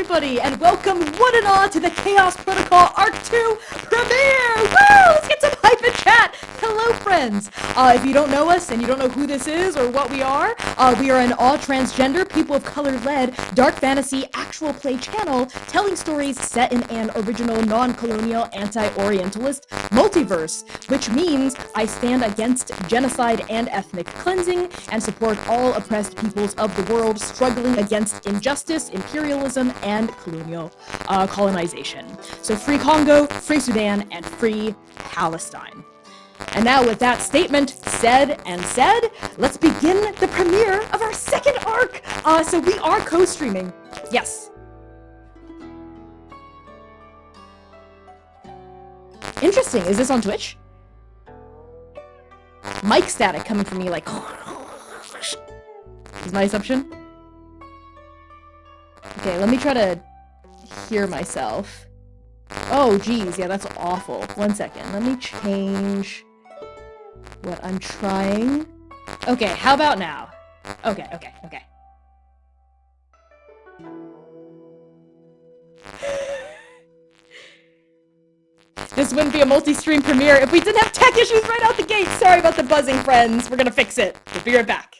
everybody, and welcome one and all to the Chaos Protocol Arc 2 premiere! Woo! Let's get some hype and chat! Hello, friends! If you don't know us, and you don't know who this is or what we are an all-transgender, people of color-led, dark fantasy, actual play channel telling stories set in an original, non-colonial, anti-orientalist multiverse, which means I stand against genocide and ethnic cleansing, and support all oppressed peoples of the world struggling against injustice, imperialism, and colonial colonization. So free Congo, free Sudan, and free Palestine. And now with that statement said, let's begin the premiere of our second arc! So we are co-streaming. Yes. Interesting, is this on Twitch? Mic static coming from me like... is my assumption? Okay, let me try to hear myself. Oh, geez, yeah, that's awful. 1 second, let me change what I'm trying. Okay, how about now? Okay. This wouldn't be a multi-stream premiere if we didn't have tech issues right out the gate! Sorry about the buzzing, friends. We're gonna fix it. We'll be right back.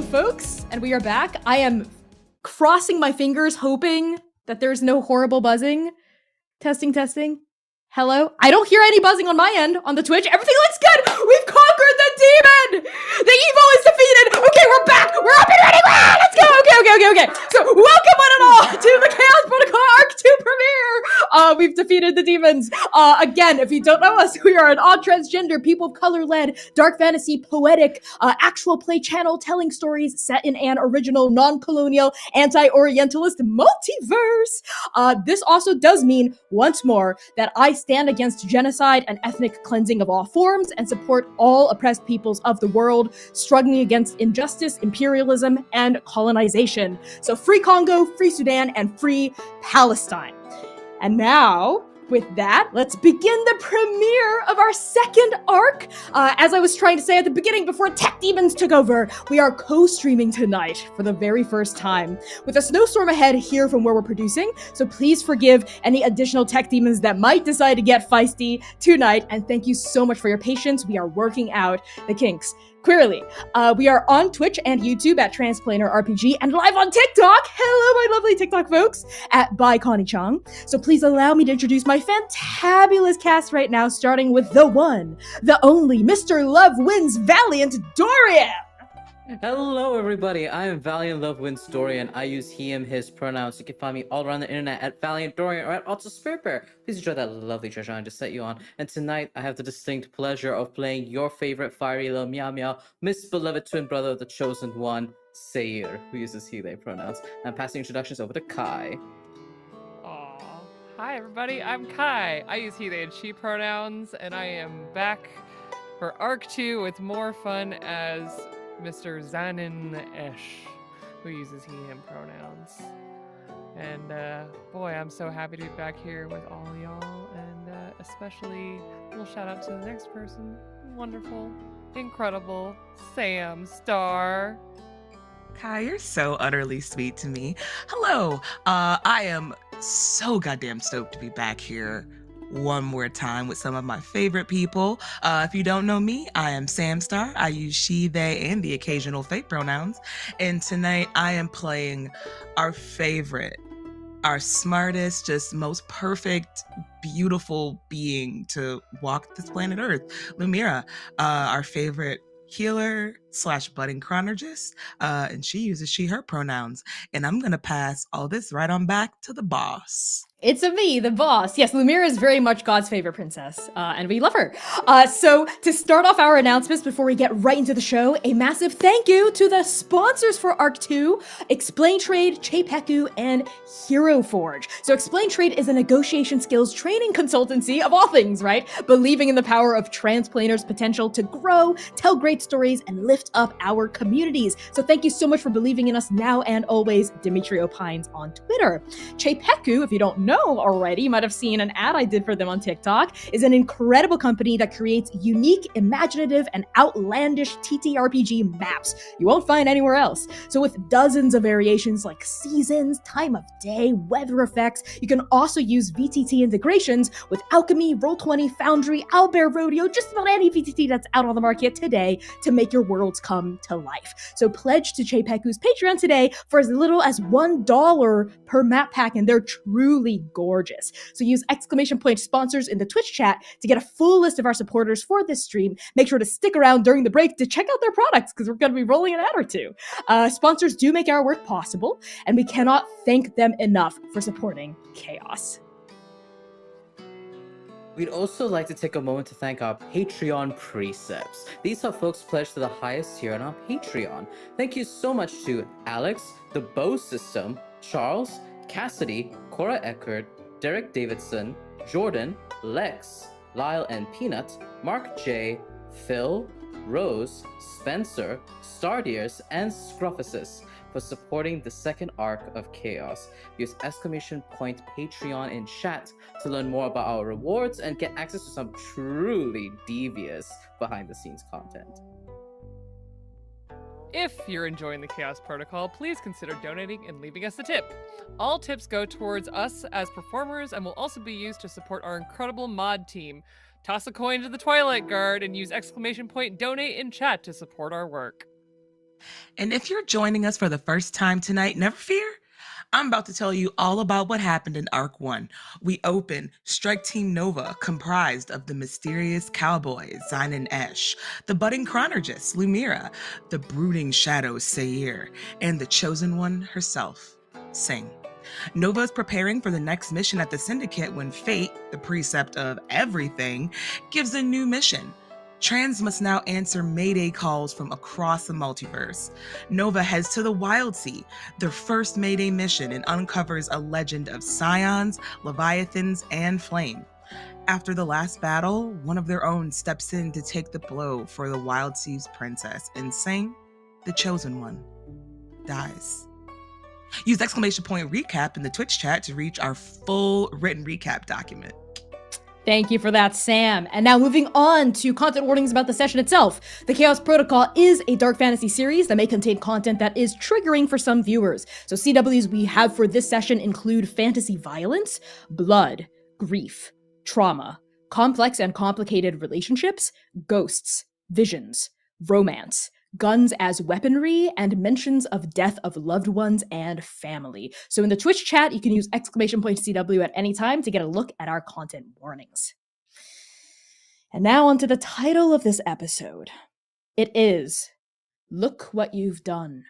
folks, and we are back. I am crossing my fingers, hoping that there's no horrible buzzing. Testing. Hello? I don't hear any buzzing on my end on the Twitch. Everything looks good! We've conquered the demon! The evil is defeated! Okay, we're back! We're up and running! Ah, let's go! Okay. So, welcome one and all to the Chaos Protocol Arc 2 premiere! We've defeated the demons. Again, if you don't know us, we are an odd transgender, people of color-led, dark fantasy, poetic, actual play channel telling stories set in an original, non-colonial, anti-orientalist multiverse. This also does mean, once more, that I stand against genocide and ethnic cleansing of all forms and support all oppressed peoples of the world struggling against injustice, imperialism, and colonization. So free Congo, free Sudan, and free Palestine. And now, with that, let's begin the premiere of our second arc. As I was trying to say at the beginning before tech demons took over, we are co-streaming tonight for the very first time. With a snowstorm ahead here from where we're producing, so please forgive any additional tech demons that might decide to get feisty tonight, and thank you so much for your patience. We are working out the kinks. Clearly, we are on Twitch and YouTube at Transplaner RPG and live on TikTok. Hello, my lovely TikTok folks at by Connie Chong. So please allow me to introduce my fantabulous cast right now, starting with the one, the only Mr. Love Wins Valiant Dorian. Hello everybody, I am Valiant Love Wins Dorian. I use he, him, his pronouns. You can find me all around the internet at Valiant Dorian or at Also Spirit Bear. Please enjoy that lovely treasure I just set you on. And tonight I have the distinct pleasure of playing your favorite fiery little meow meow, Miss Beloved Twin Brother, the Chosen One, Seer, who uses he, they pronouns. I'm passing introductions over to Kai. Aww. Hi everybody, I'm Kai. I use he, they, and she pronouns, and I am back for Arc 2 with more fun as Mr. Zanin Esh, who uses he, him pronouns. And boy, I'm so happy to be back here with all y'all, and especially a little shout out to the next person. Wonderful, incredible, Sam Star. Kai, you're so utterly sweet to me. Hello, I am so goddamn stoked to be back here one more time with some of my favorite people. If you don't know me, I am Sam Star. I use she, they, and the occasional fake pronouns. And tonight I am playing our favorite, our smartest, just most perfect, beautiful being to walk this planet Earth, Lumira, our favorite healer / budding chronologist, and she uses she, her pronouns. And I'm gonna pass all this right on back to the boss. It's a me, the boss. Yes, Lumira is very much God's favorite princess, and we love her. So to start off our announcements before we get right into the show, a massive thank you to the sponsors for Arc 2, Explain Trade, Chepeku, and Hero Forge. So Explain Trade is a negotiation skills training consultancy of all things, right? Believing in the power of transplaners' potential to grow, tell great stories, and lift up our communities. So thank you so much for believing in us now and always, Dimitri Opines on Twitter. Chepeku, if you don't know already, you might have seen an ad I did for them on TikTok, is an incredible company that creates unique, imaginative, and outlandish TTRPG maps you won't find anywhere else. So with dozens of variations like seasons, time of day, weather effects, you can also use VTT integrations with Alchemy, Roll20, Foundry, Owlbear Rodeo, just about any VTT that's out on the market today to make your worlds come to life. So pledge to Chepeku's Patreon today for as little as $1 per map pack, and they're truly gorgeous. So use ! sponsors in the Twitch chat to get a full list of our supporters for this stream. Make sure to stick around during the break to check out their products because we're going to be rolling an ad or two. Sponsors do make our work possible, and we cannot thank them enough for supporting Chaos. We'd also like to take a moment to thank our Patreon precepts. These are folks pledged to the highest tier on our Patreon. Thank you so much to Alex, the Bow System, Charles, Cassidy, Cora Eckert, Derek Davidson, Jordan, Lex, Lyle and Peanut, Mark J, Phil, Rose, Spencer, Stardeers, and Scruffuses for supporting the second arc of Chaos. Use !Patreon in chat to learn more about our rewards and get access to some truly devious behind-the-scenes content. If you're enjoying the Chaos Protocol, please consider donating and leaving us a tip. All tips go towards us as performers and will also be used to support our incredible mod team. Toss a coin to the Twilight Guard and use !Donate in chat to support our work. And if you're joining us for the first time tonight, never fear. I'm about to tell you all about what happened in Arc 1. We open Strike Team Nova, comprised of the mysterious cowboy, Zine and Esh, the budding chronologist, Lumira, the brooding shadow, Seer, and the chosen one herself, Sing. Nova is preparing for the next mission at the Syndicate when fate, the precept of everything, gives a new mission. Trans must now answer Mayday calls from across the multiverse. Nova heads to the Wild Sea, their first Mayday mission, and uncovers a legend of scions, leviathans, and flame. After the last battle, one of their own steps in to take the blow for the Wild Sea's princess, and Sing, the chosen one, dies. Use exclamation point recap in the Twitch chat to reach our full written recap document. Thank you for that, Sam. And now moving on to content warnings about the session itself. The Chaos Protocol is a dark fantasy series that may contain content that is triggering for some viewers. So CWs we have for this session include fantasy violence, blood, grief, trauma, complex and complicated relationships, ghosts, visions, romance, guns as weaponry, and mentions of death of loved ones and family. So in the Twitch chat, you can use exclamation point CW at any time to get a look at our content warnings. And now onto the title of this episode. It is Look What You've Done,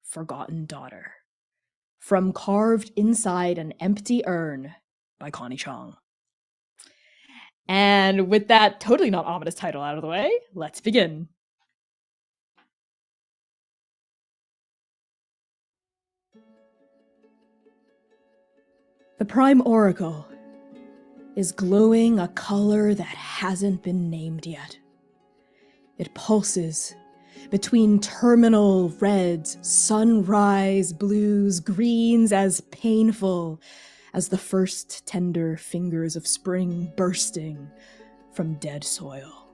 Forgotten Daughter. From Carved Inside an Empty Urn by Connie Chong. And with that totally not ominous title out of the way, let's begin. The Prime Oracle is glowing a color that hasn't been named yet. It pulses between terminal reds, sunrise blues, greens as painful as the first tender fingers of spring bursting from dead soil.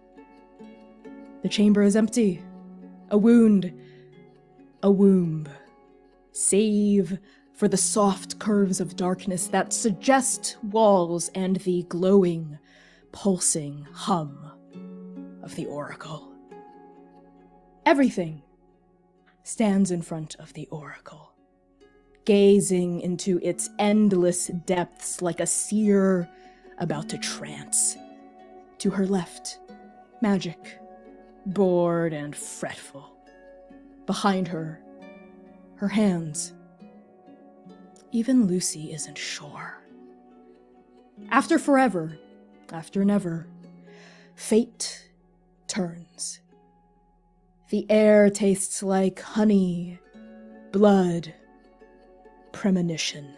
The chamber is empty. A wound, a womb. Save for the soft curves of darkness that suggest walls and the glowing, pulsing hum of the oracle. Everything stands in front of the oracle, gazing into its endless depths like a seer about to trance. To her left, magic, bored and fretful. Behind her, her hands. Even Lucy isn't sure. After forever, after never, fate turns. The air tastes like honey, blood, premonition.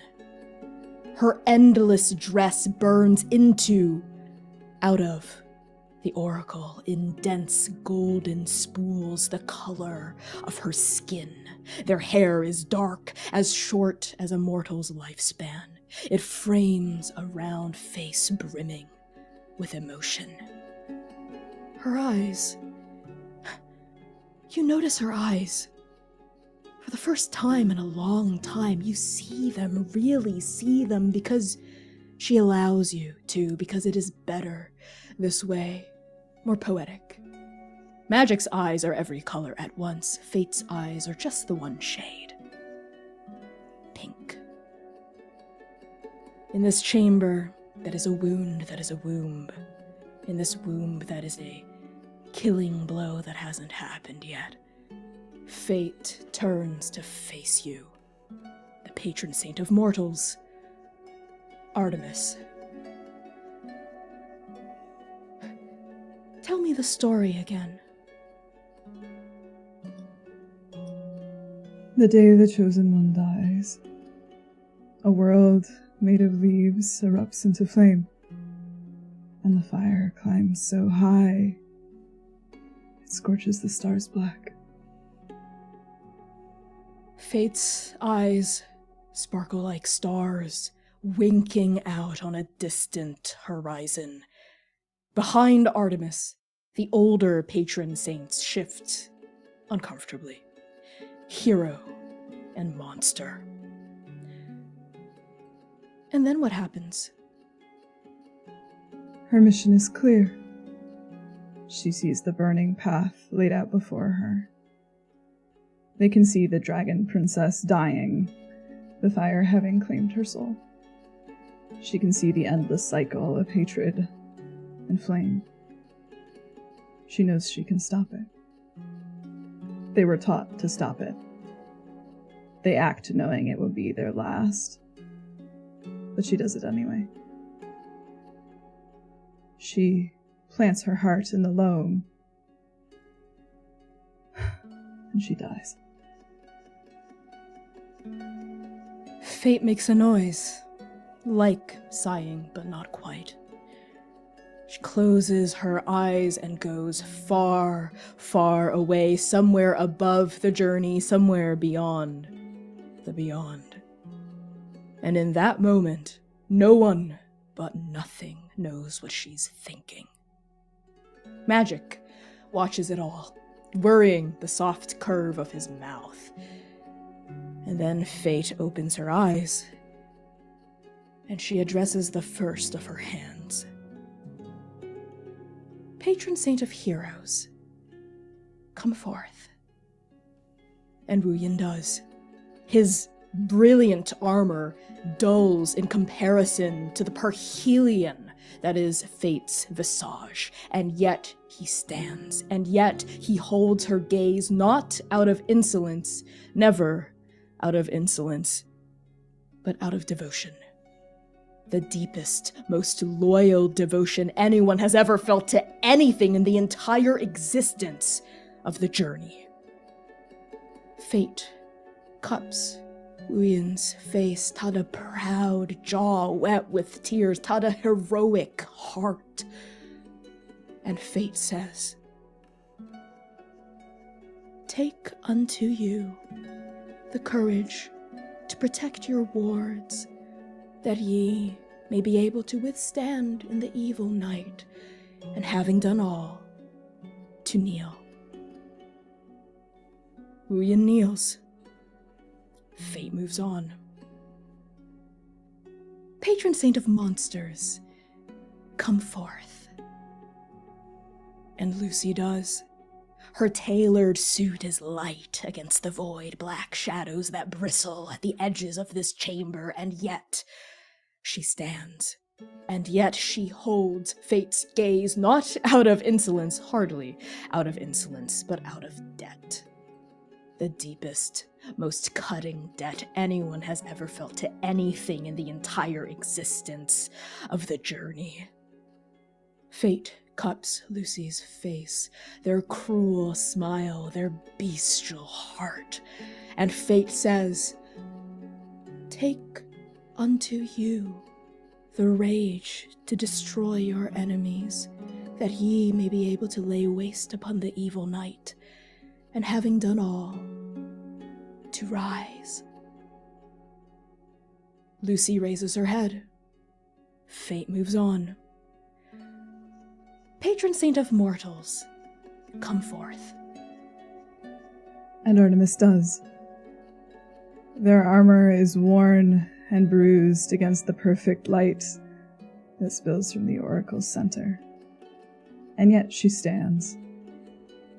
Her endless dress burns into, out of, the oracle in dense golden spools the color of her skin. Their hair is dark, as short as a mortal's lifespan. It frames a round face brimming with emotion. Her eyes. You notice her eyes. For the first time in a long time, you see them, really see them, because she allows you to, because it is better this way, more poetic. Magic's eyes are every color at once. Fate's eyes are just the one shade. Pink. In this chamber, that is a wound, that is a womb. In this womb, that is a killing blow that hasn't happened yet. Fate turns to face you. The patron saint of mortals, Artemis. Tell me the story again. The day the chosen one dies, a world made of leaves erupts into flame, and the fire climbs so high it scorches the stars black. Fate's eyes sparkle like stars, winking out on a distant horizon. Behind Artemis, the older patron saints shift uncomfortably. Hero and monster. And then what happens? Her mission is clear. She sees the burning path laid out before her. They can see the dragon princess dying, the fire having claimed her soul. She can see the endless cycle of hatred and flame. She knows she can stop it. They were taught to stop it. They act knowing it will be their last. But she does it anyway. She plants her heart in the loam, and she dies. Fate makes a noise, like sighing, but not quite. She closes her eyes and goes far, far away, somewhere above the journey, somewhere beyond the beyond. And in that moment, no one but nothing knows what she's thinking. Magic watches it all, worrying the soft curve of his mouth. And then Fate opens her eyes, and she addresses the first of her hands. Patron saint of heroes, come forth. And Wu Yin does. His brilliant armor dulls in comparison to the perhelion that is Fate's visage, and yet he stands, and yet he holds her gaze not out of insolence, never out of insolence, but out of devotion. The deepest, most loyal devotion anyone has ever felt to anything in the entire existence of the journey. Fate cups Wu Yin's face, Tada proud jaw wet with tears, Tada heroic heart. And Fate says, take unto you the courage to protect your wards, that ye may be able to withstand in the evil night, and having done all, to kneel. Wu Yin kneels. Fate moves on. Patron saint of monsters, come forth. And Lucy does. Her tailored suit is light against the void black shadows that bristle at the edges of this chamber, and yet she stands. And yet she holds Fate's gaze, not out of insolence, hardly out of insolence, but out of debt. The deepest, most cutting debt anyone has ever felt to anything in the entire existence of the journey. Fate cups Lucy's face, their cruel smile, their bestial heart, and Fate says, take unto you the rage to destroy your enemies, that ye may be able to lay waste upon the evil night, and having done all, to rise. Lucy raises her head. Fate moves on. Patron saint of mortals, come forth. And Artemis does. Their armor is worn and bruised against the perfect light that spills from the oracle's center. And yet she stands.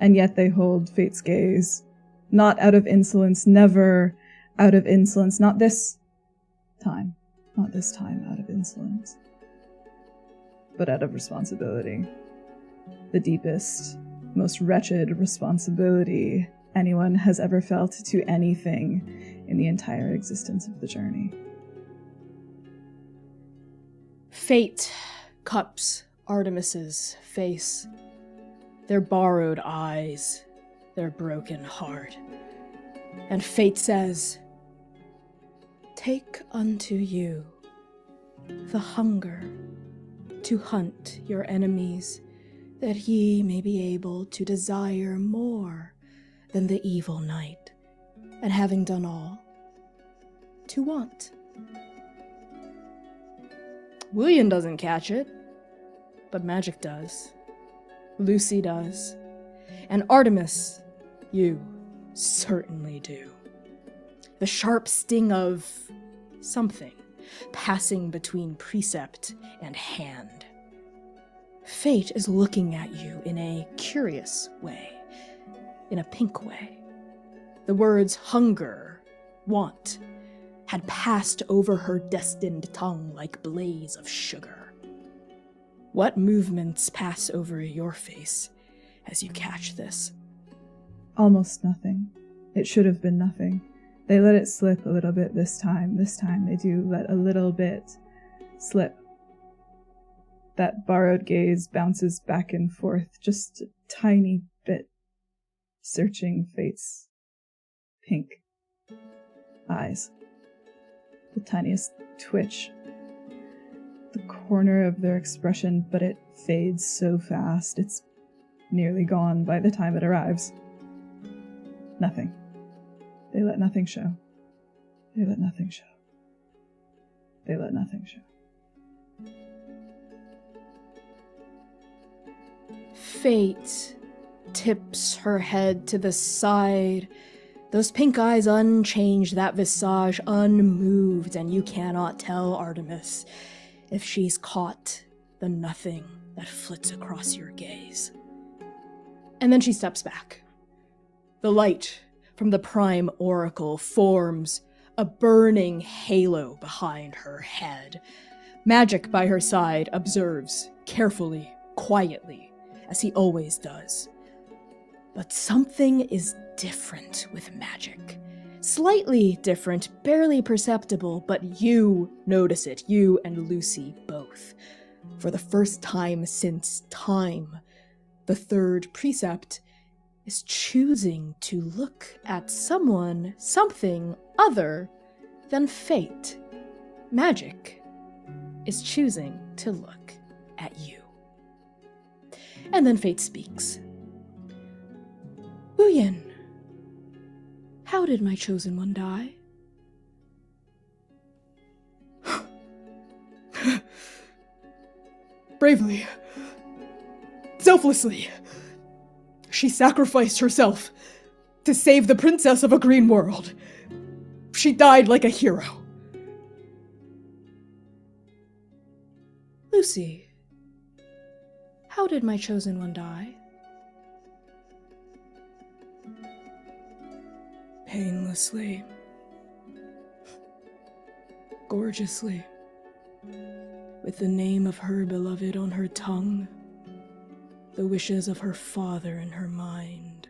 And yet they hold Fate's gaze, not out of insolence, never out of insolence, not this time out of insolence, but out of responsibility. The deepest, most wretched responsibility anyone has ever felt to anything in the entire existence of the journey. Fate cups Artemis's face, their borrowed eyes, their broken heart. And Fate says, take unto you the hunger to hunt your enemies, that ye may be able to desire more than the evil night, and having done all, to want. William doesn't catch it, but magic does. Lucy does. And Artemis, you certainly do. The sharp sting of something passing between precept and hand. Fate is looking at you in a curious way, in a pink way. The words hunger, want, had passed over her destined tongue like blaze of sugar. What movements pass over your face as you catch this? Almost nothing. It should have been nothing. They let it slip a little bit this time. This time they do let a little bit slip. That borrowed gaze bounces back and forth just a tiny bit, searching Fate's pink eyes. The tiniest twitch. The corner of their expression, but it fades so fast, it's nearly gone by the time it arrives. Nothing. They let nothing show. They let nothing show. They let nothing show. Fate tips her head to the side. Those pink eyes unchanged, that visage unmoved, and you cannot tell, Artemis, if she's caught the nothing that flits across your gaze. And then she steps back. The light from the prime oracle forms a burning halo behind her head. Magic by her side observes, carefully, quietly, as he always does. But something is different with magic. Slightly different, barely perceptible, but you notice it, you and Lucy both. For the first time since time, the third precept is choosing to look at someone, something other than fate. Magic is choosing to look at you. And then fate speaks. Wuyin, how did my chosen one die? Bravely. Selflessly. She sacrificed herself to save the princess of a green world. She died like a hero. Lucy, how did my chosen one die? Painlessly. Gorgeously. With the name of her beloved on her tongue, the wishes of her father in her mind,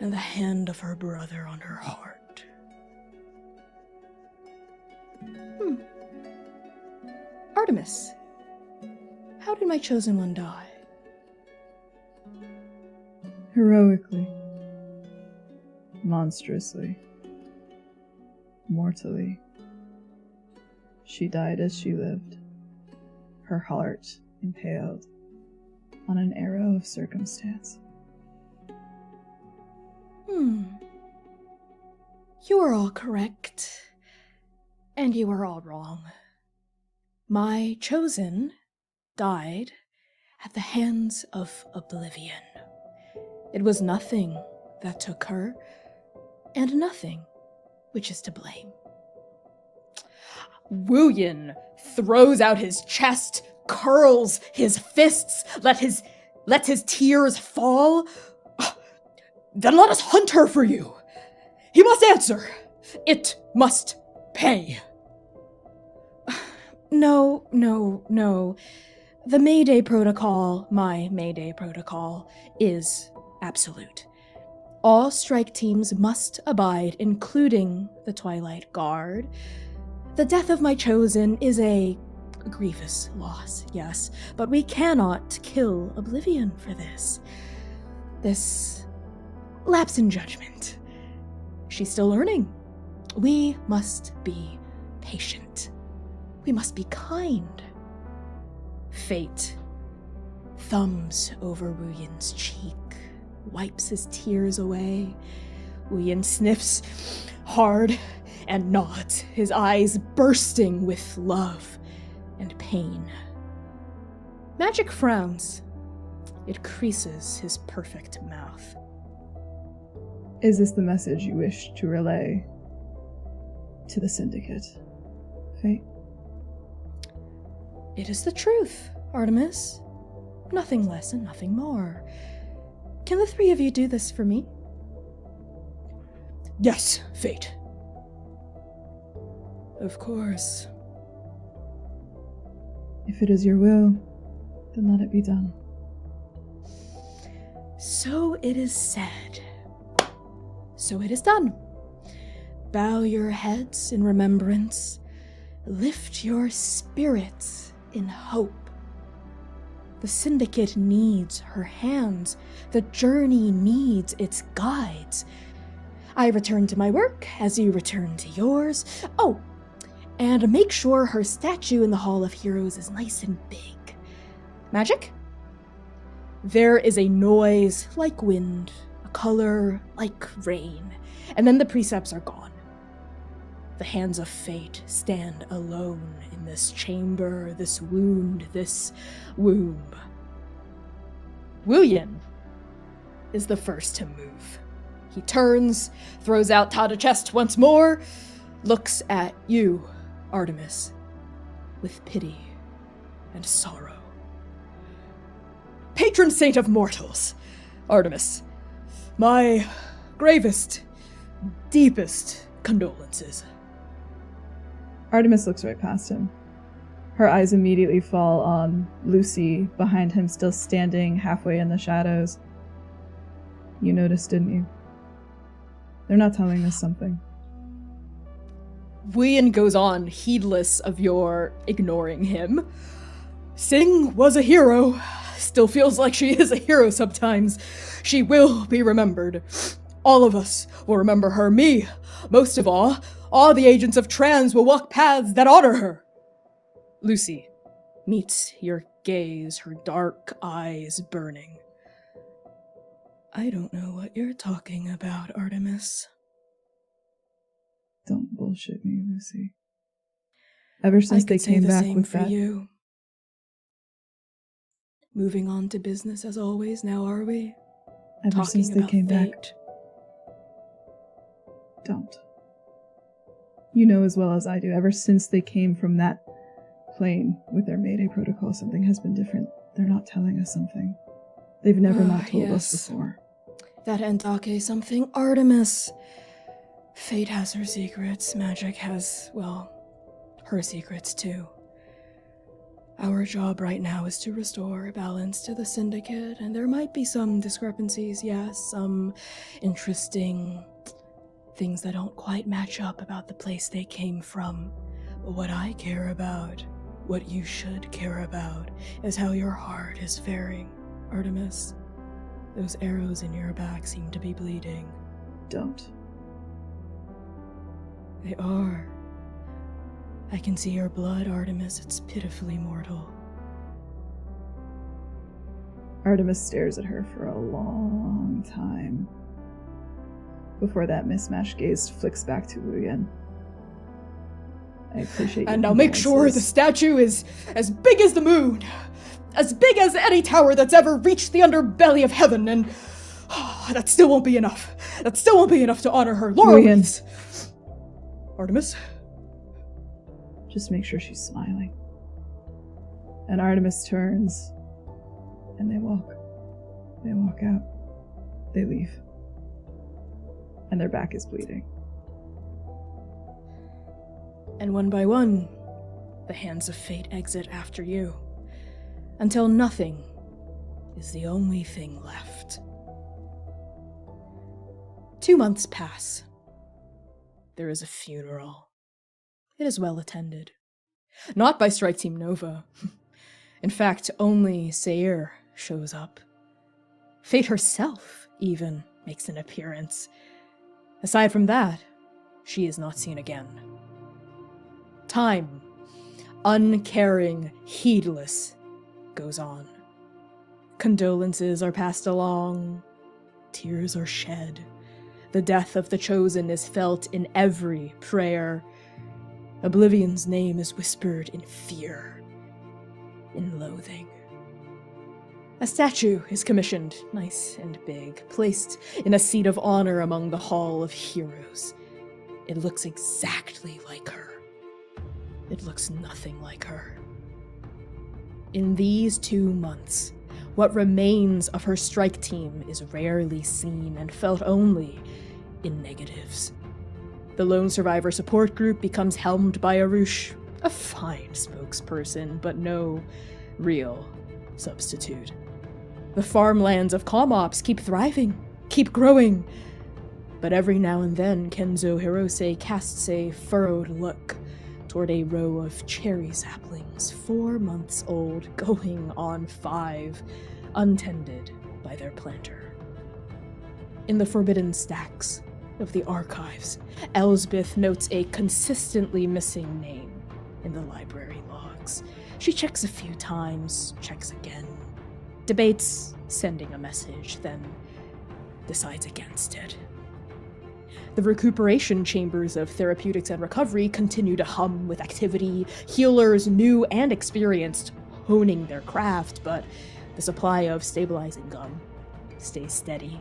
and the hand of her brother on her heart. Artemis, how did my chosen one die? Heroically. Monstrously. Mortally. She died as she lived, her heart impaled on an arrow of circumstance. You are all correct, and you are all wrong. My chosen died at the hands of oblivion. It was nothing that took her, and nothing which is to blame. Wuyin throws out his chest, curls his fists, lets his tears fall. Then let us hunt her for you. He must answer. It must pay. No. The Mayday Protocol, my Mayday Protocol, is absolute. All strike teams must abide, including the Twilight Guard. The death of my chosen is a grievous loss, yes, but we cannot kill Oblivion for this. This lapse in judgment. She's still learning. We must be patient. We must be kind. Fate thumbs over Wuyin's cheek, wipes his tears away. Wuyin sniffs hard and nods, his eyes bursting with love and pain. Magic frowns. It creases his perfect mouth. Is this the message you wish to relay to the Syndicate, Fate? It is the truth, Artemis. Nothing less and nothing more. Can the three of you do this for me? Yes, fate. Of course. If it is your will, then let it be done. So it is said. So it is done. Bow your heads in remembrance. Lift your spirits in hope. The syndicate needs her hands. The journey needs its guides. I return to my work as you return to yours. Oh, and make sure her statue in the Hall of Heroes is nice and big. Magic? There is a noise like wind, a color like rain, and then the precepts are gone. The hands of fate stand alone in this chamber, this wound, this womb. Wuyin is the first to move. He turns, throws out Tada chest once more, looks at you, Artemis, with pity and sorrow. Patron saint of mortals, Artemis, my gravest, deepest condolences. Artemis looks right past him. Her eyes immediately fall on Lucy behind him, still standing halfway in the shadows. You noticed, didn't you? They're not telling us something. Wuyin goes on, heedless of your ignoring him. Sing was a hero. Still feels like she is a hero sometimes. She will be remembered. All of us will remember her. Me, most of all the agents of Trans will walk paths that honor her. Lucy meets your gaze, her dark eyes burning. I don't know what you're talking about, Artemis. Don't bullshit me, Lucy. Ever since they came back with that... You. Moving on to business as always, now are we? Ever since they came back... fate. Don't. You know as well as I do, ever since they came from that plane with their Mayday protocol, something has been different. They're not telling us something. They've never not told us before. That Entake something, Artemis. Fate has her secrets. Magic has, well, her secrets too. Our job right now is to restore balance to the Syndicate, and there might be some discrepancies, yes, some interesting things that don't quite match up about the place they came from. But what I care about, what you should care about, is how your heart is faring, Artemis. Those arrows in your back seem to be bleeding. Don't. They are. I can see your blood, Artemis. It's pitifully mortal. Artemis stares at her for a long time before that mismatched gaze flicks back to Wuyin. I appreciate And now make sure the statue is as big as the moon. As big as any tower that's ever reached the underbelly of heaven, and that still won't be enough. That still won't be enough to honor her. Laurel wreaths. Artemis? Just make sure she's smiling. And Artemis turns, and they walk. They walk out. They leave. And their back is bleeding. And one by one, the hands of fate exit after you, until nothing is the only thing left. 2 months pass. There is a funeral. It is well attended. Not by Strike Team Nova. In fact, only Seer shows up. Fate herself, even, makes an appearance. Aside from that, she is not seen again. Time, uncaring, heedless, goes on. Condolences are passed along. Tears are shed. The death of the chosen is felt in every prayer. Oblivion's name is whispered in fear, in loathing. A statue is commissioned, nice and big, placed in a seat of honor among the Hall of Heroes. It looks exactly like her. It looks nothing like her. In these 2 months, what remains of her strike team is rarely seen and felt only in negatives. The lone survivor support group becomes helmed by Arush, a fine spokesperson, but no real substitute. The farmlands of Comops keep thriving, keep growing, but every now and then Kenzo Hirose casts a furrowed look toward a row of cherry saplings, 4 months old, going on 5, untended by their planter. In the forbidden stacks of the archives, Elsbeth notes a consistently missing name in the library logs. She checks a few times, checks again, debates sending a message, then decides against it. The recuperation chambers of therapeutics and recovery continue to hum with activity, healers, new and experienced, honing their craft, but the supply of stabilizing gum stays steady,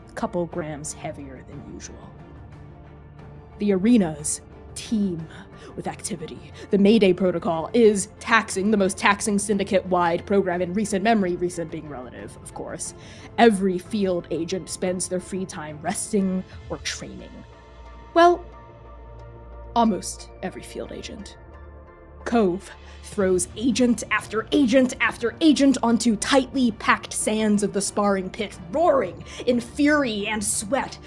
a couple grams heavier than usual. The arenas teem with activity. The Mayday Protocol is taxing, the most taxing syndicate-wide program in recent memory, recent being relative, of course. Every field agent spends their free time resting or training. Well, almost every field agent. Cove throws agent after agent after agent onto tightly packed sands of the sparring pit, roaring in fury and sweat.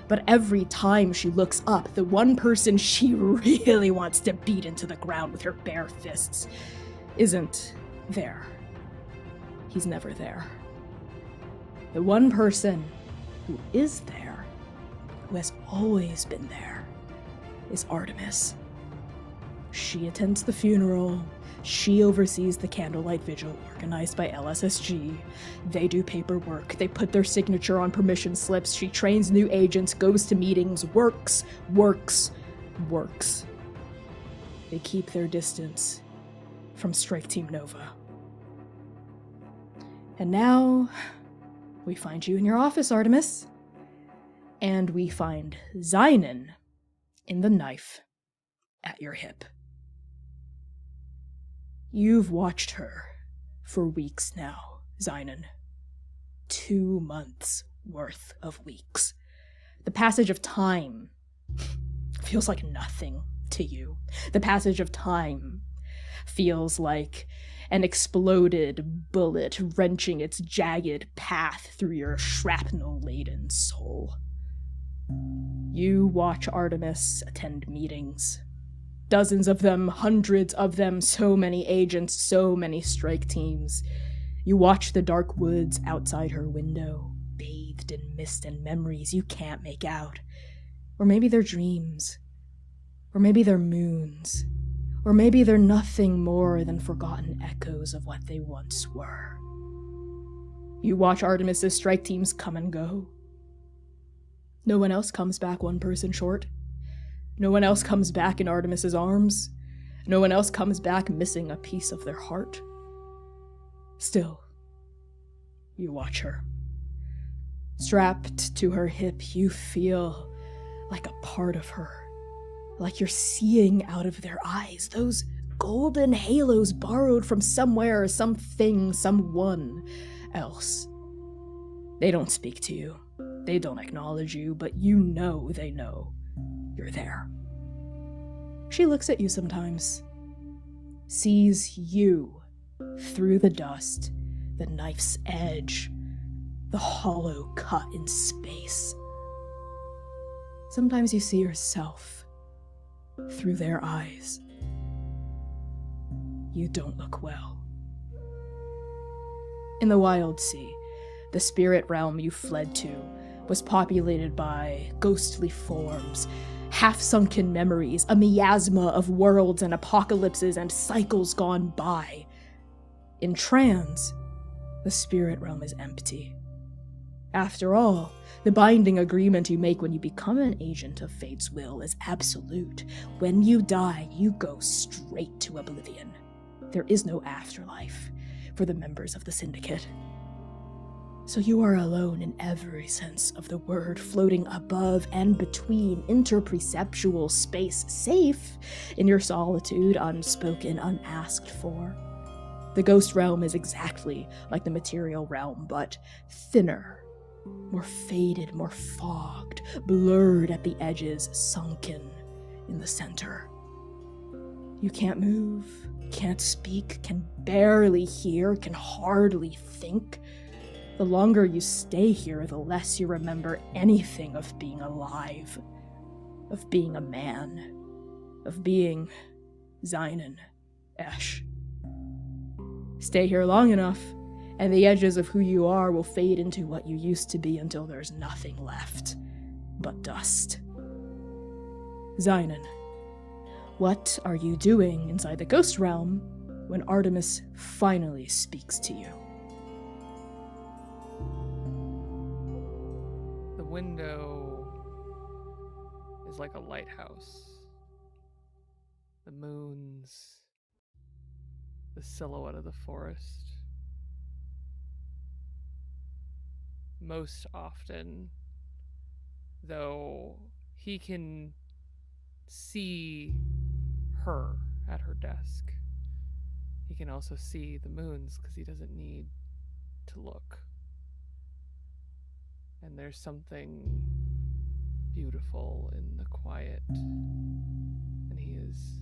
But every time she looks up, the one person she really wants to beat into the ground with her bare fists isn't there. He's never there. The one person who is there, who has always been there, is Artemis. She attends the funeral. She oversees the candlelight vigil organized by LSSG. They do paperwork. They put their signature on permission slips. She trains new agents, goes to meetings, works. They keep their distance from Strike Team Nova. And now, we find you in your office, Artemis. And we find Zynon in the knife at your hip. You've watched her for weeks now, Zynon. 2 months worth of weeks. The passage of time feels like nothing to you. The passage of time feels like an exploded bullet wrenching its jagged path through your shrapnel-laden soul. You watch Artemis attend meetings. Dozens of them, hundreds of them, so many agents, so many strike teams. You watch the dark woods outside her window, bathed in mist and memories you can't make out. Or maybe they're dreams. Or maybe they're moons. Or maybe they're nothing more than forgotten echoes of what they once were. You watch Artemis's strike teams come and go. No one else comes back one person short. No one else comes back in Artemis's arms. No one else comes back missing a piece of their heart. Still, you watch her. Strapped to her hip, you feel like a part of her. Like you're seeing out of their eyes, those golden halos borrowed from somewhere, something, someone else. They don't speak to you. They don't acknowledge you, but you know they know you're there. She looks at you sometimes, sees you through the dust, the knife's edge, the hollow cut in space. Sometimes you see yourself through their eyes. You don't look well. In the Wild Sea, the spirit realm you fled to was populated by ghostly forms, half-sunken memories, a miasma of worlds and apocalypses and cycles gone by. In Trans, the spirit realm is empty. After all, the binding agreement you make when you become an agent of Fate's will is absolute. When you die, you go straight to oblivion. There is no afterlife for the members of the Syndicate. So you are alone in every sense of the word, floating above and between interperceptual space, safe in your solitude, unspoken, unasked for. The ghost realm is exactly like the material realm, but thinner, more faded, more fogged, blurred at the edges, sunken in the center. You can't move, can't speak, can barely hear, can hardly think. The longer you stay here, the less you remember anything of being alive, of being a man, of being Zynon Esh. Stay here long enough, and the edges of who you are will fade into what you used to be until there's nothing left but dust. Zynon, what are you doing inside the ghost realm when Artemis finally speaks to you? The window is like a lighthouse. The moons, the silhouette of the forest. Most often, though, he can see her at her desk. He can also see the moons because he doesn't need to look. And there's something beautiful in the quiet. And he is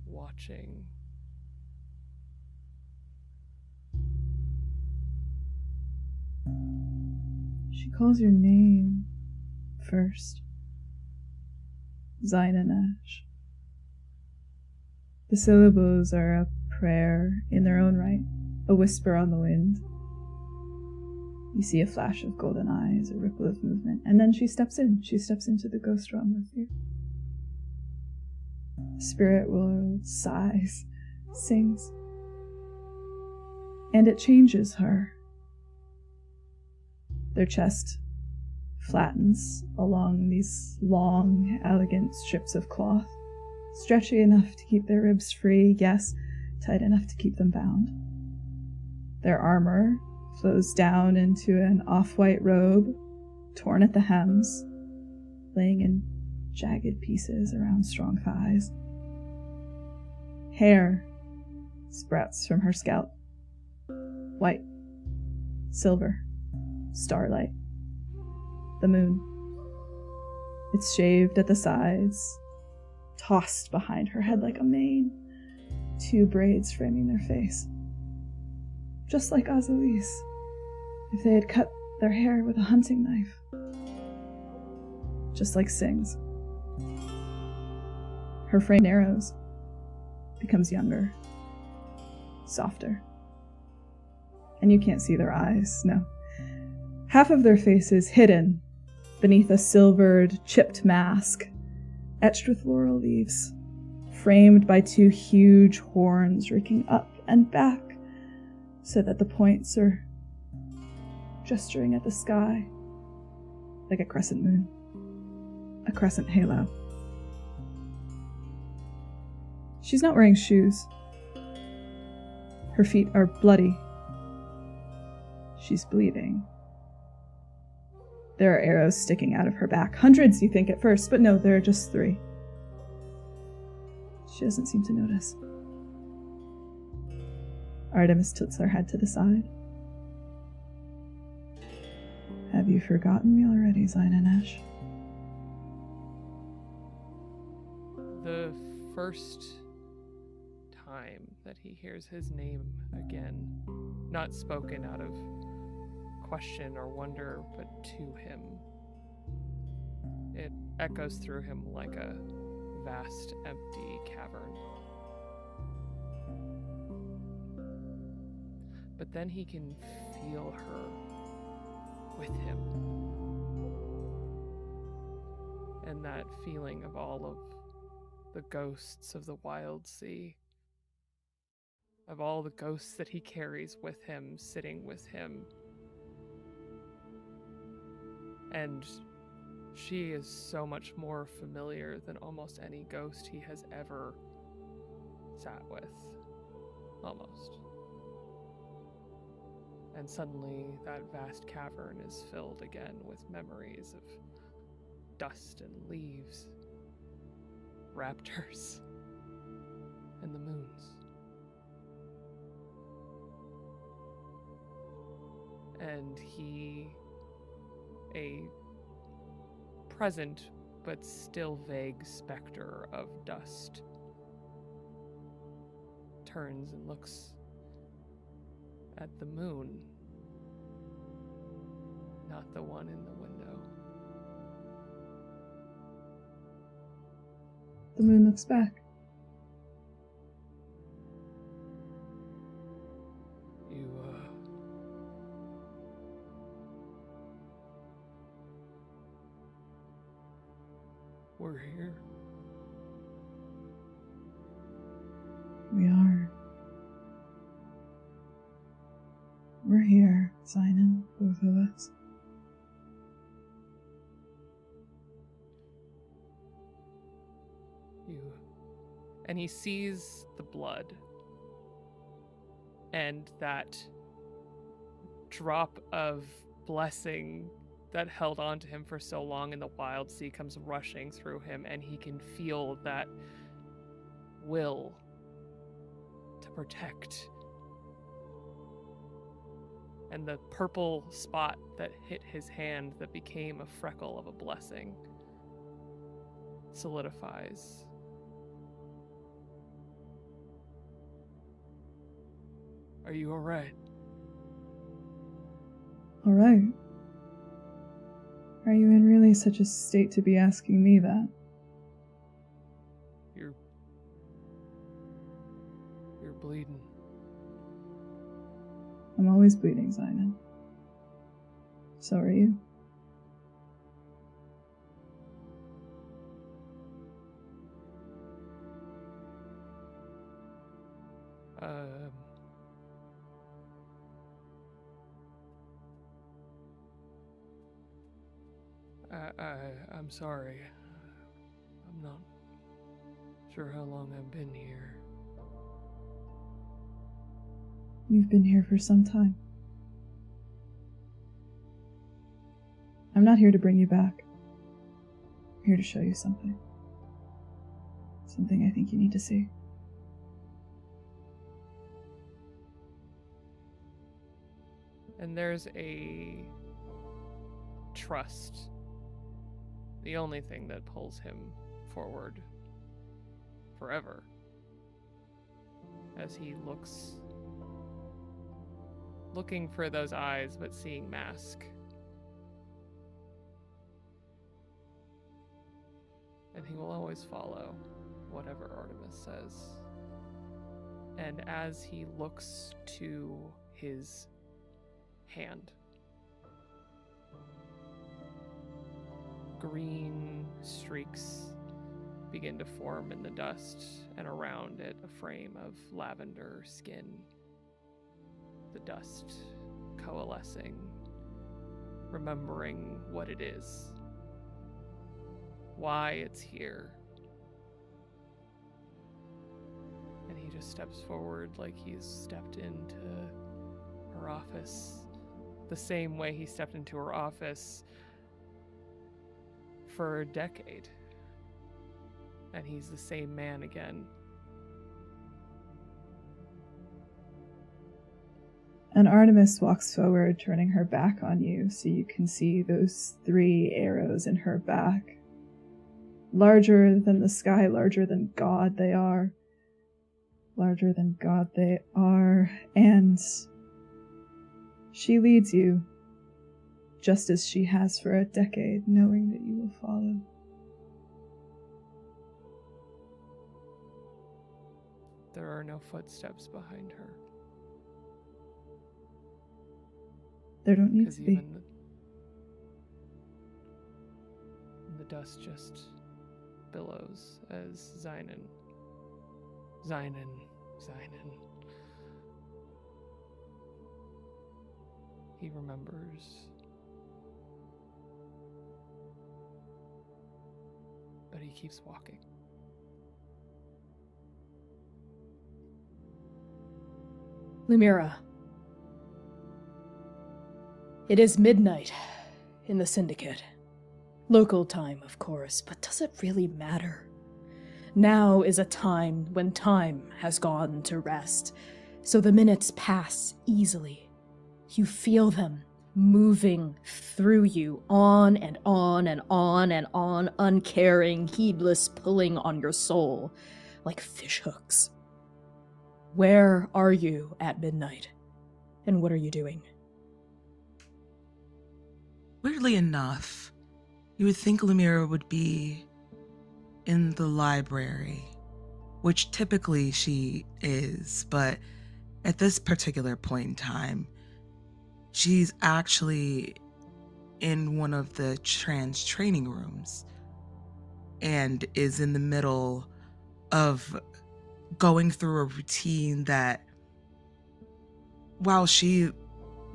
watching. She calls your name first. Zynonesh. The syllables are a prayer in their own right, a whisper on the wind. You see a flash of golden eyes, a ripple of movement, and then she steps in. She steps into the ghost realm with you. The spirit world sighs, sings, and it changes her. Their chest flattens along these long, elegant strips of cloth, stretchy enough to keep their ribs free, yes, tight enough to keep them bound. Their armor flows down into an off-white robe, torn at the hems, laying in jagged pieces around strong thighs. Hair sprouts from her scalp. White, silver, starlight. The moon. It's shaved at the sides, tossed behind her head like a mane, 2 braids framing their face. Just like Azalis, if they had cut their hair with a hunting knife. Just like Sing's. Her frame narrows, becomes younger, softer. And you can't see their eyes, no. Half of their face is hidden beneath a silvered, chipped mask, etched with laurel leaves, framed by 2 huge horns raking up and back, so that the points are gesturing at the sky like a crescent moon, a crescent halo. She's not wearing shoes. Her feet are bloody. She's bleeding. There are arrows sticking out of her back. Hundreds, you think at first, but no, there are just 3. She doesn't seem to notice. Artemis tilts her head to the side. Have you forgotten me already, Zynonesh? The first time that he hears his name again, not spoken out of question or wonder, but to him, it echoes through him like a vast, empty cavern. But then he can feel her with him. And that feeling of all of the ghosts of the wild sea, of all the ghosts that he carries with him, sitting with him. And she is so much more familiar than almost any ghost he has ever sat with. Almost. And suddenly that vast cavern is filled again with memories of dust and leaves, raptors, and the moons. and he, a present but still vague specter of dust, turns and looks at the moon, not the one in the window. The moon looks back. You, we're here. We are. We're here, Sinan, both of us. And he sees the blood, and that drop of blessing that held on to him for so long in the wild sea comes rushing through him, and he can feel that will to protect. And the purple spot that hit his hand that became a freckle of a blessing solidifies. Are you all right? All right. Are you in really such a state to be asking me that? You're bleeding. I'm always bleeding, Sinan. So are you. I'm sorry. I'm not sure how long I've been here. You've been here for some time. I'm not here to bring you back. I'm here to show you something. Something I think you need to see. And there's a trust. The only thing that pulls him forward forever as he looking for those eyes but seeing mask. And he will always follow whatever Artemis says. And as he looks to his hand, green streaks begin to form in the dust, and around it a frame of lavender skin. The dust coalescing, remembering what it is, why it's here. And he just steps forward like he's stepped into her office, the same way he stepped into her office for a decade. And he's the same man again. And Artemis walks forward, turning her back on you so you can see those 3 arrows in her back. Larger than the sky, larger than God they are. Larger than God they are. And she leads you, just as she has for a decade, knowing that you will follow. There are no footsteps behind her. There don't need to be. Even the dust just billows as Sinan. He remembers. But he keeps walking. Lumira. It is midnight in the Syndicate. Local time, of course, but does it really matter? Now is a time when time has gone to rest, so the minutes pass easily. You feel them moving through you, on and on and on and on, uncaring, heedless, pulling on your soul like fish hooks. Where are you at midnight? And what are you doing? Weirdly enough, you would think Lumira would be in the library, which typically she is, but at this particular point in time, she's actually in one of the trans training rooms and is in the middle of going through a routine that, while she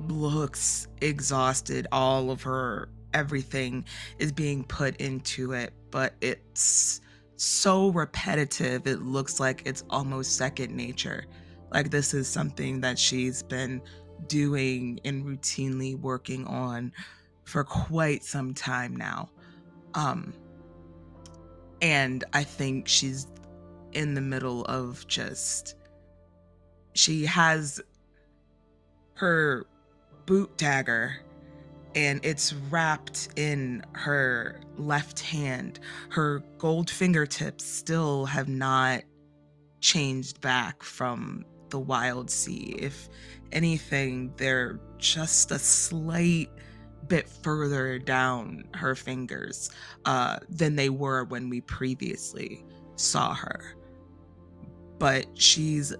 looks exhausted, all of her everything is being put into it, but it's so repetitive, it looks like it's almost second nature. Like this is something that she's been doing and routinely working on for quite some time now. And I think she's in the middle of she has her boot dagger and it's wrapped in her left hand. Her gold fingertips still have not changed back from the wild sea. If anything, they're just a slight bit further down her fingers than they were when we previously saw her. But she's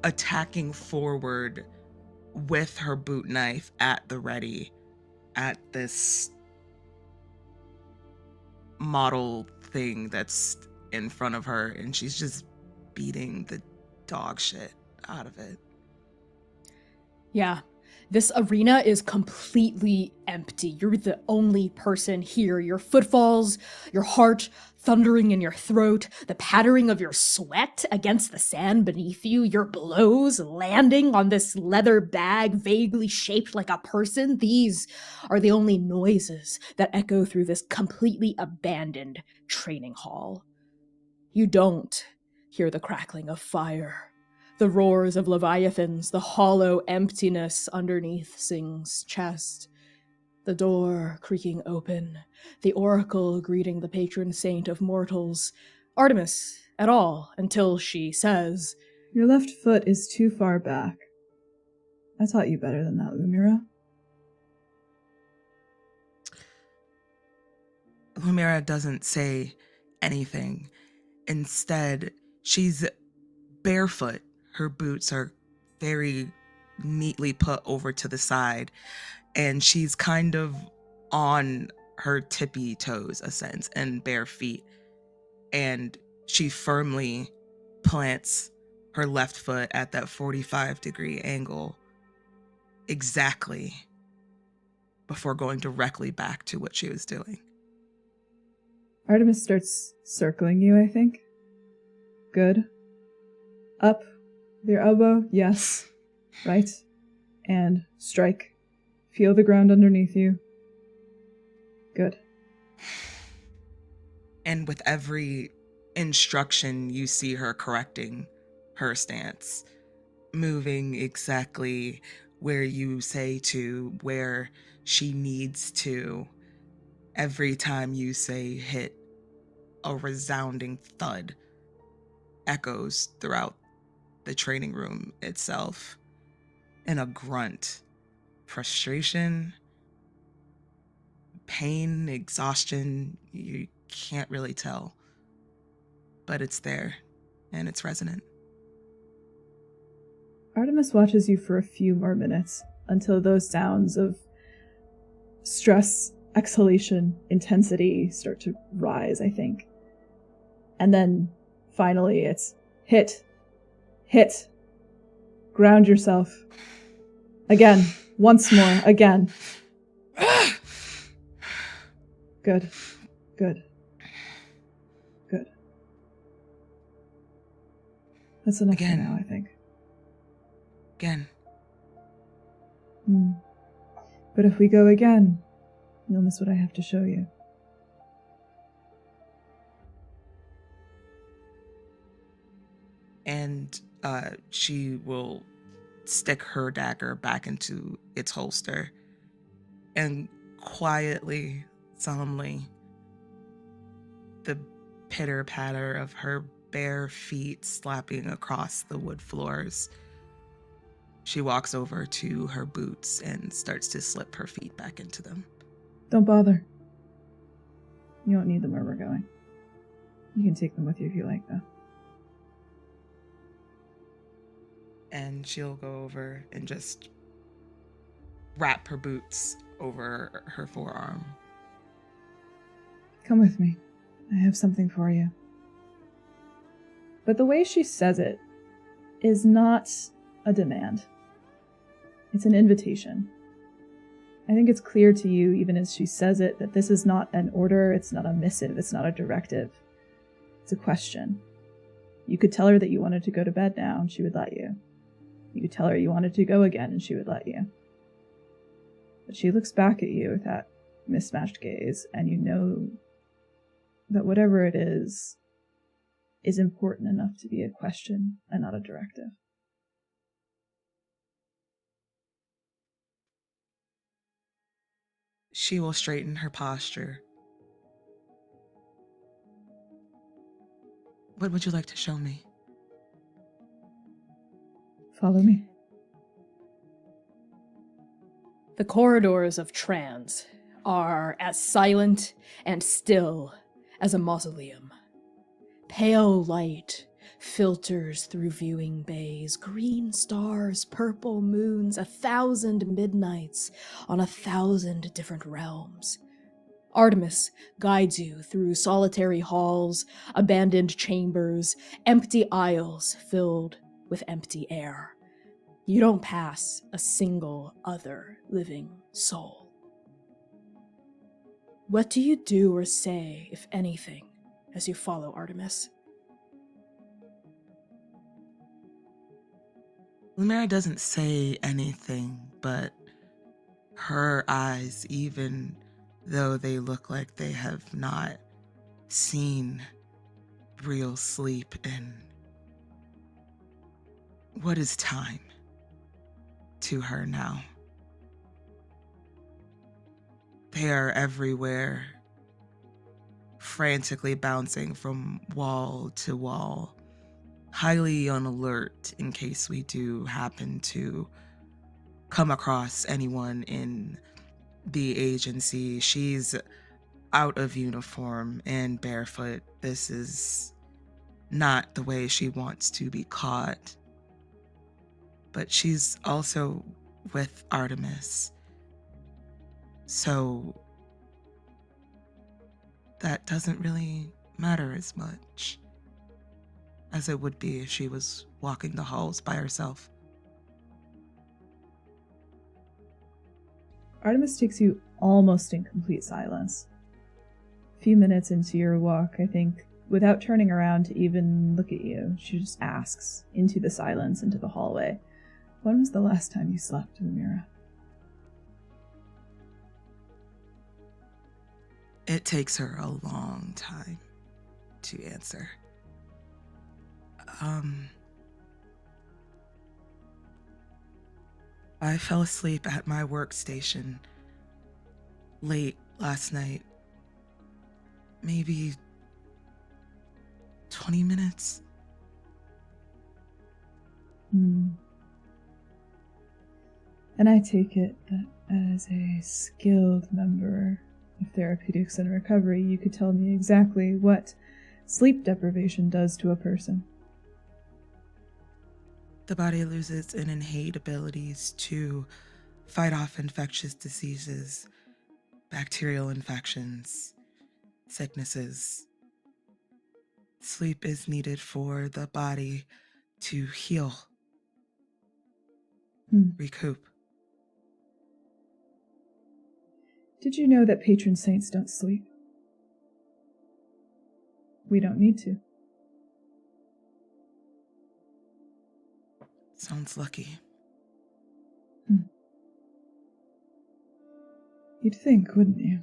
attacking forward with her boot knife at the ready at this model thing that's in front of her, and she's just beating the dog shit out of it. Yeah, this arena is completely empty. You're the only person here. Your footfalls, your heart thundering in your throat, the pattering of your sweat against the sand beneath you, your blows landing on this leather bag vaguely shaped like a person. These are the only noises that echo through this completely abandoned training hall. You don't hear the crackling of fire, the roars of leviathans, the hollow emptiness underneath Sing's chest, the door creaking open, the oracle greeting the patron saint of mortals, Artemis, at all, until she says, Your left foot is too far back. I taught you better than that, Lumira. Lumira doesn't say anything. Instead, she's barefoot. Her boots are very neatly put over to the side, and she's kind of on her tippy toes, a sense, and bare feet. And she firmly plants her left foot at that 45-degree angle exactly before going directly back to what she was doing. Artemis starts circling you, I think. Good. Up. With your elbow. Yes. Right. And strike. Feel the ground underneath you. Good. And with every instruction, you see her correcting her stance, moving exactly where you say to, where she needs to. Every time you say hit, a resounding thud echoes throughout the training room itself, and a grunt, frustration, pain, exhaustion. You can't really tell, but it's there and it's resonant. Artemis watches you for a few more minutes until those sounds of stress, exhalation, intensity start to rise, I think. And then finally it's hit, ground yourself. Again, once more, again. Good. That's enough Again. for now, I think. Again. But if we go again, you'll miss what I have to show you. And she will stick her dagger back into its holster. And quietly, solemnly, the pitter-patter of her bare feet slapping across the wood floors, she walks over to her boots and starts to slip her feet back into them. Don't bother. You don't need them where we're going. You can take them with you if you like, though. And she'll go over and just wrap her boots over her forearm. Come with me. I have something for you. But the way she says it is not a demand. It's an invitation. I think it's clear to you, even as she says it, that this is not an order, it's not a missive, it's not a directive. It's a question. You could tell her that you wanted to go to bed now, and she would let you. You could tell her you wanted to go again, and she would let you. But she looks back at you with that mismatched gaze, and you know that whatever it is important enough to be a question and not a directive. She will straighten her posture. What would you like to show me? Follow me. The corridors of Trans are as silent and still as a mausoleum. Pale light filters through viewing bays, green stars, purple moons, 1,000 midnights on 1,000 different realms. Artemis guides you through solitary halls, abandoned chambers, empty aisles filled with empty air. You don't pass a single other living soul. What do you do or say, if anything, as you follow Artemis? Lumira doesn't say anything, but her eyes, even though they look like they have not seen real sleep in what is time to her now. They are everywhere, frantically bouncing from wall to wall, highly on alert in case we do happen to come across anyone in the agency. She's out of uniform and barefoot. This is not the way she wants to be caught. But she's also with Artemis. So that doesn't really matter as much as it would be if she was walking the halls by herself. Artemis takes you almost in complete silence. A few minutes into your walk, I think, without turning around to even look at you, she just asks into the silence, into the hallway, "When was the last time you slept, Lumira?" It takes her a long time to answer. I fell asleep at my workstation late last night. Maybe 20 minutes. And I take it that as a skilled member of therapeutics and recovery, you could tell me exactly what sleep deprivation does to a person. The body loses its innate abilities to fight off infectious diseases, bacterial infections, sicknesses. Sleep is needed for the body to heal, recoup. Did you know that patron saints don't sleep? We don't need to. Sounds lucky. You'd think, wouldn't you?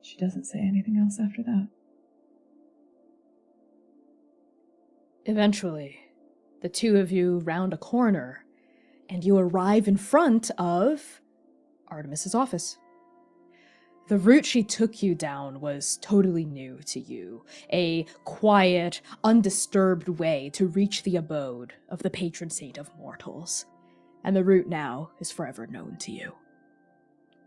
She doesn't say anything else after that. Eventually, The two of you round a corner, and you arrive in front of Artemis's office. The route she took you down was totally new to you, a quiet, undisturbed way to reach the abode of the patron saint of mortals, and the route now is forever known to you.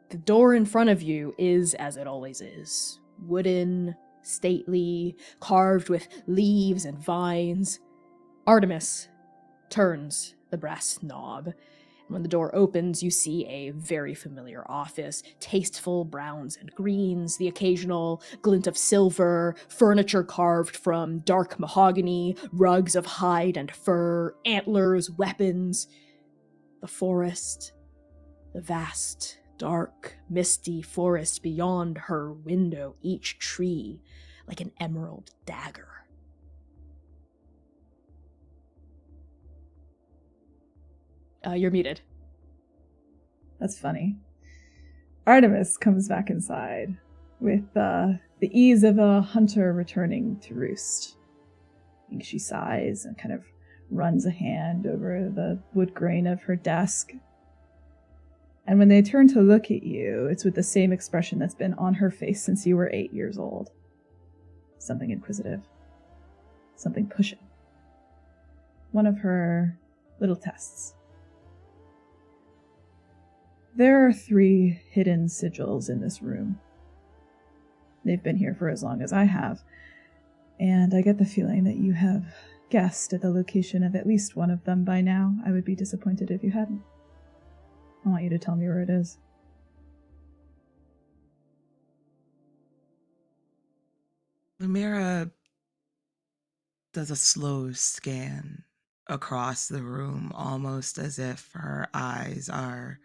The door in front of you is as it always is, wooden, stately, carved with leaves and vines. Artemis turns the brass knob, and when the door opens, you see a very familiar office, tasteful browns and greens, the occasional glint of silver, furniture carved from dark mahogany, rugs of hide and fur, antlers, weapons. The forest, the vast, dark, misty forest beyond her window, each tree like an emerald dagger. You're muted. That's funny. Artemis comes back inside with the ease of a hunter returning to roost. I think she sighs and kind of runs a hand over the wood grain of her desk. And when they turn to look at you, it's with the same expression that's been on her face since you were 8 years old. Something inquisitive. Something pushing. One of her little tests. There are 3 hidden sigils in this room. They've been here for as long as I have, and I get the feeling that you have guessed at the location of at least one of them by now. I would be disappointed if you hadn't. I want you to tell me where it is. Lumira does a slow scan across the room, almost as if her eyes are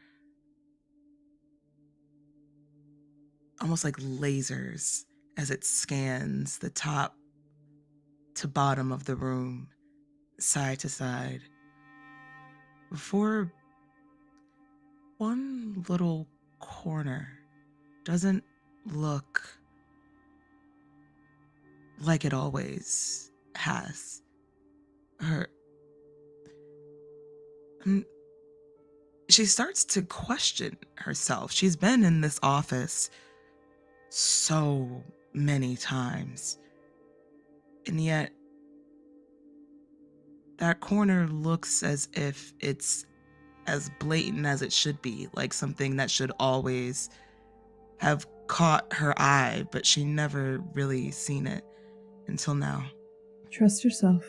almost like lasers as it scans the top to bottom of the room, side to side, before one little corner doesn't look like it always has. She starts to question herself. She's been in this office so many times, and yet that corner looks as if it's as blatant as it should be, like something that should always have caught her eye, but she never really seen it until now. Trust yourself.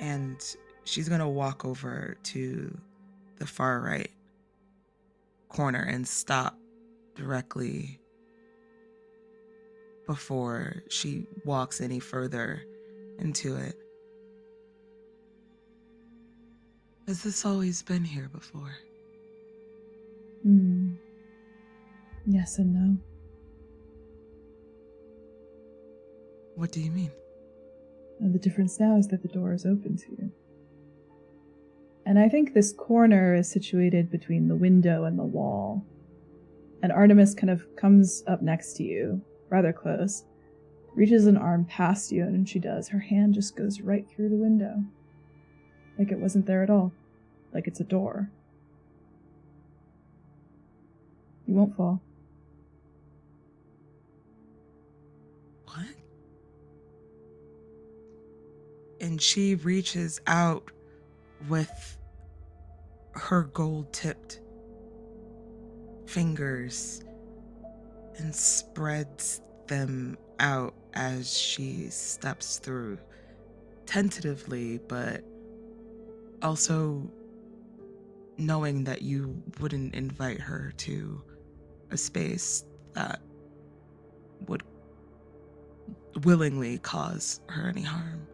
And she's gonna walk over to the far right corner and stop directly before she walks any further into it. Has this always been here before? Yes and no. What do you mean? And the difference now is that the door is open to you. And I think this corner is situated between the window and the wall. And Artemis kind of comes up next to you, rather close, reaches an arm past you, and when she does, her hand just goes right through the window. Like it wasn't there at all. Like it's a door. You won't fall. What? And she reaches out with her gold-tipped fingers and spreads them out as she steps through, tentatively, but also knowing that you wouldn't invite her to a space that would willingly cause her any harm.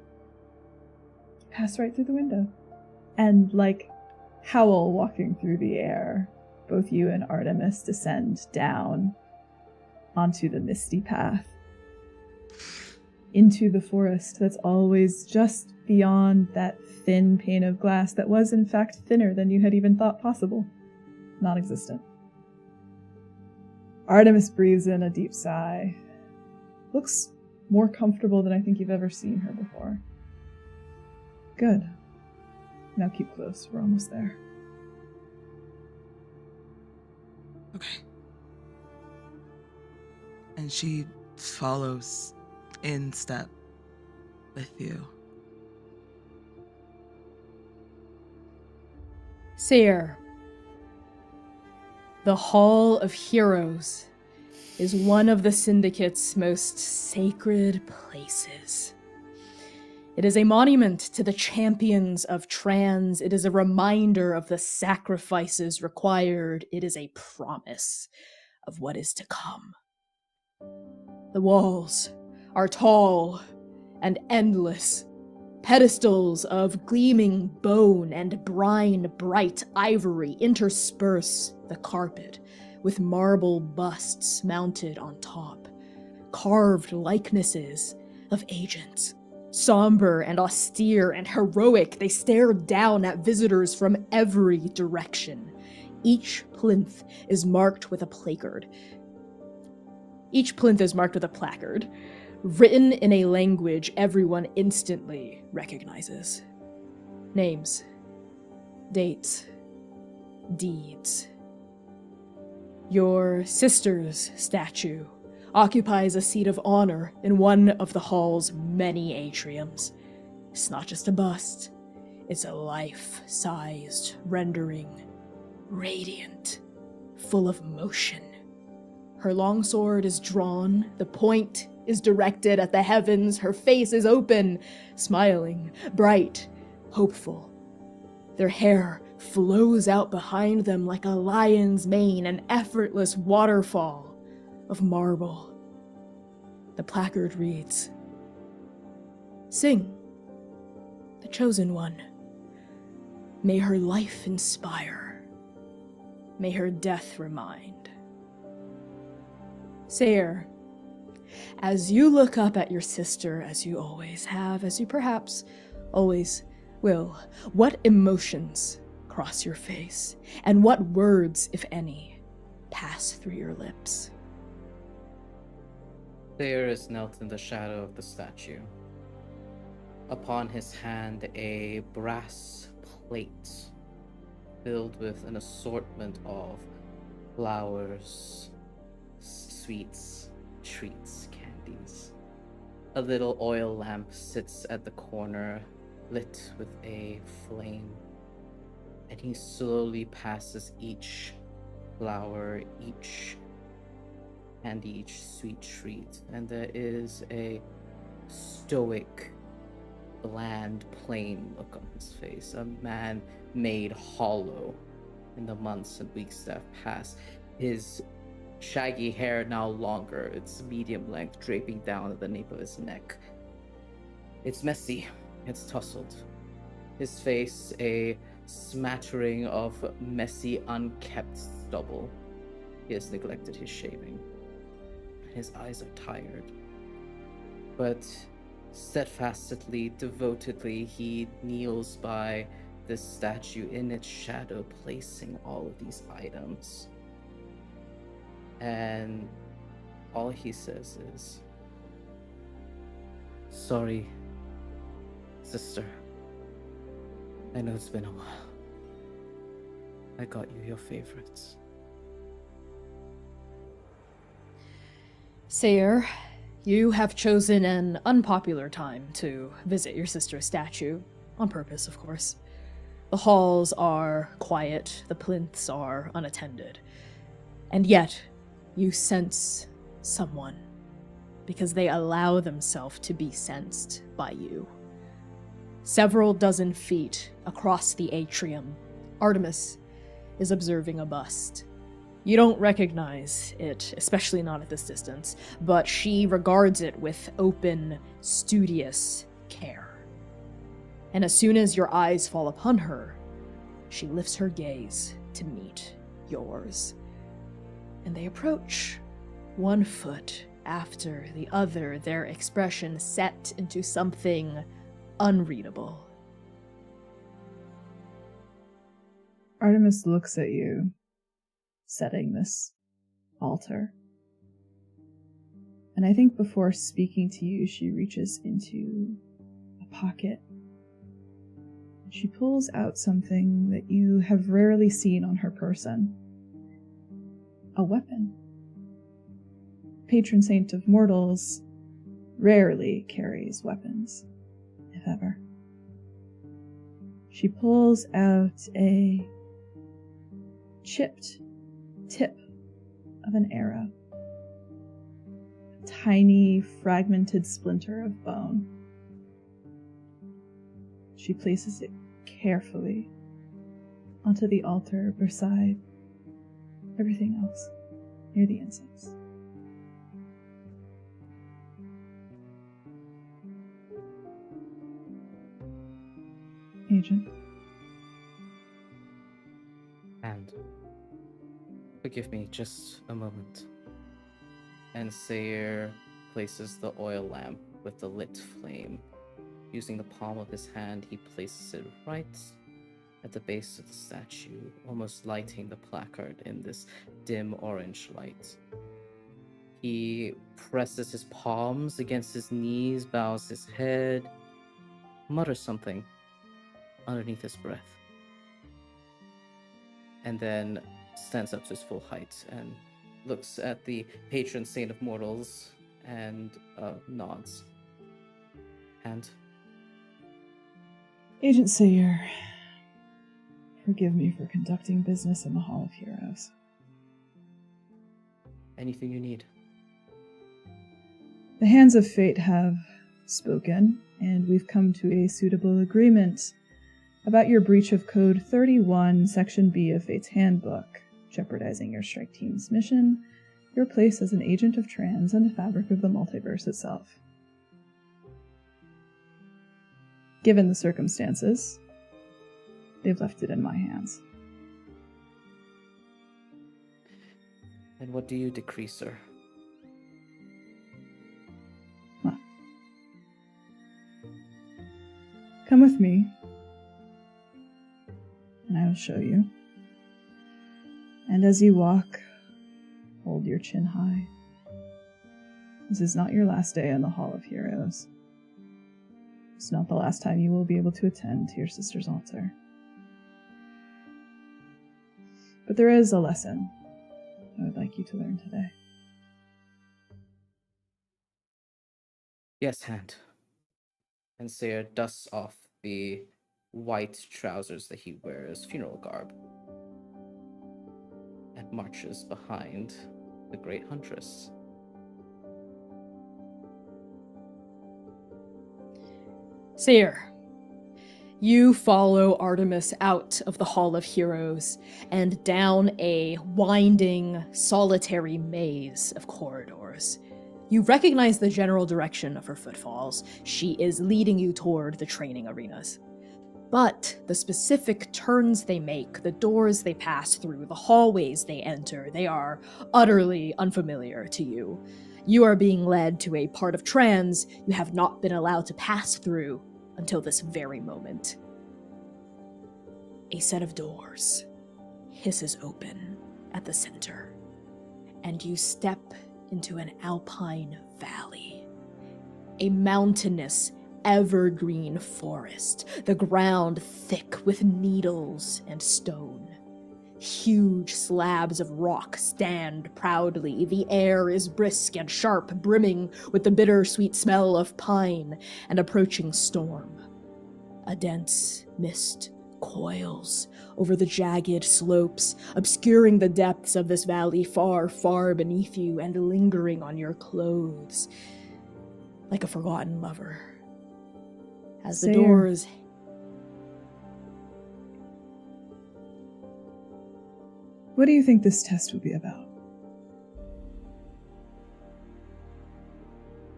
Pass right through the window. And like Howl walking through the air, both you and Artemis descend down onto the misty path, into the forest that's always just beyond that thin pane of glass that was in fact thinner than you had even thought possible. Non-existent. Artemis breathes in a deep sigh, looks more comfortable than I think you've ever seen her before. Good. Now keep close. We're almost there. Okay. And she follows in step with you. Seer, the Hall of Heroes is one of the Syndicate's most sacred places. It is a monument to the champions of trans. It is a reminder of the sacrifices required. It is a promise of what is to come. The walls are tall and endless. Pedestals of gleaming bone and brine bright ivory intersperse the carpet with marble busts mounted on top. Carved likenesses of agents. Somber and austere and heroic, they stare down at visitors from every direction. Each plinth is marked with a placard. Written in a language everyone instantly recognizes. Names, dates, deeds. Your sister's statue occupies a seat of honor in one of the hall's many atriums. It's not just a bust, it's a life-sized rendering, radiant, full of motion. Her longsword is drawn, the point is directed at the heavens, her face is open, smiling, bright, hopeful. Their hair flows out behind them like a lion's mane, an effortless waterfall of marble. The placard reads, "Sing, the chosen one. May her life inspire. May her death remind." Seer, as you look up at your sister, as you always have, as you perhaps always will, what emotions cross your face, and what words, if any, pass through your lips? There is knelt in the shadow of the statue. Upon his hand, a brass plate filled with an assortment of flowers, sweets, treats, candies. A little oil lamp sits at the corner, lit with a flame, and he slowly passes each flower, each candy, each sweet treat, and there is a stoic, bland, plain look on his face, a man made hollow in the months and weeks that have passed. His shaggy hair now longer, it's medium length, draping down at the nape of his neck. It's messy, it's tousled. His face a smattering of messy, unkept stubble. He has neglected his shaving. His eyes are tired. But steadfastly, devotedly, he kneels by this statue in its shadow, placing all of these items. And all he says is, "Sorry, sister. I know it's been a while. I got you your favorites." Seer, you have chosen an unpopular time to visit your sister's statue, on purpose, of course. The halls are quiet, the plinths are unattended, and yet you sense someone, because they allow themselves to be sensed by you. Several dozen feet across the atrium, Artemis is observing a bust. You don't recognize it, especially not at this distance, but she regards it with open, studious care. And as soon as your eyes fall upon her, she lifts her gaze to meet yours. And they approach, one foot after the other, their expression set into something unreadable. Artemis looks at you, setting this altar. And I think before speaking to you, she reaches into a pocket. She pulls out something that you have rarely seen on her person. A weapon. Patron saint of mortals rarely carries weapons, if ever. She pulls out a chipped tip of an arrow. A tiny, fragmented splinter of bone. She places it carefully onto the altar beside everything else, near the incense. Agent. And forgive me just a moment. And Seer places the oil lamp with the lit flame. Using the palm of his hand, he places it right at the base of the statue, almost lighting the placard in this dim orange light. He presses his palms against his knees, bows his head, mutters something underneath his breath, and then stands up to his full height and looks at the patron saint of mortals and nods. And Agent Seer, forgive me for conducting business in the Hall of Heroes. anything you need. The hands of fate have spoken, and we've come to a suitable agreement about your breach of Code 31, Section B of Fate's Handbook, jeopardizing your strike team's mission, your place as an agent of trans, and the fabric of the multiverse itself. Given the circumstances, they've left it in my hands. And what do you decree, sir? Well, come with me, and I will show you. And as you walk, hold your chin high. This is not your last day in the Hall of Heroes. It's not the last time you will be able to attend to your sister's altar. But there is a lesson I would like you to learn today. Yes, hand. And Seer dusts off the white trousers that he wears, funeral garb, and marches behind the Great Huntress. Seer, you follow Artemis out of the Hall of Heroes and down a winding, solitary maze of corridors. You recognize the general direction of her footfalls. She is leading you toward the training arenas. But the specific turns they make, the doors they pass through, the hallways they enter, they are utterly unfamiliar to you. You are being led to a part of trans you have not been allowed to pass through until this very moment. A set of doors hisses open at the center, and you step into an alpine valley. A mountainous, evergreen forest, the ground thick with needles and stone. Huge slabs of rock stand proudly. The air is brisk and sharp, brimming with the bittersweet smell of pine and approaching storm. A dense mist coils over the jagged slopes, obscuring the depths of this valley far, far beneath you and lingering on your clothes like a forgotten lover. As the Seer. doors... What do you think this test would be about?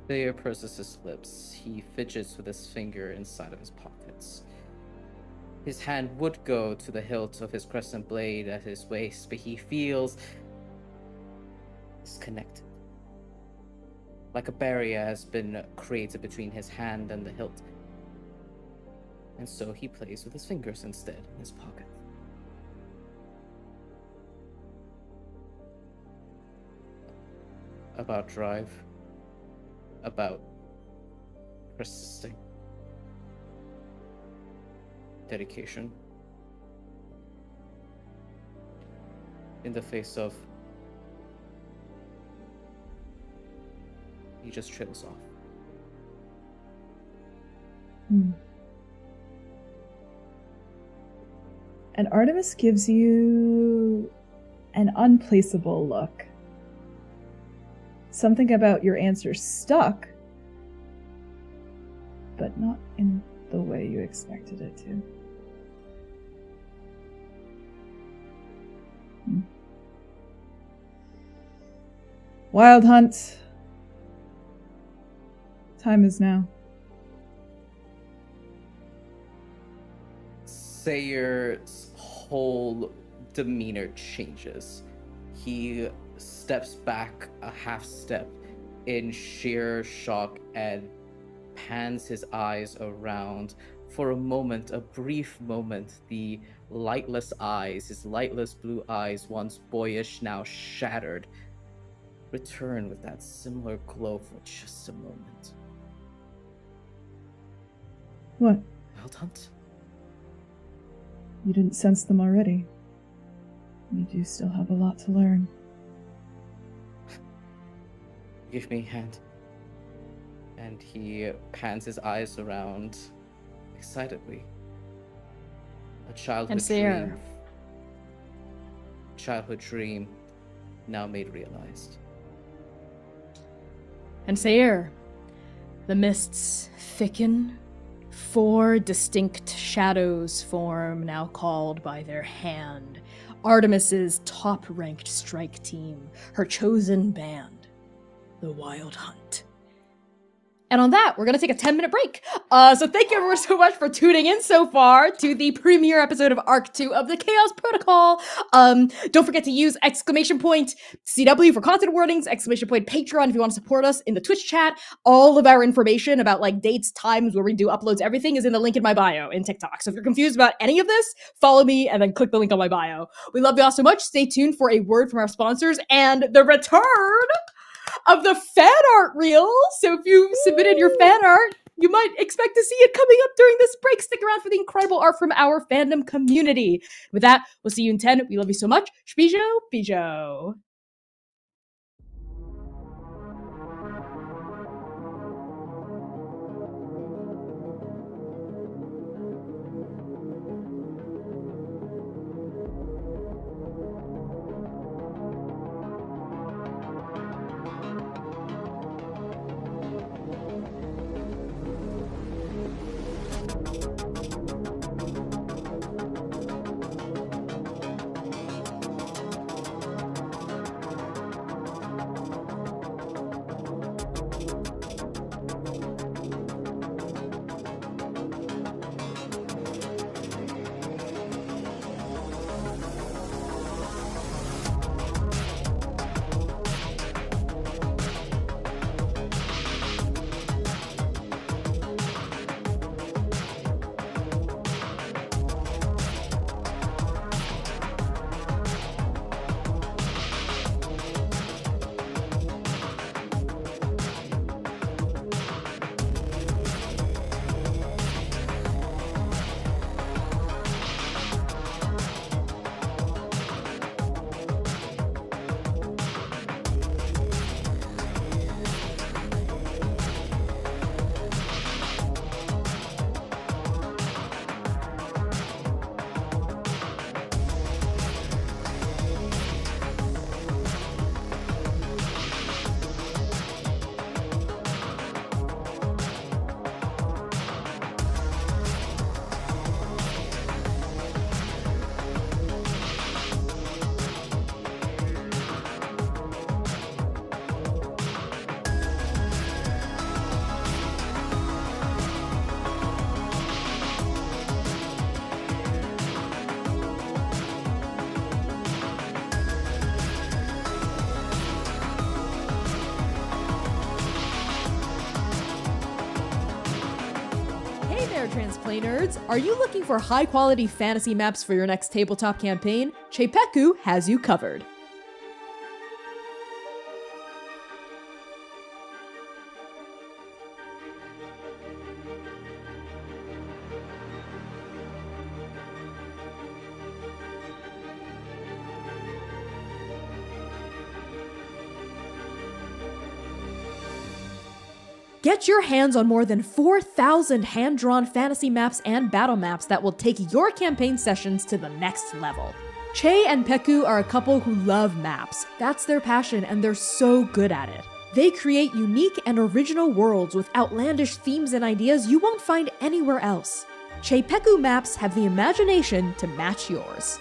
Seer purses his lips. He fidgets with his finger inside of his pockets. His hand would go to the hilt of his crescent blade at his waist, but he feels disconnected. Like a barrier has been created between his hand and the hilt. And so he plays with his fingers instead in his pocket. About drive. about persisting. Dedication. In the face of... He just trails off. And Artemis gives you an unplaceable look. Something about your answer stuck, but not in the way you expected it to. Wild Hunt. Time is now. Sayer's whole demeanor changes. He steps back a half step in sheer shock and pans his eyes around. For a moment, a brief moment, the lightless eyes, his lightless blue eyes, once boyish, now shattered, return with that similar glow for just a moment. What? Wild Hunt? You didn't sense them already. You do still have a lot to learn. Give me a hand. And he pans his eyes around excitedly. A childhood Seer. dream. Childhood dream now made realized. And Seer, the mists thicken. 4 distinct shadows form, now called by their hand. Artemis's top-ranked strike team, her chosen band, the Wild Hunt. And on that, we're going to take a 10-minute break. So thank you everyone so much for tuning in so far to the premiere episode of Arc 2 of the Chaos Protocol. Don't forget to use !CW for content warnings, !Patreon if you want to support us in the Twitch chat. All of our information about like dates, times, where we do uploads, everything is in the link in my bio in TikTok. So if you're confused about any of this, follow me and then click the link on my bio. We love you all so much. Stay tuned for a word from our sponsors and the return of the fan art reel. So if you submitted your fan art, you might expect to see it coming up during this break. Stick around for the incredible art from our fandom community. With that, we'll see you in 10. We love you so much. Shbijo, bijo. Transplay nerds, are you looking for high-quality fantasy maps for your next tabletop campaign? Chepeku has you covered. Get your hands on more than 4,000 hand-drawn fantasy maps and battle maps that will take your campaign sessions to the next level. Che and Peku are a couple who love maps. That's their passion, and they're so good at it. They create unique and original worlds with outlandish themes and ideas you won't find anywhere else. Che Peku maps have the imagination to match yours.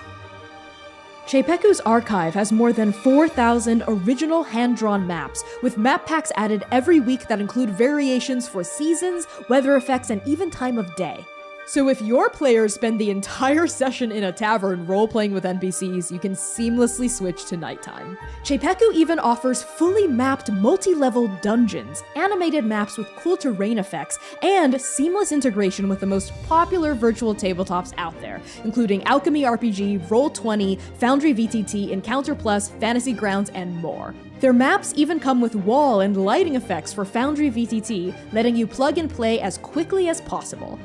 Che Peku's archive has more than 4,000 original hand-drawn maps, with map packs added every week that include variations for seasons, weather effects, and even time of day. So if your players spend the entire session in a tavern role-playing with NPCs, you can seamlessly switch to nighttime. Che Peku even offers fully mapped multi-level dungeons, animated maps with cool terrain effects, and seamless integration with the most popular virtual tabletops out there, including Alchemy RPG, Roll20, Foundry VTT, Encounter Plus, Fantasy Grounds, and more. Their maps even come with wall and lighting effects for Foundry VTT, letting you plug and play as quickly as possible.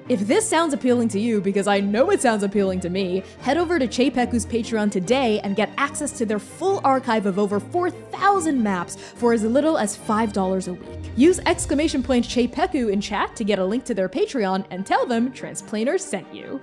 If this sounds appealing to you, because I know it sounds appealing to me, head over to Che Peku's Patreon today and get access to their full archive of over 4,000 maps for as little as $5 a week. Use !Che Peku in chat to get a link to their Patreon and tell them Transplaner sent you.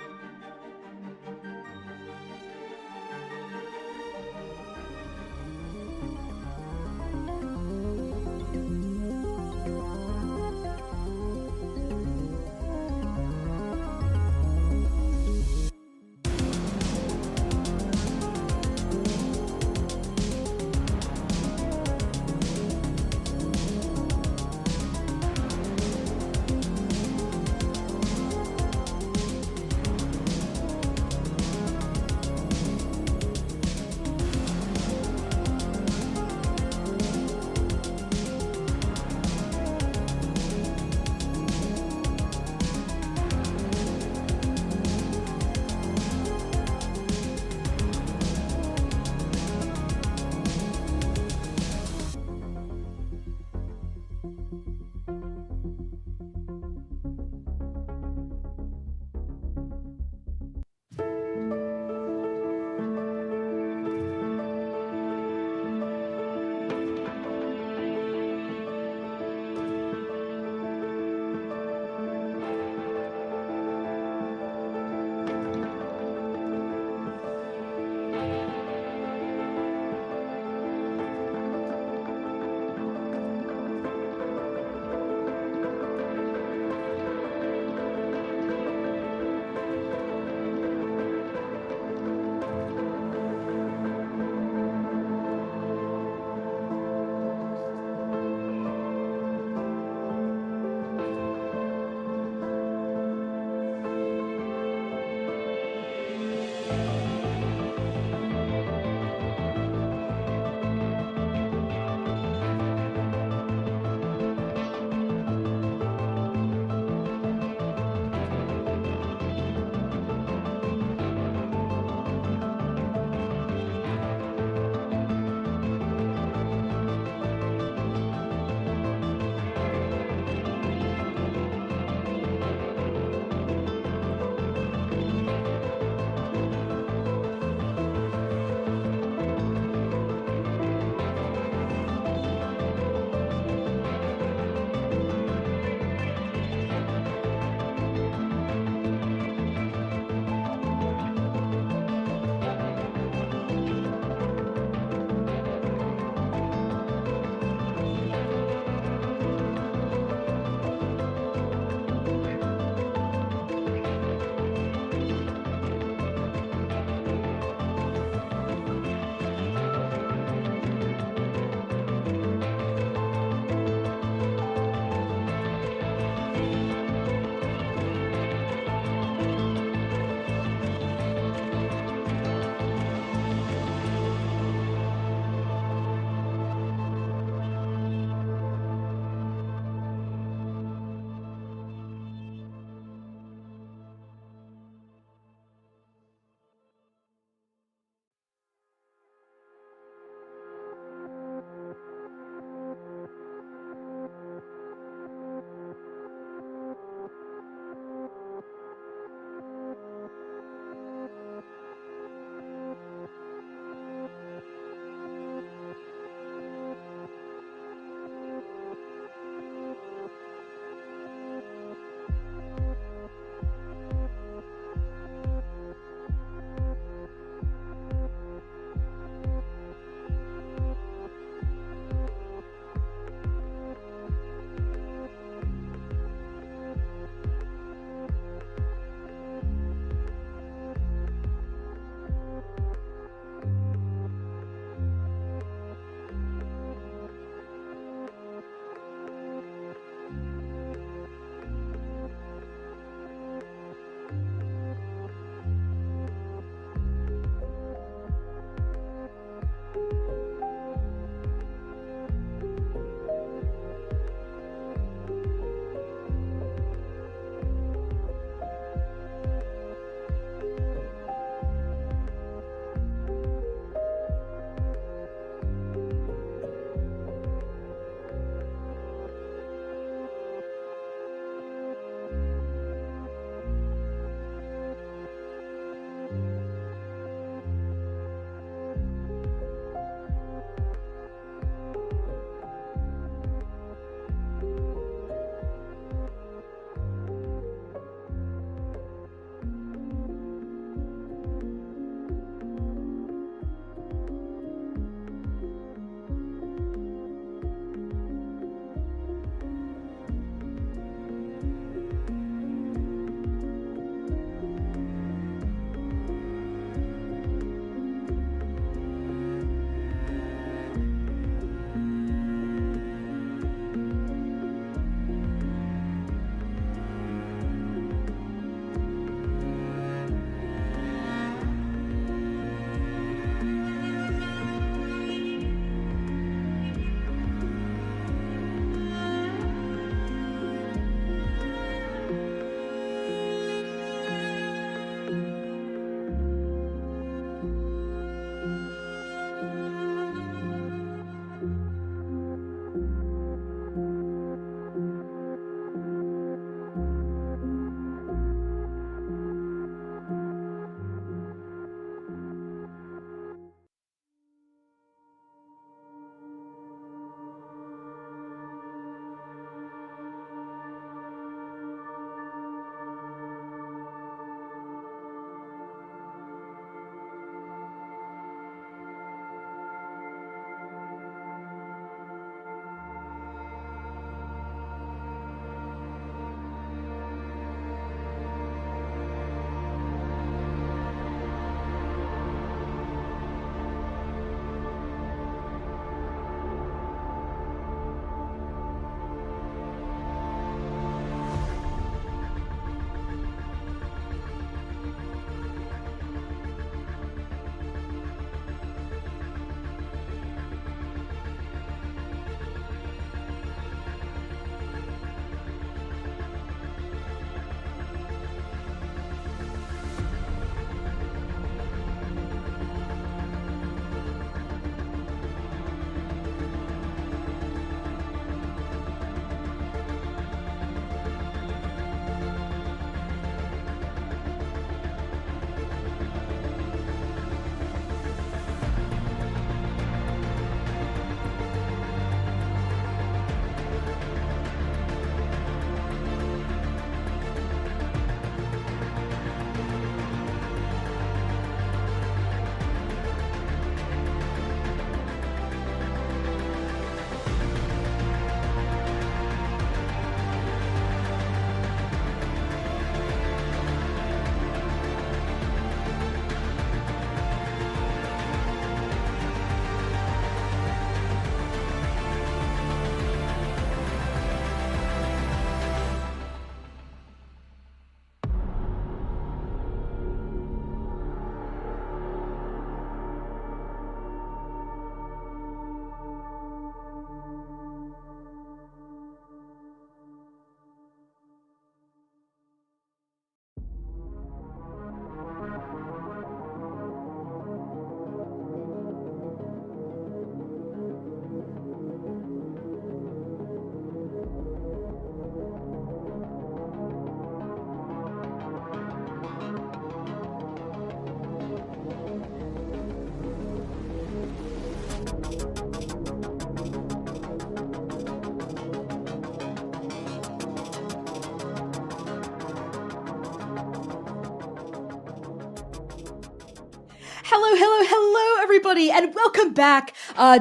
Hello, everybody, and welcome back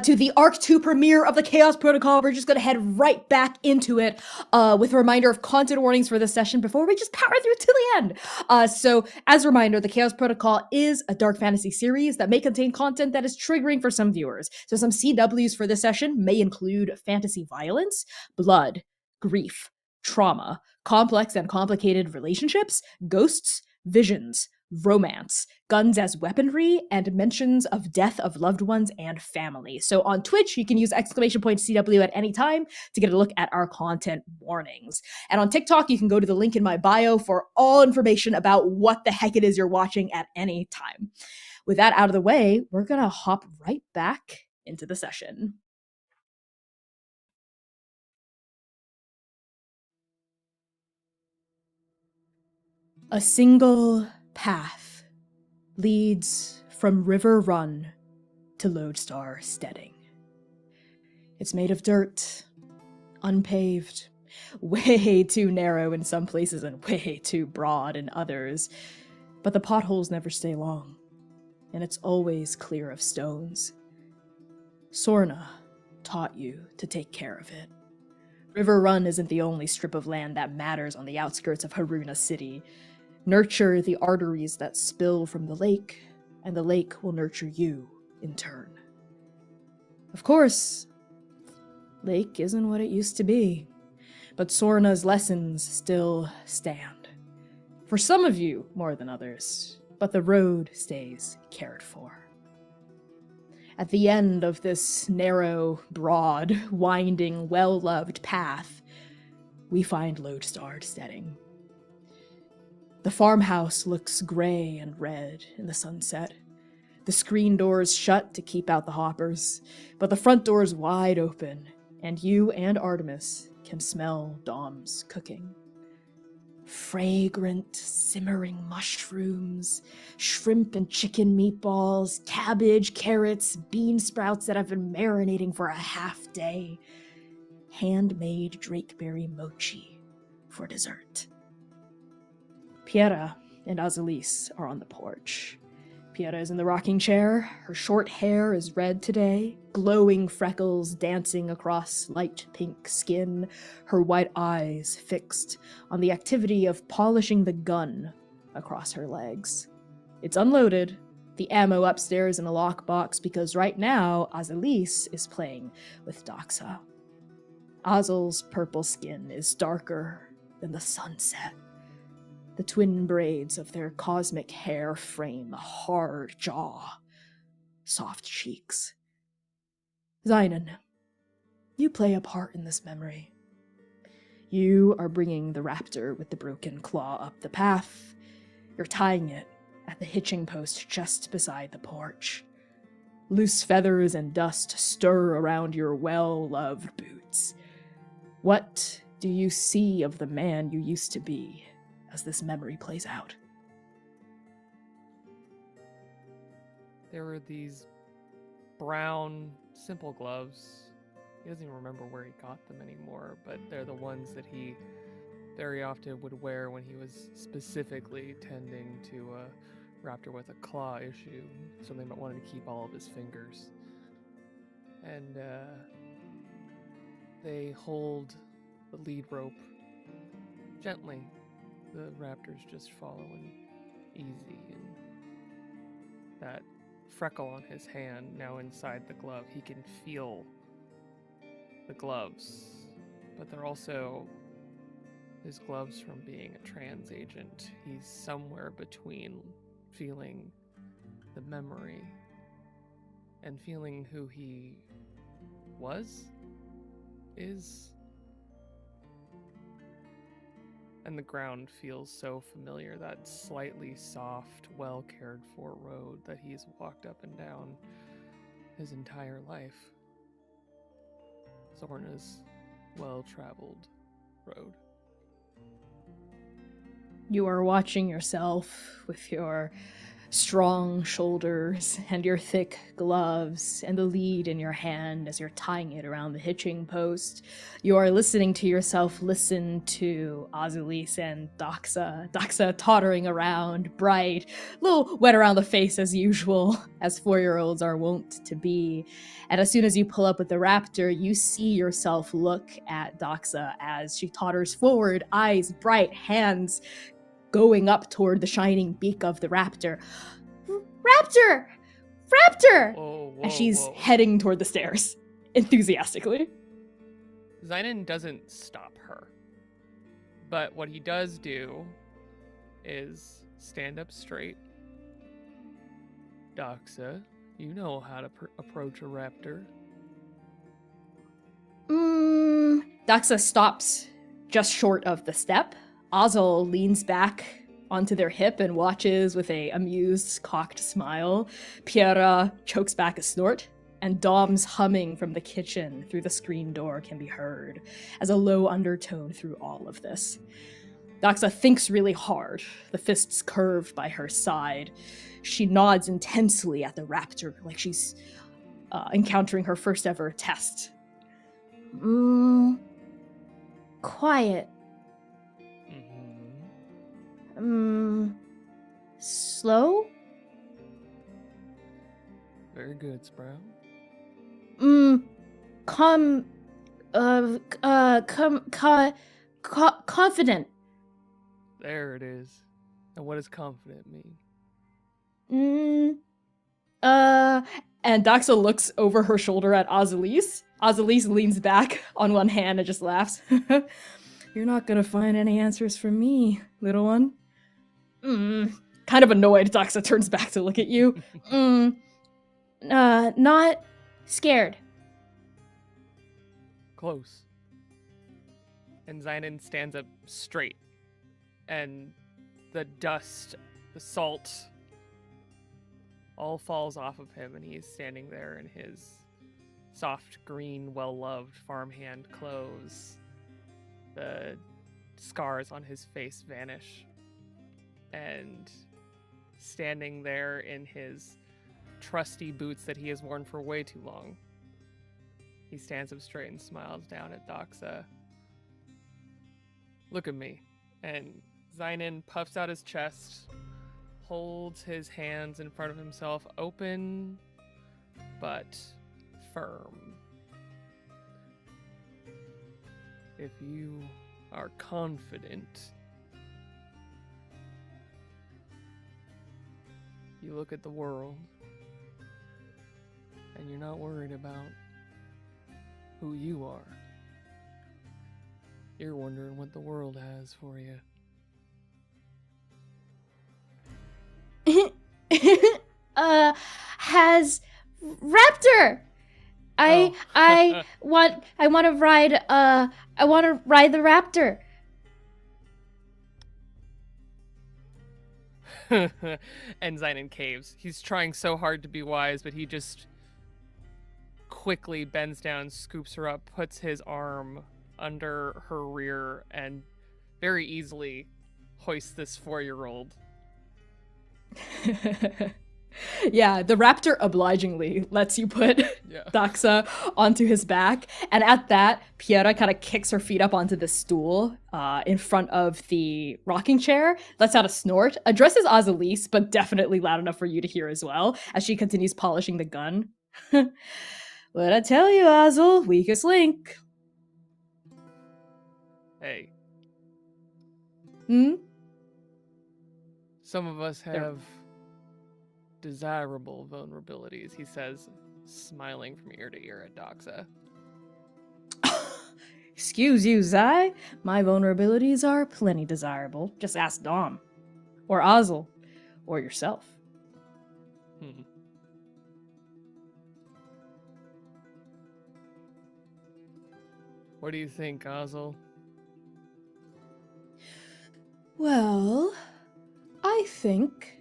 to the Arc 2 premiere of the Chaos Protocol. We're just going to head right back into it with a reminder of content warnings for this session before we just power through to the end. So, as a reminder, the Chaos Protocol is a dark fantasy series that may contain content that is triggering for some viewers. So, some CWs for this session may include fantasy violence, blood, grief, trauma, complex and complicated relationships, ghosts, visions, romance, guns as weaponry, and mentions of death of loved ones and family. So on Twitch, you can use !CW at any time to get a look at our content warnings. And on TikTok, you can go to the link in my bio for all information about what the heck it is you're watching at any time. With that out of the way, we're gonna hop right back into the session. A single path leads from River Run to Lodestar Steading. It's made of dirt, unpaved, way too narrow in some places and way too broad in others, but the potholes never stay long, and it's always clear of stones. Sorna taught you to take care of it. River Run isn't the only strip of land that matters on the outskirts of Haruna City. Nurture the arteries that spill from the lake, and the lake will nurture you in turn. Of course, lake isn't what it used to be, but Sorna's lessons still stand. For some of you more than others, but the road stays cared for. At the end of this narrow, broad, winding, well-loved path, we find Lodestar Steading. The farmhouse looks gray and red in the sunset. The screen doors shut to keep out the hoppers, but the front door's wide open, and you and Artemis can smell Dom's cooking. Fragrant, simmering mushrooms, shrimp and chicken meatballs, cabbage, carrots, bean sprouts that have been marinating for a half day, handmade drakeberry mochi for dessert. Piera and Azalis are on the porch. Piera is in the rocking chair. Her short hair is red today, glowing freckles dancing across light pink skin, her white eyes fixed on the activity of polishing the gun across her legs. It's unloaded, the ammo upstairs in a lockbox, because right now Azalis is playing with Doxa. Azel's purple skin is darker than the sunset. The twin braids of their cosmic hair frame a hard jaw, soft cheeks. Zynon, you play a part in this memory. You are bringing the raptor with the broken claw up the path. You're tying it at the hitching post just beside the porch. Loose feathers and dust stir around your well-loved boots. What do you see of the man you used to be as this memory plays out? There were these brown, simple gloves. He doesn't even remember where he got them anymore, but they're the ones that he very often would wear when he was specifically tending to a raptor with a claw issue, something about wanting to keep all of his fingers. And they hold the lead rope gently. The raptor's just following easy, and that freckle on his hand now inside the glove, he can feel the gloves, but they're also his gloves from being a trans agent. He's somewhere between feeling the memory and feeling who he is. And the ground feels so familiar, that slightly soft, well-cared-for road that he's walked up and down his entire life. Sorna's well-traveled road. You are watching yourself with your strong shoulders and your thick gloves and the lead in your hand as you're tying it around the hitching post. You are listening to yourself listen to Azulis and Doxa. Doxa tottering around, bright, a little wet around the face as usual, as 4-year-olds are wont to be. And as soon as you pull up with the raptor, you see yourself look at Doxa as she totters forward, eyes bright, hands going up toward the shining beak of the raptor. Raptor! Raptor! Whoa, And she's whoa. heading toward the stairs, enthusiastically. Zynon doesn't stop her. But what he does do is stand up straight. Doxa, you know how to approach a raptor. Doxa stops just short of the step. Ozzel leans back onto their hip and watches with a amused, cocked smile. Piera chokes back a snort, and Dom's humming from the kitchen through the screen door can be heard as a low undertone through all of this. Doxa thinks really hard, the fists curved by her side. She nods intensely at the raptor like she's encountering her first ever test. Quiet. Slow? Very good, Sprout. Confident. There it is. And what does confident mean? And Doxa looks over her shoulder at Azulis. Azulis leans back on one hand and just laughs. You're not gonna find any answers from me, little one. Kind of annoyed, Doxa turns back to look at you. Not scared. Close. And Zynon stands up straight. And the dust, the salt, all falls off of him, and he's standing there in his soft green, well-loved farmhand clothes. The scars on his face vanish. And standing there in his trusty boots that he has worn for way too long, he stands up straight and smiles down at Doxa. Look at me. And Zynon puffs out his chest, holds his hands in front of himself, open but firm. If you are confident, you look at the world and you're not worried about who you are. You're wondering what the world has for you. Has Raptor. I want to ride the raptor. And Zynon caves. He's trying so hard to be wise, but he just quickly bends down, scoops her up, puts his arm under her rear, and very easily hoists this 4-year-old. Yeah, the raptor obligingly lets you put Doxa onto his back, and at that, Piera kind of kicks her feet up onto the stool in front of the rocking chair, lets out a snort, addresses Azulis, but definitely loud enough for you to hear as well, as she continues polishing the gun. What'd I tell you, Azel? Weakest link. Hey. Hmm? Some of us have desirable vulnerabilities, he says, smiling from ear to ear at Doxa. Excuse you, Zai. My vulnerabilities are plenty desirable. Just ask Dom. Or Azel. Or yourself. What do you think, Azel? Well, I think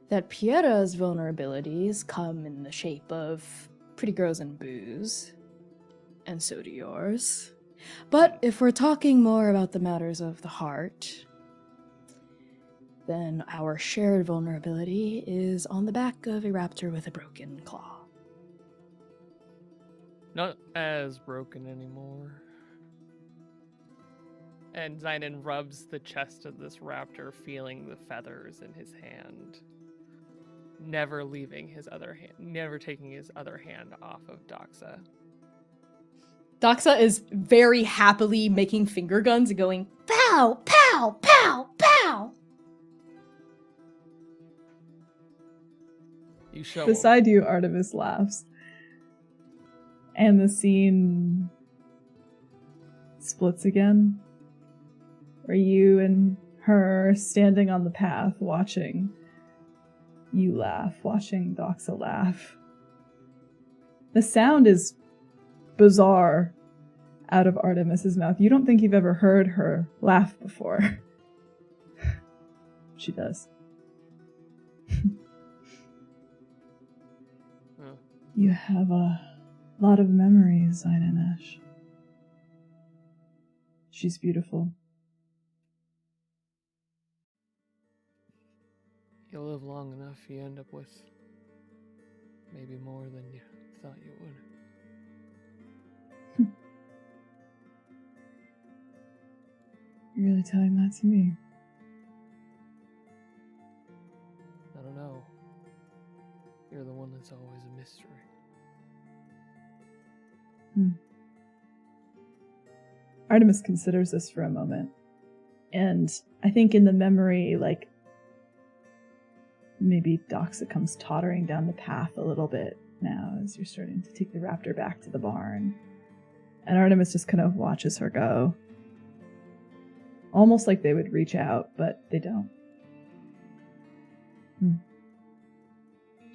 that Piera's vulnerabilities come in the shape of pretty girls and booze. And so do yours. But if we're talking more about the matters of the heart, then our shared vulnerability is on the back of a raptor with a broken claw. Not as broken anymore. And Zynon rubs the chest of this raptor, feeling the feathers in his hand. Never leaving his other hand, never taking his other hand off of Doxa. Doxa is very happily making finger guns and going, pow, pow, pow, pow. You show Beside you, Artemis laughs. And the scene splits again. Where you and her standing on the path watching you laugh, watching Doxa laugh. The sound is bizarre out of Artemis's mouth. You don't think you've ever heard her laugh before. She does. You have a lot of memories, Inanesh. She's beautiful. You'll live long enough, you end up with maybe more than you thought you would. You're really telling that to me? I don't know. You're the one that's always a mystery. Artemis considers this for a moment. And I think in the memory, like, maybe Doxa comes tottering down the path a little bit now as you're starting to take the raptor back to the barn. And Artemis just kind of watches her go. Almost like they would reach out, but they don't.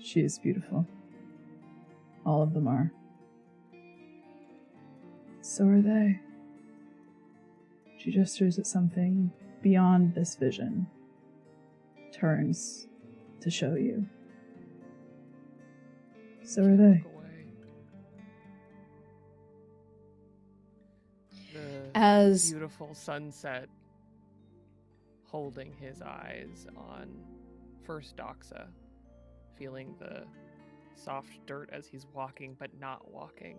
She is beautiful. All of them are. So are they. She gestures at something beyond this vision. Turns to show you. So are they. The beautiful sunset holding his eyes on first Doxa, feeling the soft dirt as he's walking but not walking.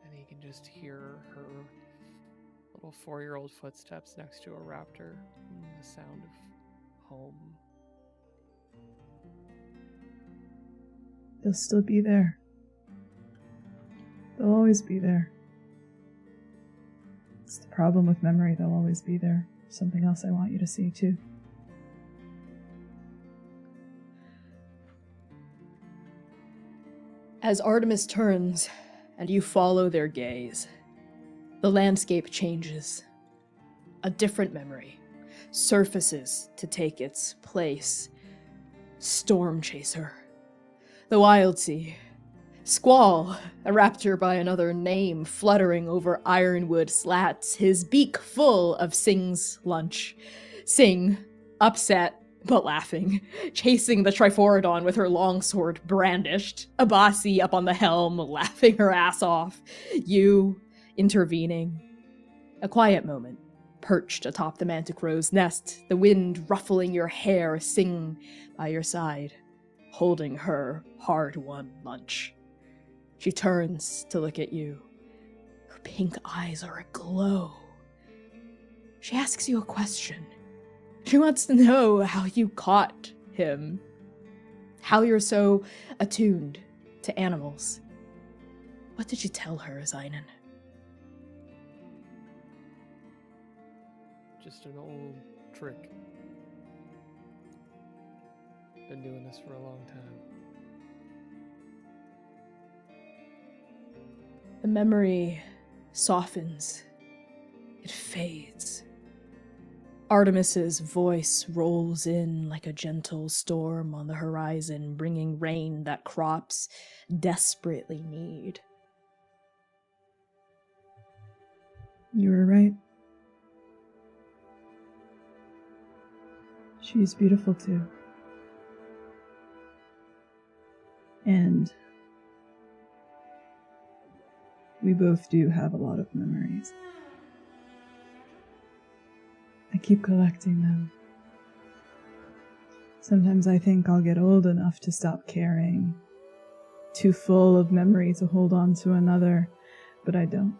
And he can just hear her little 4-year-old footsteps next to a raptor, and the sound of home. They'll still be there. They'll always be there. It's the problem with memory, they'll always be there. Something else I want you to see, too. As Artemis turns, and you follow their gaze, the landscape changes. A different memory surfaces to take its place. Storm Chaser. The Wild Sea. Squall, a raptor by another name, fluttering over ironwood slats, his beak full of Sing's lunch. Sing, upset, but laughing, chasing the Trifauridon with her longsword brandished. Abasi up on the helm, laughing her ass off. You, intervening. A quiet moment, perched atop the manticore's nest, the wind ruffling your hair, Sing by your side, holding her hard-won lunch. She turns to look at you. Her pink eyes are aglow. She asks you a question. She wants to know how you caught him. How you're so attuned to animals. What did you tell her, Zynon? Just an old trick. Been doing this for a long time. The memory softens. It fades. Artemis's voice rolls in like a gentle storm on the horizon, bringing rain that crops desperately need. You were right. She's beautiful too. And we both do have a lot of memories. keep collecting them. Sometimes I think I'll get old enough to stop caring, too full of memory to hold on to another, but I don't.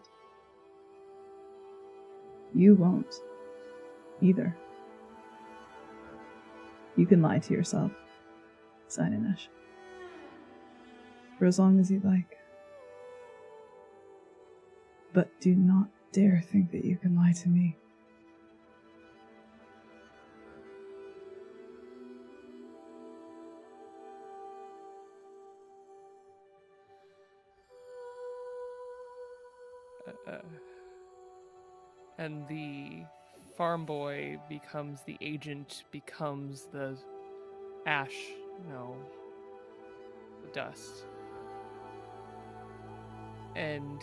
You won't, either. You can lie to yourself, Sinanesh, for as long as you like. But do not dare think that you can lie to me. And the farm boy becomes the agent, becomes the ash, no, the dust. And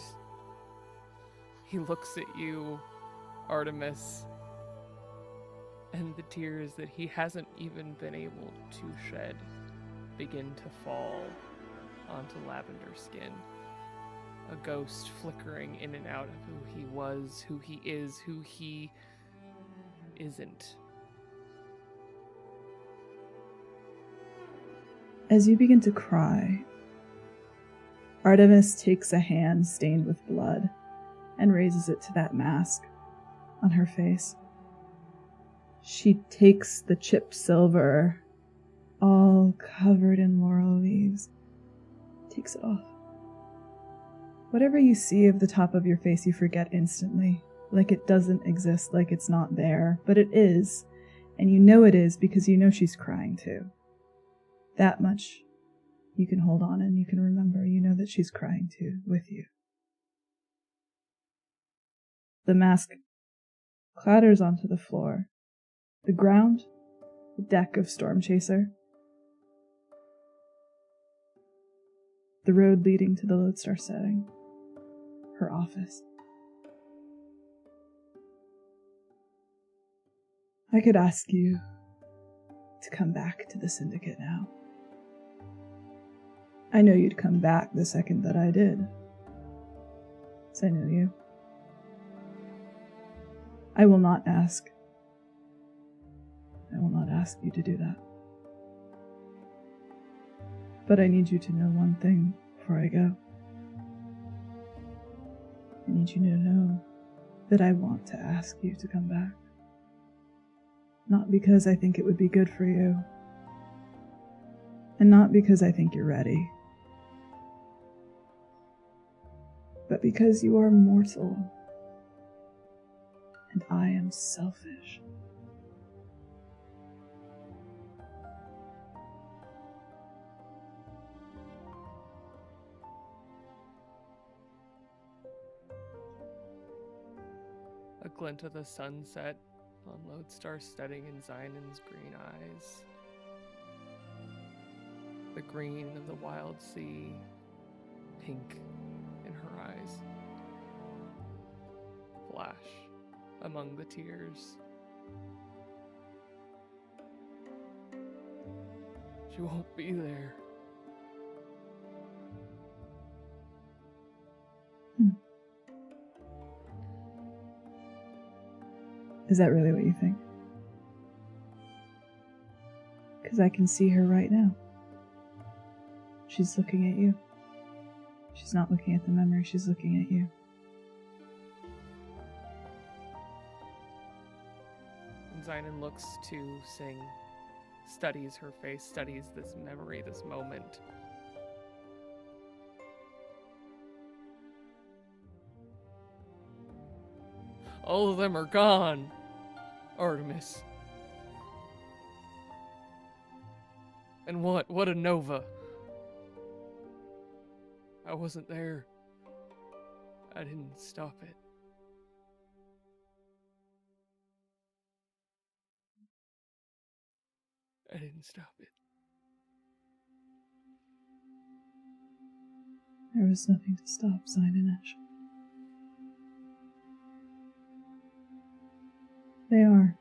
he looks at you, Artemis, and the tears that he hasn't even been able to shed begin to fall onto lavender skin. A ghost flickering in and out of who he was, who he is, who he isn't. As you begin to cry, Artemis takes a hand stained with blood and raises it to that mask on her face. She takes the chipped silver, all covered in laurel leaves, takes it off. Whatever you see of the top of your face, you forget instantly, like it doesn't exist, like it's not there, but it is, and you know it is because you know she's crying too. That much you can hold on and you can remember. You know that she's crying too, with you. The mask clatters onto the floor. The ground, the deck of Storm Chaser. The road leading to the Lodestar setting. Her office. I could ask you to come back to the Syndicate now. I know you'd come back the second that I did. 'Cause I know you. I will not ask. I will not ask you to do that. But I need you to know one thing before I go. I need you to know that I want to ask you to come back. Not because I think it would be good for you, and not because I think you're ready, but because you are mortal, and I am selfish. A glint of the sunset on Lodestar studying in Zion's green eyes. The green of the wild sea, pink in her eyes. Flash among the tears. She won't be there. Is that really what you think? Because I can see her right now. She's looking at you. She's not looking at the memory, she's looking at you. And Zion looks to sing, studies her face, studies this memory, this moment. All of them are gone, Artemis. And what? What a nova. I wasn't there. I didn't stop it. I didn't stop it. There was nothing to stop Sinanesh. They are.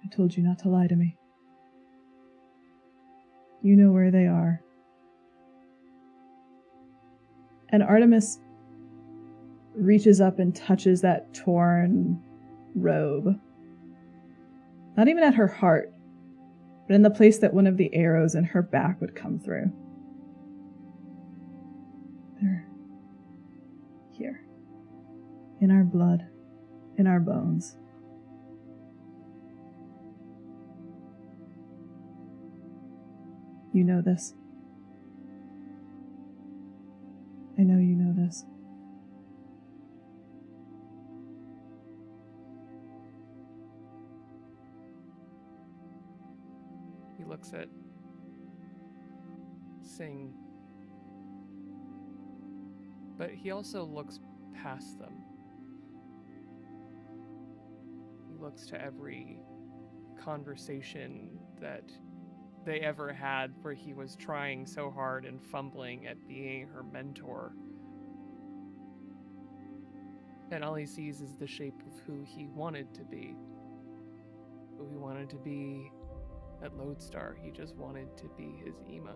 I told you not to lie to me. You know where they are. And Artemis reaches up and touches that torn robe Not even at her heart, but in the place that one of the arrows in her back would come through. They're here. In our blood. In our bones. You know this. I know you know this. He looks at Sing, but he also looks past them. He looks to every conversation that they ever had where he was trying so hard and fumbling at being her mentor. And all he sees is the shape of who he wanted to be. Who he wanted to be at Lodestar. He just wanted to be his Ema.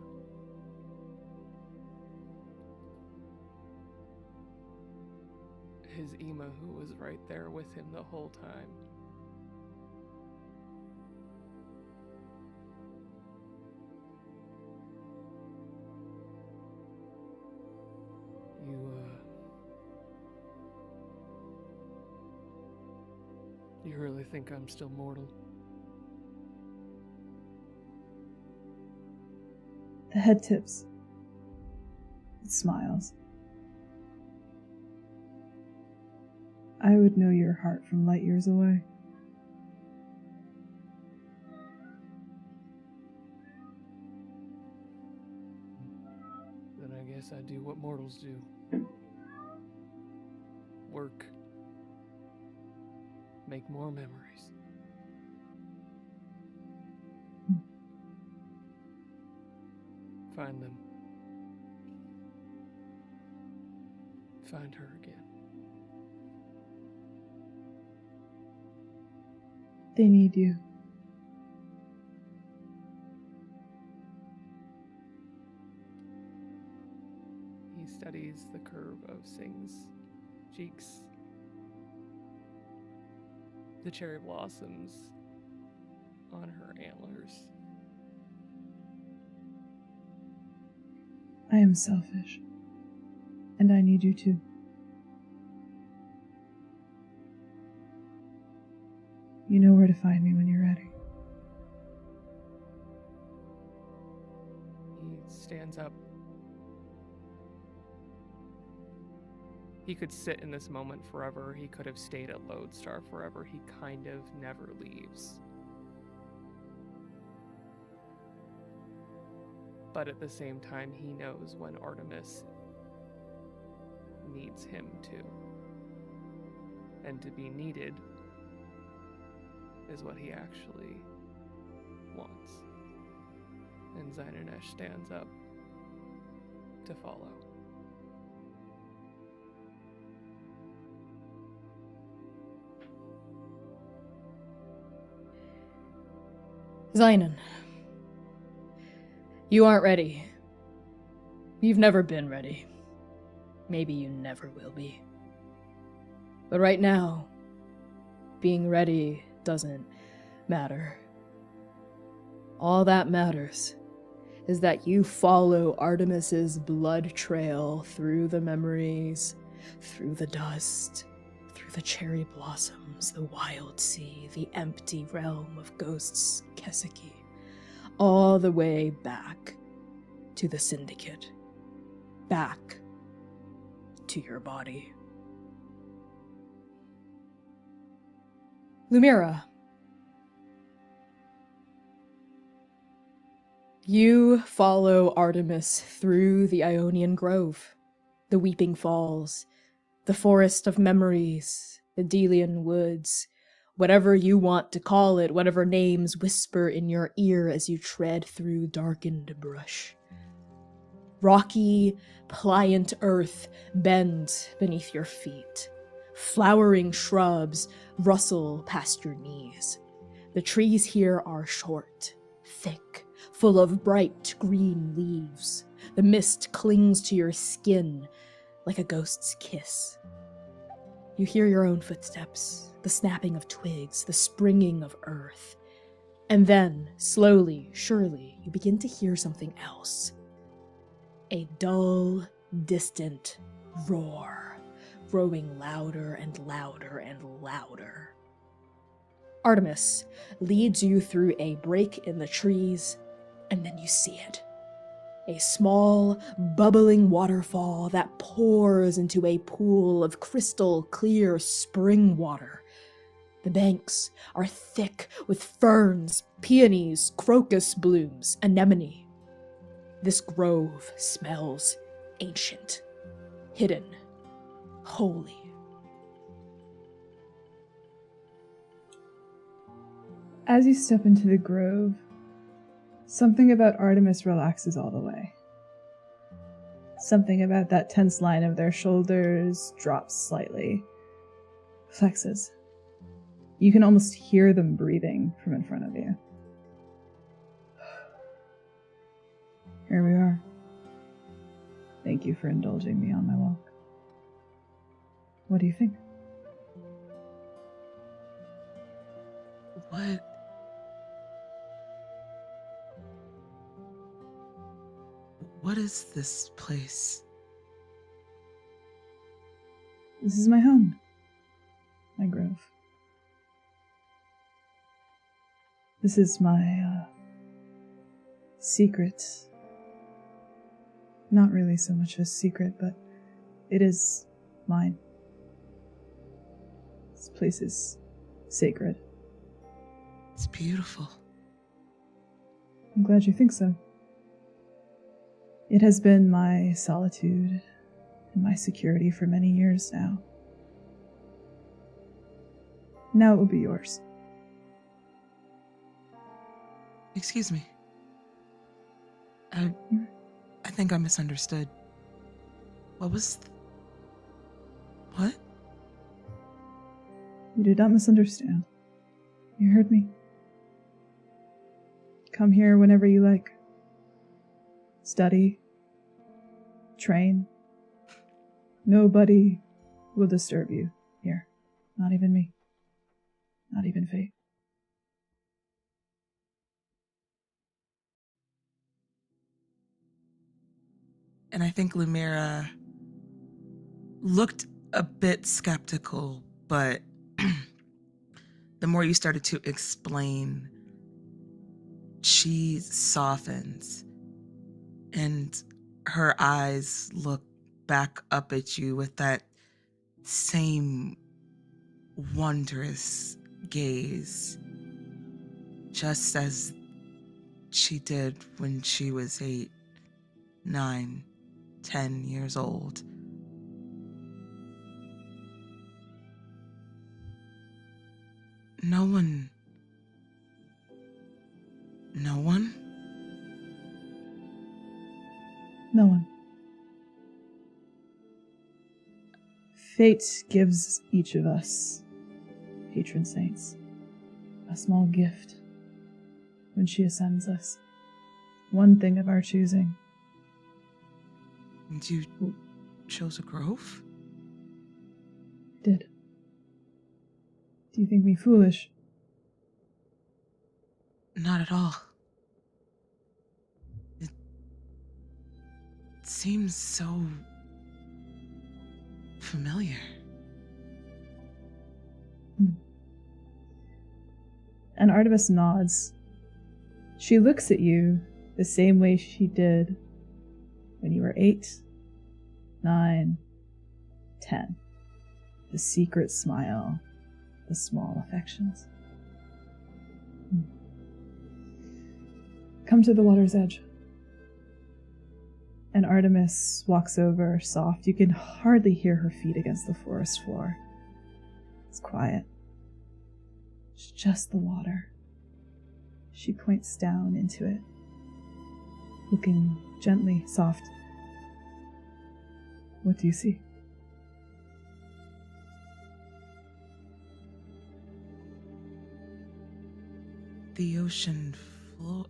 His Ema who was right there with him the whole time. You really think I'm still mortal? The head tips. It smiles. I would know your heart from light years away. Then I guess I do what mortals do. Work. Make more memories. Find them. Find her again. They need you. He studies the curve of Sing's cheeks. The cherry blossoms on her antlers. I am selfish. And I need you too. You know where to find me when you're ready. He stands up. He could sit in this moment forever. He could have stayed at Lodestar forever. He kind of never leaves. But at the same time, he knows when Artemis needs him to. And to be needed is what he actually wants. And Zainanesh stands up to follow. Zainan, you aren't ready. You've never been ready. Maybe you never will be. But right now, being ready doesn't matter. All that matters is that you follow Artemis's blood trail through the memories, through the dust, through the cherry blossoms, the wild sea, the empty realm of ghosts, Keseki, all the way back to the Syndicate, back to your body. Lumira, you follow Artemis through the Ionian Grove, the Weeping Falls, the Forest of Memories, the Delian Woods, whatever you want to call it, whatever names whisper in your ear as you tread through darkened brush. Rocky, pliant earth bends beneath your feet. Flowering shrubs rustle past your knees. The trees here are short, thick, full of bright green leaves. The mist clings to your skin like a ghost's kiss. You hear your own footsteps, the snapping of twigs, the springing of earth. And then, slowly, surely, you begin to hear something else. A dull, distant roar, growing louder and louder and louder. Artemis leads you through a break in the trees, and then you see it. A small, bubbling waterfall that pours into a pool of crystal clear spring water. The banks are thick with ferns, peonies, crocus blooms, anemone. This grove smells ancient, hidden, holy. As you step into the grove, something about Artemis relaxes all the way. Something about that tense line of their shoulders drops slightly, flexes. You can almost hear them breathing from in front of you. Here we are. Thank you for indulging me on my walk. What do you think? What is this place? This is my home. My grove. This is my, secret. Not really so much a secret, but it is mine. This place is sacred. It's beautiful. I'm glad you think so. It has been my solitude and my security for many years now. Now it will be yours. Excuse me. I think I misunderstood. What? You did not misunderstand. You heard me. Come here whenever you like. Study. Train. Nobody will disturb you here. Not even me. Not even fate. And I think Lumira looked a bit skeptical, but the more you started to explain, she softens and her eyes look back up at you with that same wondrous gaze, just as she did when she was 8, 9, 10 years old. No one? No one. Fate gives each of us, patron saints, a small gift when she ascends us. One thing of our choosing. And you chose a grove? Did. Do you think me foolish? Not at all. It seems so familiar. And Artemis nods. She looks at you the same way she did when you were 8, 9, 10. The secret smile, the small affections. Come to the water's edge. And Artemis walks over soft. You can hardly hear her feet against the forest floor. It's quiet. It's just the water. She points down into it, looking gently, soft. What do you see? The ocean floor.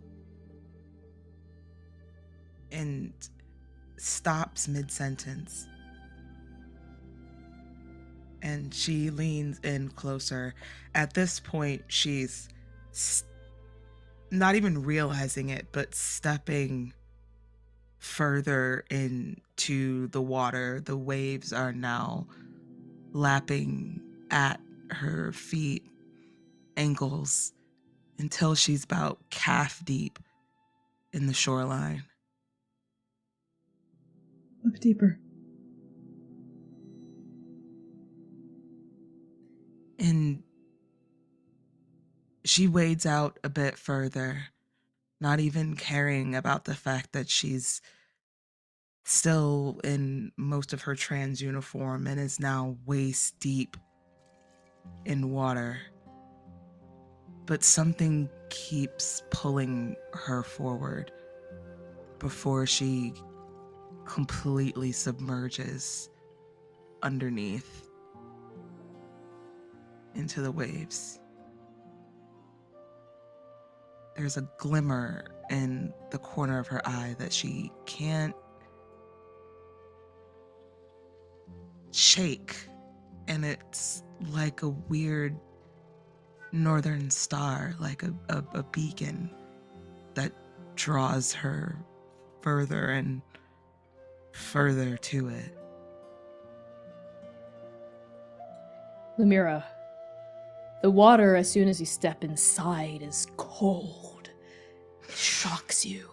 And stops mid-sentence. And she leans in closer. At this point, she's not even realizing it, but stepping further into the water. The waves are now lapping at her feet, ankles, until she's about calf deep in the shoreline. Look deeper. And she wades out a bit further, not even caring about the fact that she's still in most of her trans uniform and is now waist deep in water. But something keeps pulling her forward before she completely submerges underneath into the waves. There's a glimmer in the corner of her eye that she can't shake, and it's like a weird northern star, like a beacon that draws her further and further to it. Lumira, the water, as soon as you step inside, is cold. It shocks you.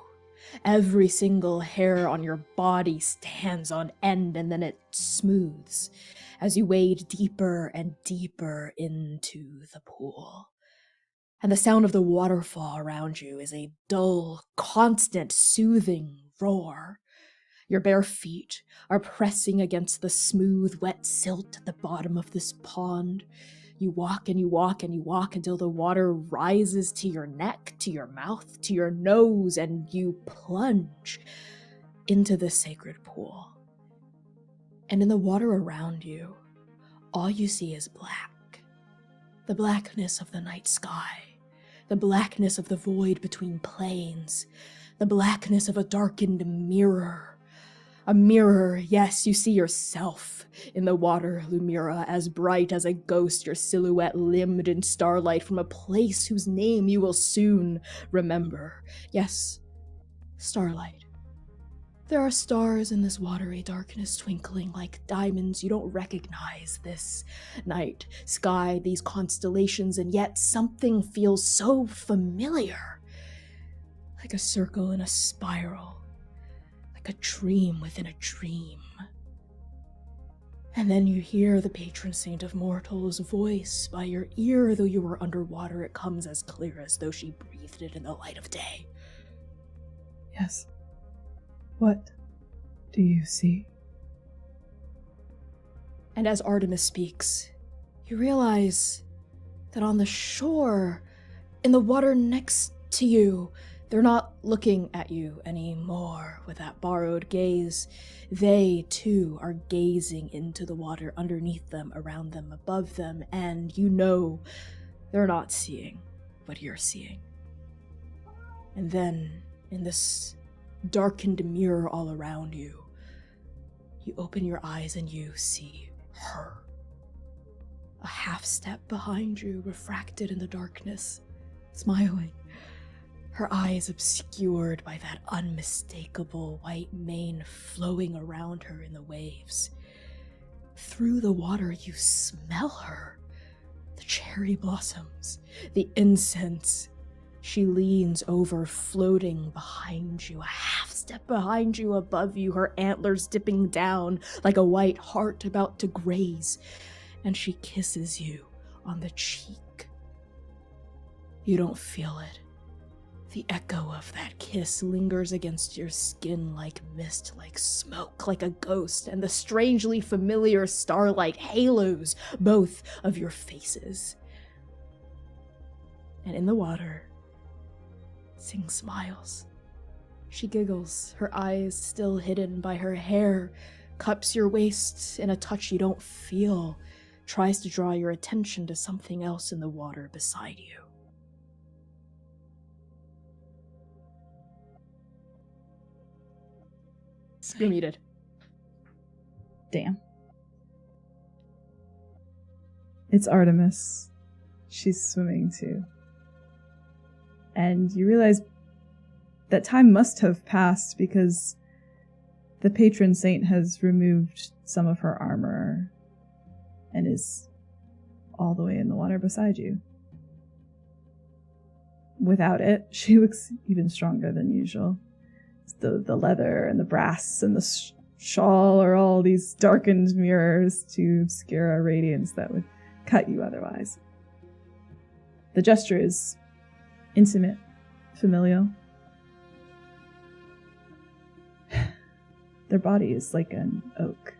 Every single hair on your body stands on end, and then it smooths as you wade deeper and deeper into the pool. And the sound of the waterfall around you is a dull, constant, soothing roar. Your bare feet are pressing against the smooth, wet silt at the bottom of this pond. You walk and you walk and you walk until the water rises to your neck, to your mouth, to your nose, and you plunge into the sacred pool. And in the water around you, all you see is black. The blackness of the night sky, the blackness of the void between planes, the blackness of a darkened mirror. A mirror, yes, you see yourself in the water, Lumira, as bright as a ghost, your silhouette limned in starlight from a place whose name you will soon remember. Yes, starlight. There are stars in this watery darkness twinkling like diamonds. You don't recognize this night sky, these constellations, and yet something feels so familiar. Like a circle in a spiral. A dream within a dream. And then you hear the patron saint of mortals' voice by your ear. Though you were underwater, it comes as clear as though she breathed it in the light of day. Yes. What do you see? And as Artemis speaks, you realize that on the shore, in the water next to you, they're not looking at you anymore with that borrowed gaze. They, too, are gazing into the water underneath them, around them, above them, and you know they're not seeing what you're seeing. And then, in this darkened mirror all around you, you open your eyes and you see her. A half step behind you, refracted in the darkness, smiling. Her eyes obscured by that unmistakable white mane flowing around her in the waves. Through the water, you smell her. The cherry blossoms, the incense. She leans over, floating behind you, a half step behind you, above you, her antlers dipping down like a white hart about to graze. And she kisses you on the cheek. You don't feel it. The echo of that kiss lingers against your skin like mist, like smoke, like a ghost, and the strangely familiar starlight halos both of your faces. And in the water, Sing smiles. She giggles, her eyes still hidden by her hair, cups your waist in a touch you don't feel, tries to draw your attention to something else in the water beside you. You're muted. Damn. It's Artemis. She's swimming too. And you realize that time must have passed because the patron saint has removed some of her armor and is all the way in the water beside you. Without it, she looks even stronger than usual. The leather and the brass and the shawl are all these darkened mirrors to obscure a radiance that would cut you otherwise. The gesture is intimate, familial. Their body is like an oak.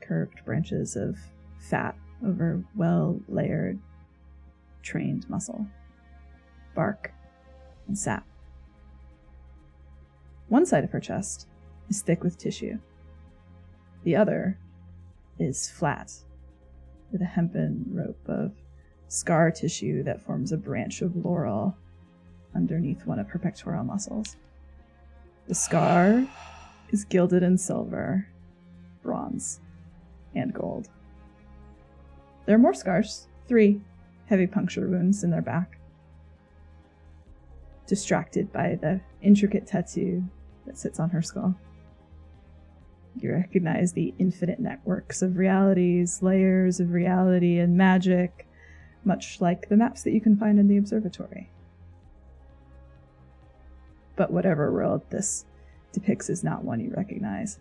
Curved branches of fat over well-layered, trained muscle, bark, and sap. One side of her chest is thick with tissue. The other is flat, with a hempen rope of scar tissue that forms a branch of laurel underneath one of her pectoral muscles. The scar is gilded in silver, bronze, and gold. There are more scars, 3 heavy puncture wounds in their back. Distracted by the intricate tattoo that sits on her skull. You recognize the infinite networks of realities, layers of reality and magic, much like the maps that you can find in the observatory. But whatever world this depicts is not one you recognize.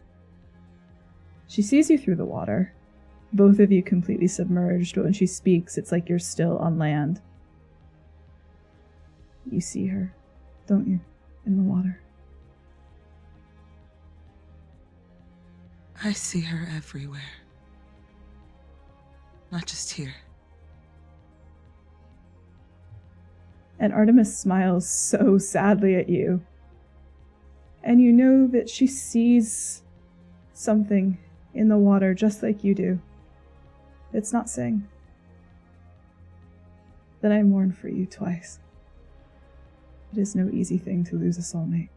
She sees you through the water, both of you completely submerged, but when she speaks, it's like you're still on land. You see her, don't you, in the water? I see her everywhere. Not just here. And Artemis smiles so sadly at you. And you know that she sees something in the water just like you do. It's not Sing. Then I mourn for you twice. It is no easy thing to lose a soulmate.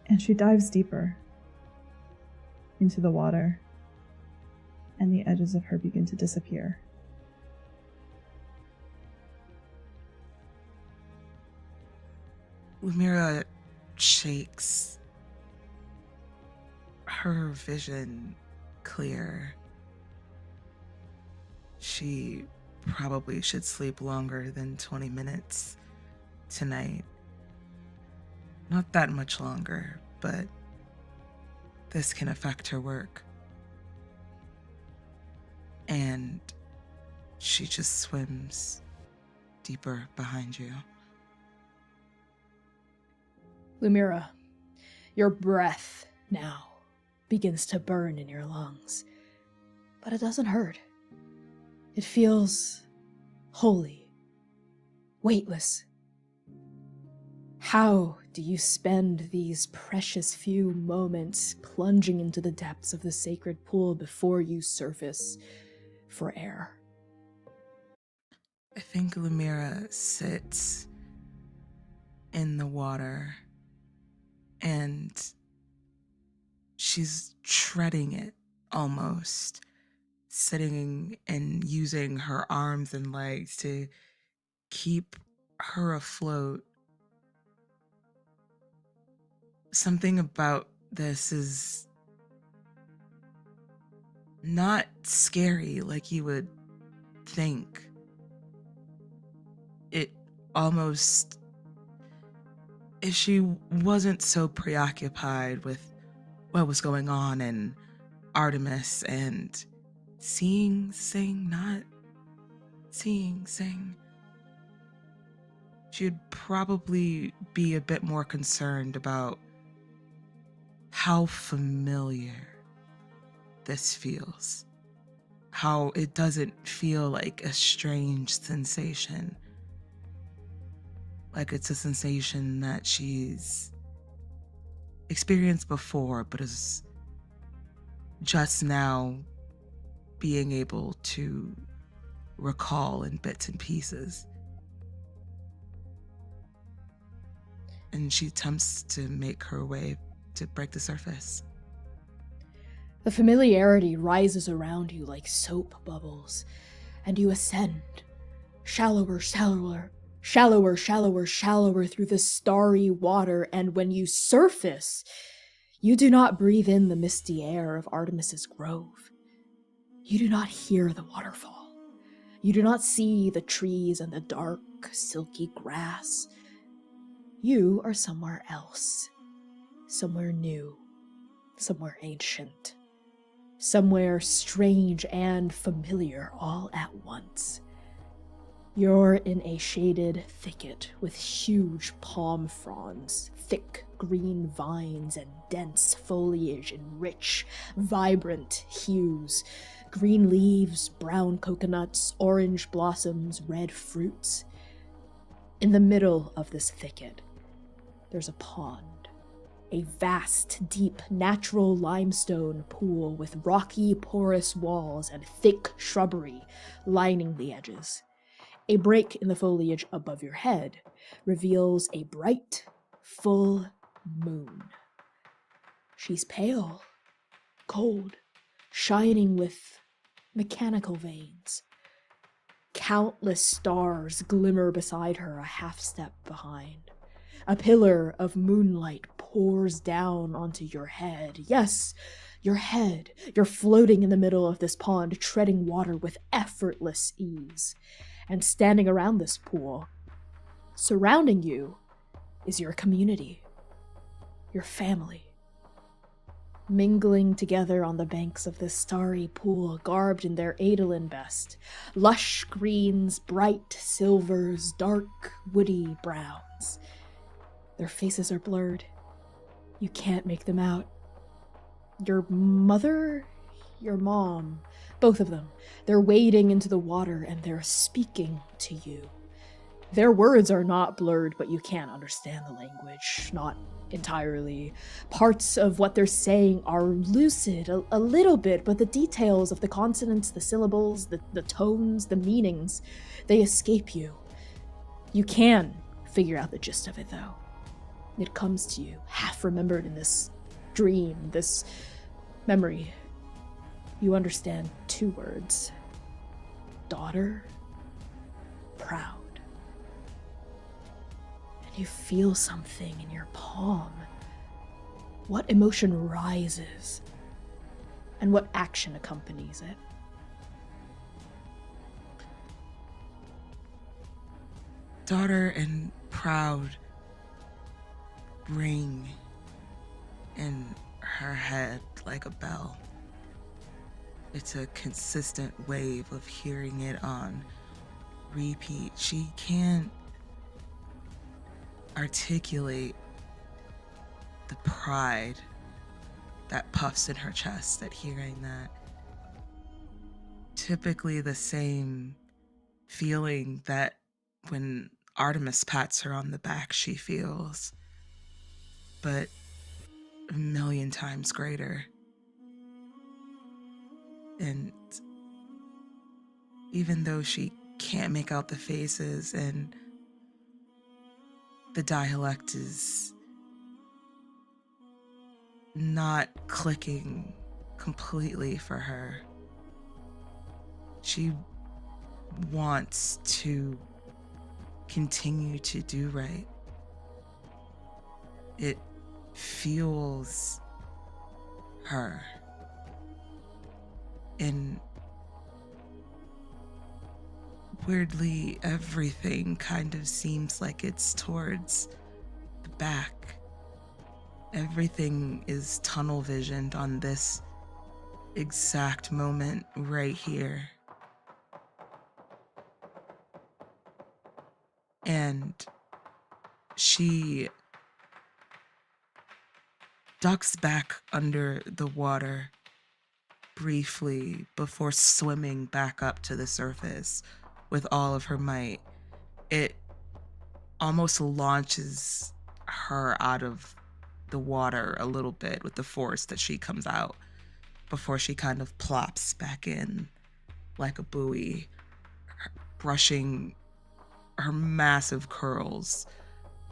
And she dives deeper into the water, and the edges of her begin to disappear. Lumira shakes, her vision clear. She probably should sleep longer than 20 minutes tonight. Not that much longer, but this can affect her work. And she just swims deeper behind you. Lumira, your breath now begins to burn in your lungs, but it doesn't hurt. It feels holy, weightless. How do you spend these precious few moments plunging into the depths of the sacred pool before you surface for air? I think Lumira sits in the water and she's treading it almost, sitting and using her arms and legs to keep her afloat. Something about this is not scary like you would think. It almost, if she wasn't so preoccupied with what was going on in Artemis and seeing Sing, not seeing Sing, she'd probably be a bit more concerned about how familiar this feels. How it doesn't feel like a strange sensation. Like it's a sensation that she's experienced before, but is just now being able to recall in bits and pieces. And she attempts to make her way to break the surface. The familiarity rises around you like soap bubbles and you ascend, shallower, shallower through the starry water, and when you surface, you do not breathe in the misty air of Artemis's grove. You do not hear the waterfall. You do not see the trees and the dark, silky grass. You are somewhere else, somewhere new, somewhere ancient, somewhere strange and familiar all at once. You're in a shaded thicket with huge palm fronds, thick green vines, and dense foliage in rich, vibrant hues. Green leaves, brown coconuts, orange blossoms, red fruits. In the middle of this thicket, there's a pond. A vast, deep, natural limestone pool with rocky, porous walls and thick shrubbery lining the edges. A break in the foliage above your head reveals a bright, full moon. She's pale, cold, shining with mechanical veins. Countless stars glimmer beside her, a half step behind. A pillar of moonlight pours down onto your head. Yes, your head. You're floating in the middle of this pond, treading water with effortless ease. And standing around this pool, surrounding you, is your community, your family. Mingling together on the banks of this starry pool, garbed in their Adolin best, lush greens, bright silvers, dark woody browns. Their faces are blurred. You can't make them out. Your mother? Your mom. Both of them. They're wading into the water and they're speaking to you. Their words are not blurred, but you can't understand the language. Not entirely. Parts of what they're saying are lucid, a little bit, but the details of the consonants, the syllables, the tones, the meanings, they escape you. You can figure out the gist of it, though. It comes to you, half remembered in this dream, this memory. You understand 2 words. Daughter, proud. And you feel something in your palm. What emotion rises? And what action accompanies it? Daughter and proud ring in her head like a bell. It's a consistent wave of hearing it on repeat. She can't articulate the pride that puffs in her chest at hearing that. Typically the same feeling that when Artemis pats her on the back she feels, but a million times greater. And even though she can't make out the faces and the dialect is not clicking completely for her, she wants to continue to do right. It fuels her. And weirdly, everything kind of seems like it's towards the back. Everything is tunnel visioned on this exact moment right here. And she ducks back under the water briefly before swimming back up to the surface with all of her might. It almost launches her out of the water a little bit with the force that she comes out before she kind of plops back in like a buoy, brushing her massive curls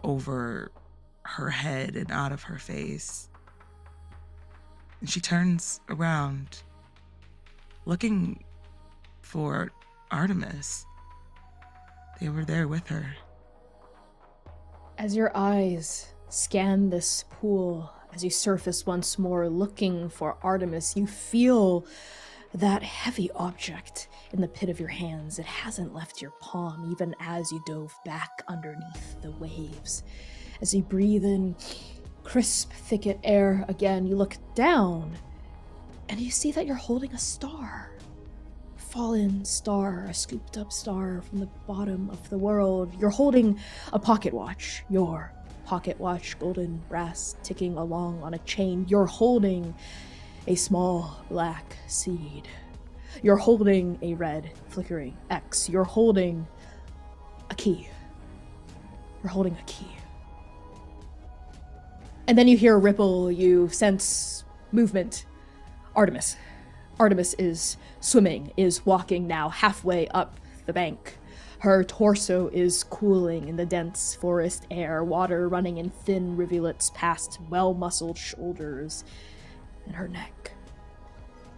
over her head and out of her face. And she turns around, looking for Artemis. They were there with her. As your eyes scan this pool, as you surface once more looking for Artemis, you feel that heavy object in the pit of your hands. It hasn't left your palm, even as you dove back underneath the waves. As you breathe in crisp, thicket air again, you look down, and you see that you're holding a star. Fallen star, a scooped up star from the bottom of the world. You're holding a pocket watch, your pocket watch, golden brass ticking along on a chain. You're holding a small black seed. You're holding a red flickering X. You're holding a key. You're holding a key. And then you hear a ripple, you sense movement. Artemis. Artemis is swimming, is walking now halfway up the bank. Her torso is cooling in the dense forest air, water running in thin rivulets past well-muscled shoulders and her neck.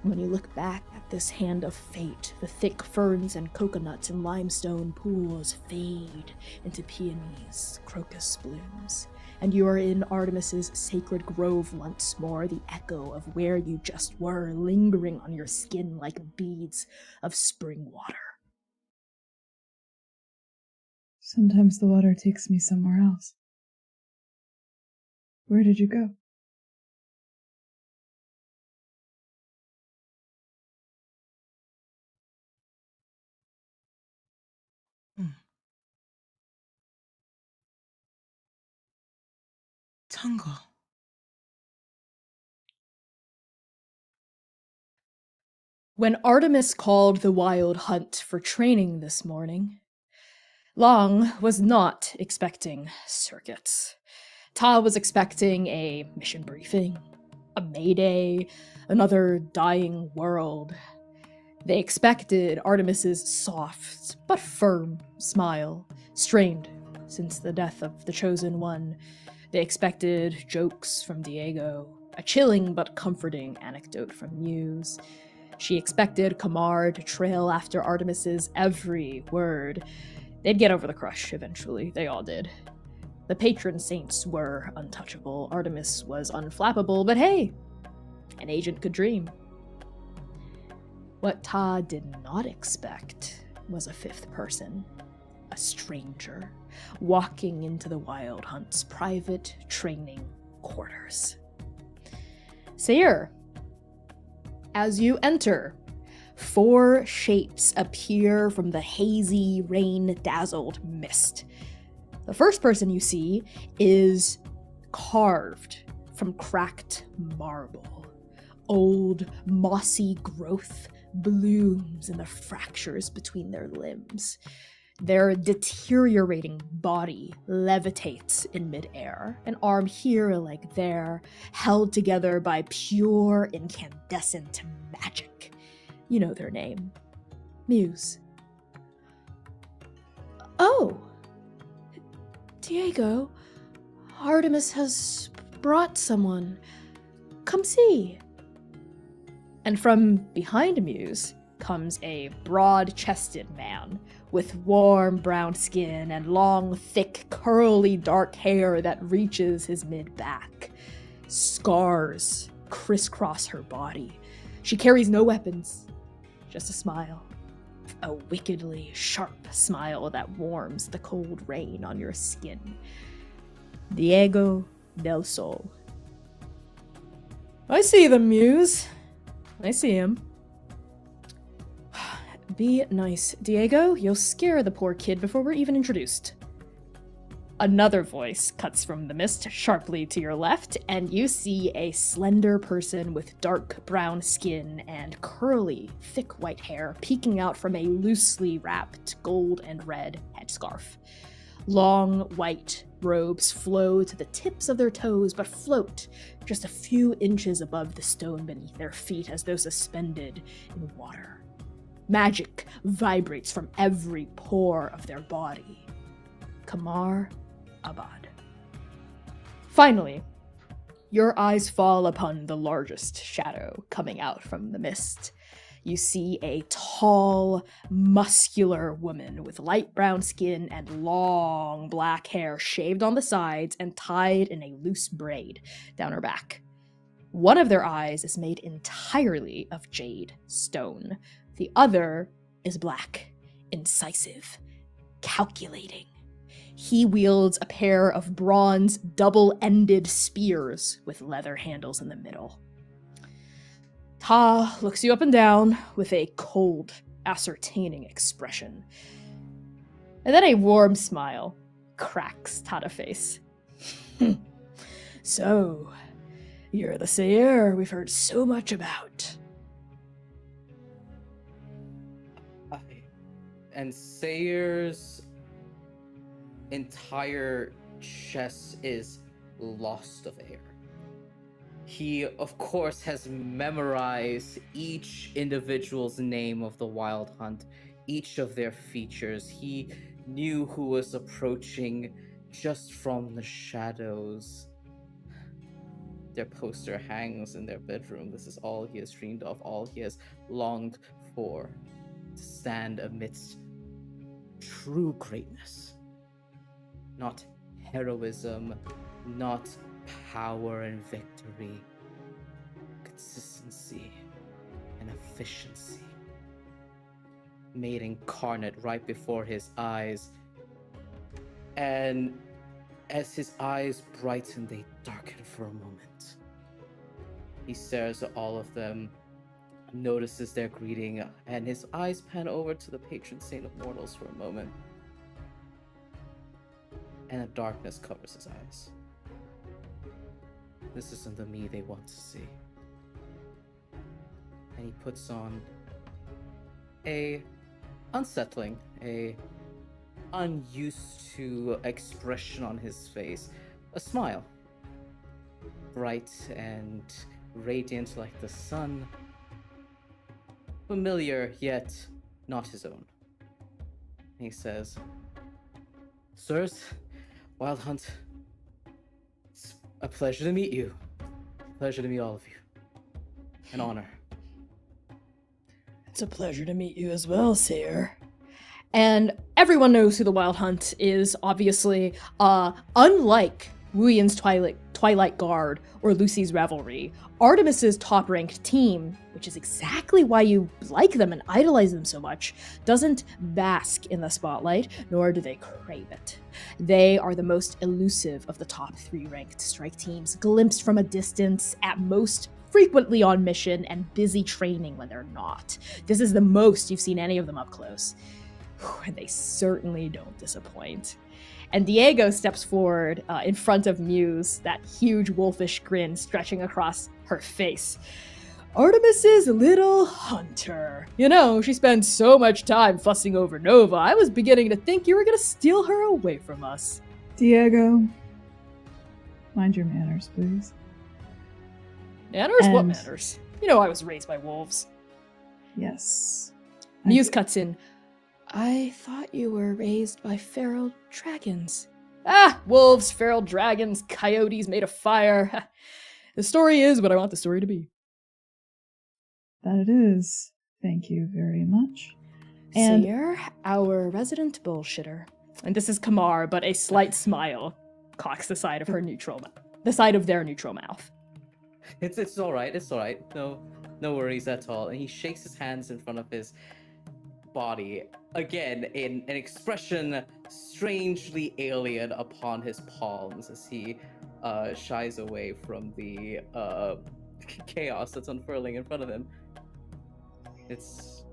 When you look back at this hand of fate, the thick ferns and coconuts and limestone pools fade into peonies, crocus blooms, and you are in Artemis's sacred grove once more, the echo of where you just were, lingering on your skin like beads of spring water. Sometimes the water takes me somewhere else. Where did you go? Tungle. When Artemis called the wild hunt for training this morning, Long was not expecting circuits. Ta was expecting a mission briefing, a mayday, another dying world. They expected Artemis's soft but firm smile, strained since the death of the Chosen One. They expected jokes from Diego, a chilling but comforting anecdote from Muse. She expected Kamar to trail after Artemis's every word. They'd get over the crush eventually, they all did. The patron saints were untouchable, Artemis was unflappable, but hey, an agent could dream. What Ta did not expect was a fifth person, a stranger, walking into the Wild Hunt's private training quarters. Seer, as you enter, 4 shapes appear from the hazy, rain-dazzled mist. The first person you see is carved from cracked marble. Old, mossy growth blooms in the fractures between their limbs. Their deteriorating body levitates in midair, an arm here a leg there, held together by pure incandescent magic. You know their name. Muse. Oh! Diego, Artemis has brought someone. Come see. And from behind Muse comes a broad-chested man with warm brown skin and long, thick, curly, dark hair that reaches his mid-back. Scars crisscross her body. She carries no weapons, just a smile. A wickedly sharp smile that warms the cold rain on your skin. Diego del Sol. I see them, Muse. I see him. Be nice, Diego. You'll scare the poor kid before we're even introduced. Another voice cuts from the mist sharply to your left, and you see a slender person with dark brown skin and curly, thick white hair peeking out from a loosely wrapped gold and red headscarf. Long, white robes flow to the tips of their toes, but float just a few inches above the stone beneath their feet as though suspended in water. Magic vibrates from every pore of their body. Kamar Abad. Finally, your eyes fall upon the largest shadow coming out from the mist. You see a tall, muscular woman with light brown skin and long black hair shaved on the sides and tied in a loose braid down her back. One of their eyes is made entirely of jade stone. The other is black, incisive, calculating. He wields a pair of bronze double-ended spears with leather handles in the middle. Ta looks you up and down with a cold, ascertaining expression. And then a warm smile cracks Tada's face. So, you're the Seer we've heard so much about. And Sayer's entire chest is lost of air. He, of course, has memorized each individual's name of the Wild Hunt, each of their features. He knew who was approaching just from the shadows. Their poster hangs in their bedroom. This is all he has dreamed of, all he has longed for, to stand amidst true greatness. Not heroism, not power and victory, consistency and efficiency. Made incarnate right before his eyes. And as his eyes brighten, they darken for a moment. He stares at all of them, notices their greeting, and his eyes pan over to the patron saint of mortals for a moment. And a darkness covers his eyes. This isn't the me they want to see. And he puts on a unsettling, a unused to expression on his face. A smile. Bright and radiant like the sun. Familiar, yet not his own. He says, Sirs, Wild Hunt, it's a pleasure to meet you. Pleasure to meet all of you. An honor. It's a pleasure to meet you as well, Seer. And everyone knows who the Wild Hunt is, obviously. Unlike Wuyen's Twilight Guard or Lucy's Revelry, Artemis's top-ranked team, which is exactly why you like them and idolize them so much, doesn't bask in the spotlight, nor do they crave it. They are the most elusive of the top 3 ranked strike teams, glimpsed from a distance, at most frequently on mission, and busy training when they're not. This is the most you've seen any of them up close. And they certainly don't disappoint. And Diego steps forward in front of Muse, that huge wolfish grin stretching across her face. Artemis's little hunter. You know, she spends so much time fussing over Nova, I was beginning to think you were gonna steal her away from us. Diego, mind your manners, please. Manners? What manners? You know I was raised by wolves. Yes. Muse cuts in. I thought you were raised by feral dragons. Ah, wolves, feral dragons, coyotes made of fire. The story is what I want the story to be. That it is. Thank you very much. And Seer, our resident bullshitter. And this is Kamar, but a slight smile cocks the side of her the side of their neutral mouth. It's all right. It's all right. No worries at all. And he shakes his hands in front of his body, again in an expression strangely alien upon his palms as he shies away from the chaos that's unfurling in front of him. It's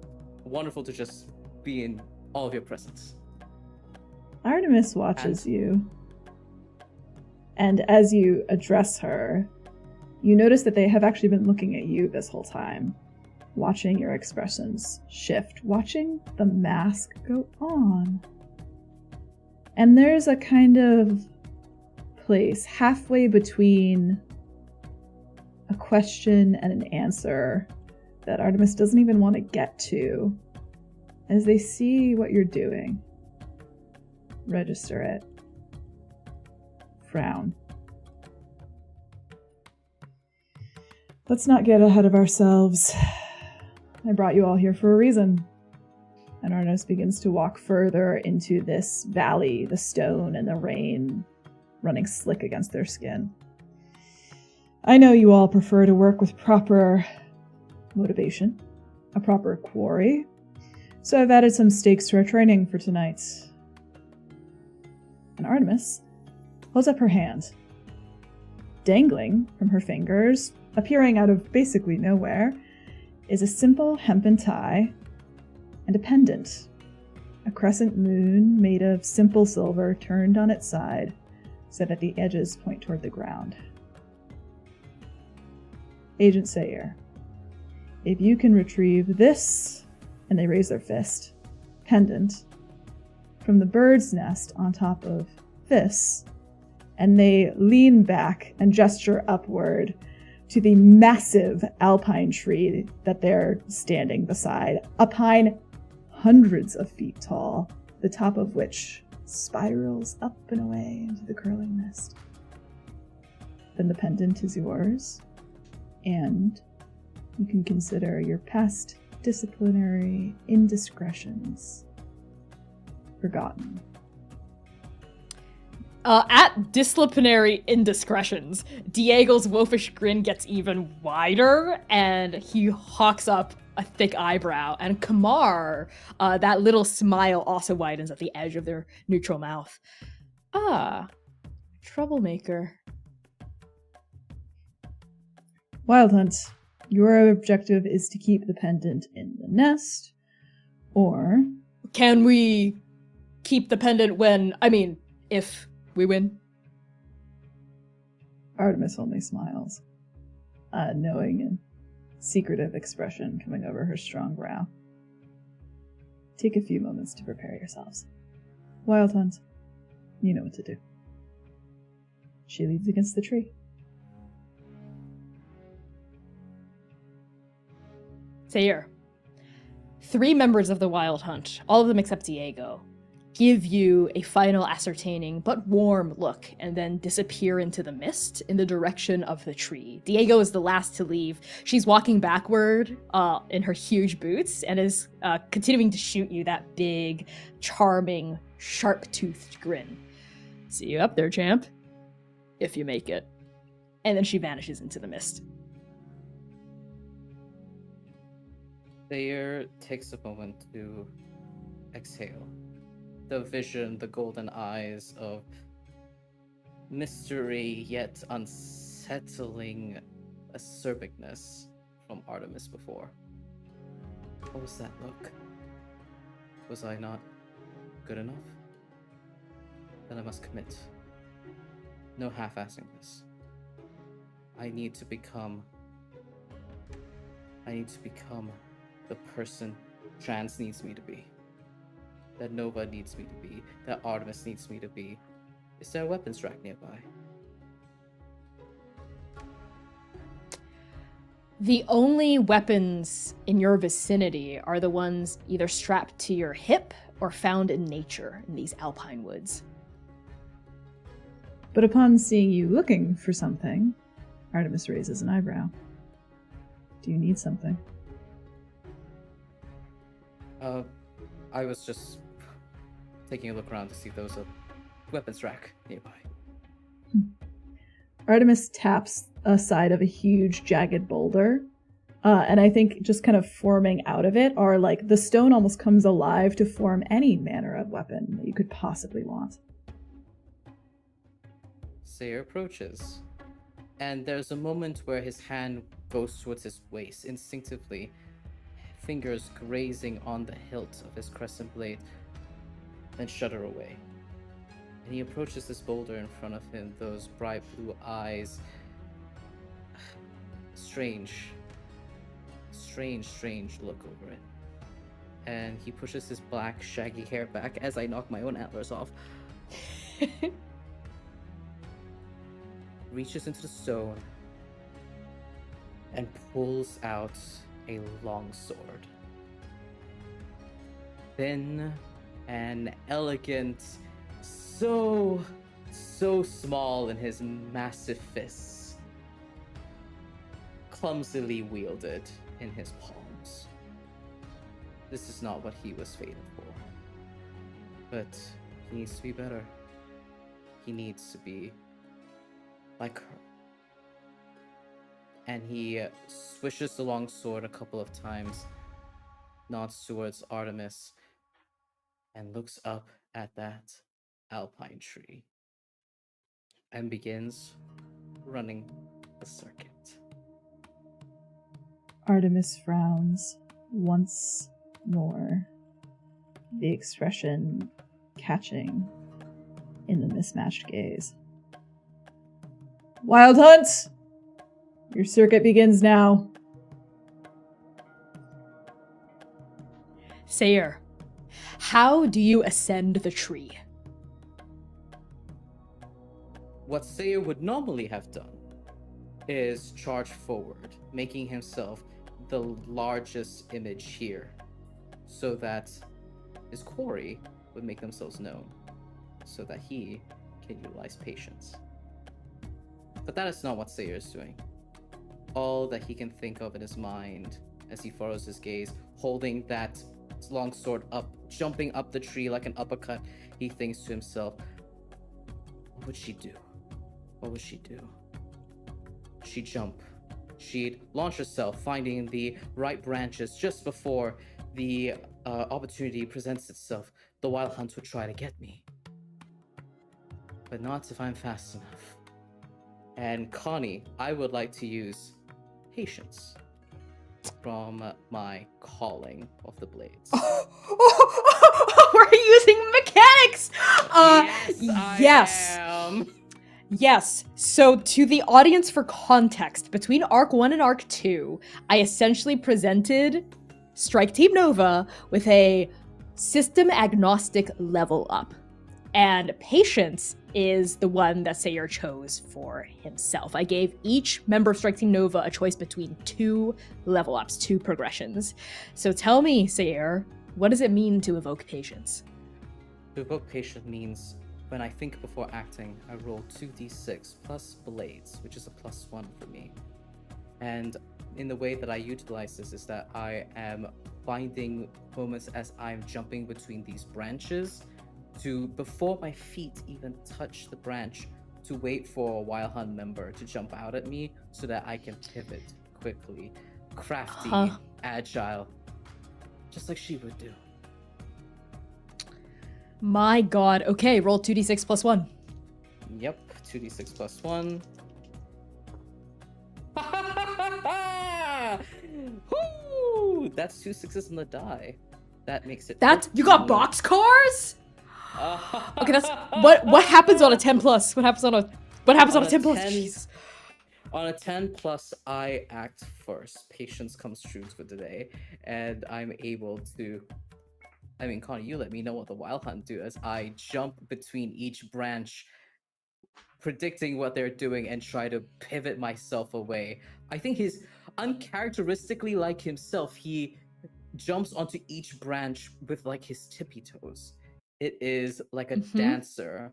wonderful to just be in all of your presence. Artemis watches you. And as you address her, you notice that they have actually been looking at you this whole time, watching your expressions shift, watching the mask go on. And there's a kind of place halfway between a question and an answer that Artemis doesn't even want to get to as they see what you're doing. Register it. Frown. Let's not get ahead of ourselves. I brought you all here for a reason. And Artemis begins to walk further into this valley, the stone and the rain running slick against their skin. I know you all prefer to work with proper motivation, a proper quarry, so I've added some stakes to our training for tonight. And Artemis holds up her hand. Dangling from her fingers, appearing out of basically nowhere, is a simple hempen tie and a pendant. A crescent moon made of simple silver turned on its side so that the edges point toward the ground. Agent Seer, if you can retrieve this, and they raise their fist, pendant, from the bird's nest on top of this, and they lean back and gesture upward to the massive alpine tree that they're standing beside, a pine hundreds of feet tall, the top of which spirals up and away into the curling mist. Then the pendant is yours, and you can consider your past disciplinary indiscretions forgotten. At disciplinary indiscretions, Diego's wolfish grin gets even wider, and he hawks up a thick eyebrow, and Kamar, that little smile also widens at the edge of their neutral mouth. Ah, troublemaker. Wild Hunt, your objective is to keep the pendant in the nest, or... Can we keep the pendant if we win? Artemis only smiles, a knowing and secretive expression coming over her strong brow. Take a few moments to prepare yourselves. Wild Hunt, you know what to do. She leads against the tree. Seer, 3 members of the Wild Hunt, all of them except Diego, give you a final ascertaining but warm look and then disappear into the mist in the direction of the tree. Diego is the last to leave. She's walking backward in her huge boots and is continuing to shoot you that big, charming, sharp-toothed grin. See you up there, champ. If you make it. And then she vanishes into the mist. Seer takes a moment to exhale. The vision, the golden eyes of mystery yet unsettling acerbicness from Artemis before. What was that look? Was I not good enough? Then I must commit. No half-assing this. I need to become the person Trans needs me to be. That Nova needs me to be. That Artemis needs me to be. Is there a weapons rack nearby? The only weapons in your vicinity are the ones either strapped to your hip or found in nature in these alpine woods. But upon seeing you looking for something, Artemis raises an eyebrow. Do you need something? I was just taking a look around to see if there was a weapons rack nearby. Artemis taps a side of a huge jagged boulder, and I think just kind of forming out of it are like the stone almost comes alive to form any manner of weapon that you could possibly want. Seer approaches, and there's a moment where his hand goes towards his waist instinctively, fingers grazing on the hilt of his crescent blade, then shudder away. And he approaches this boulder in front of him, those bright blue eyes. Strange look over it. And he pushes his black, shaggy hair back as I knock my own antlers off. Reaches into the stone and pulls out a long sword. Thin and elegant, so small in his massive fists, clumsily wielded in his palms. this is not what he was fated for. But he needs to be better. He needs to be like her. And he swishes the long sword a couple of times, nods towards Artemis, and looks up at that alpine tree and begins running the circuit. Artemis frowns once more, the expression catching in the mismatched gaze. Wild Hunt! Your circuit begins now. Seer, how do you ascend the tree? What Seer would normally have done is charge forward, making himself the largest image here, so that his quarry would make themselves known, so that he can utilize patience. But that is not what Seer is doing. All that he can think of in his mind as he follows his gaze, holding that long sword up, jumping up the tree like an uppercut, he thinks to himself, what would she do? What would she do? She'd jump. She'd launch herself, finding the right branches just before the opportunity presents itself. The Wild Hunt would try to get me. But not if I'm fast enough. And Connie, I would like to use patience from my calling of the blades. We're using mechanics! Yes, I am. Yes. So, to the audience for context, between Arc 1 and Arc 2, I essentially presented Strike Team Nova with a system agnostic level up. And Patience is the one that Seir chose for himself. I gave each member of Strike Team Nova a choice between 2 level ups, 2 progressions. So tell me, Seir, what does it mean to evoke Patience? To evoke patience means when I think before acting, I roll 2d6 plus blades, which is a +1 for me. And in the way that I utilize this is that I am finding moments as I'm jumping between these branches to, before my feet even touch the branch, to wait for a Wild Hunt member to jump out at me so that I can pivot quickly, crafty, agile, just like she would do. My god. Okay, roll 2d6 plus 1. Yep, 2d6 plus 1. Woo! That's 2 6s on the die. That makes it. That you got 13. boxcars? Okay, that's what happens on a 10 plus? What happens on a 10 plus? 10 Jeez. On a 10 plus, I act first. Patience comes true for today, and I'm able to. I mean, Connie, you let me know what the Wild Hunt do as I jump between each branch, predicting what they're doing and try to pivot myself away. I think he's uncharacteristically like himself. He jumps onto each branch with like his tippy toes. It is like a dancer.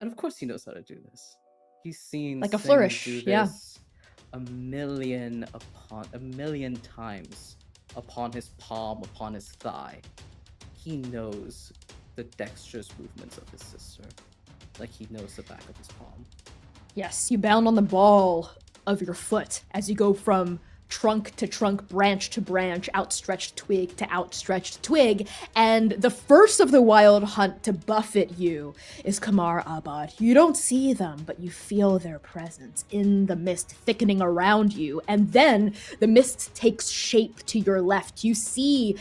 And of course he knows how to do this. He's seen Like a Sing flourish, do yeah. this a million times upon his palm, upon his thigh. He knows the dexterous movements of his sister, like he knows the back of his palm. Yes, you bound on the ball of your foot as you go from trunk to trunk, branch to branch, outstretched twig to outstretched twig, and the first of the Wild Hunt to buffet you is Kamar Abad. You don't see them, but you feel their presence in the mist thickening around you, and then the mist takes shape to your left. You see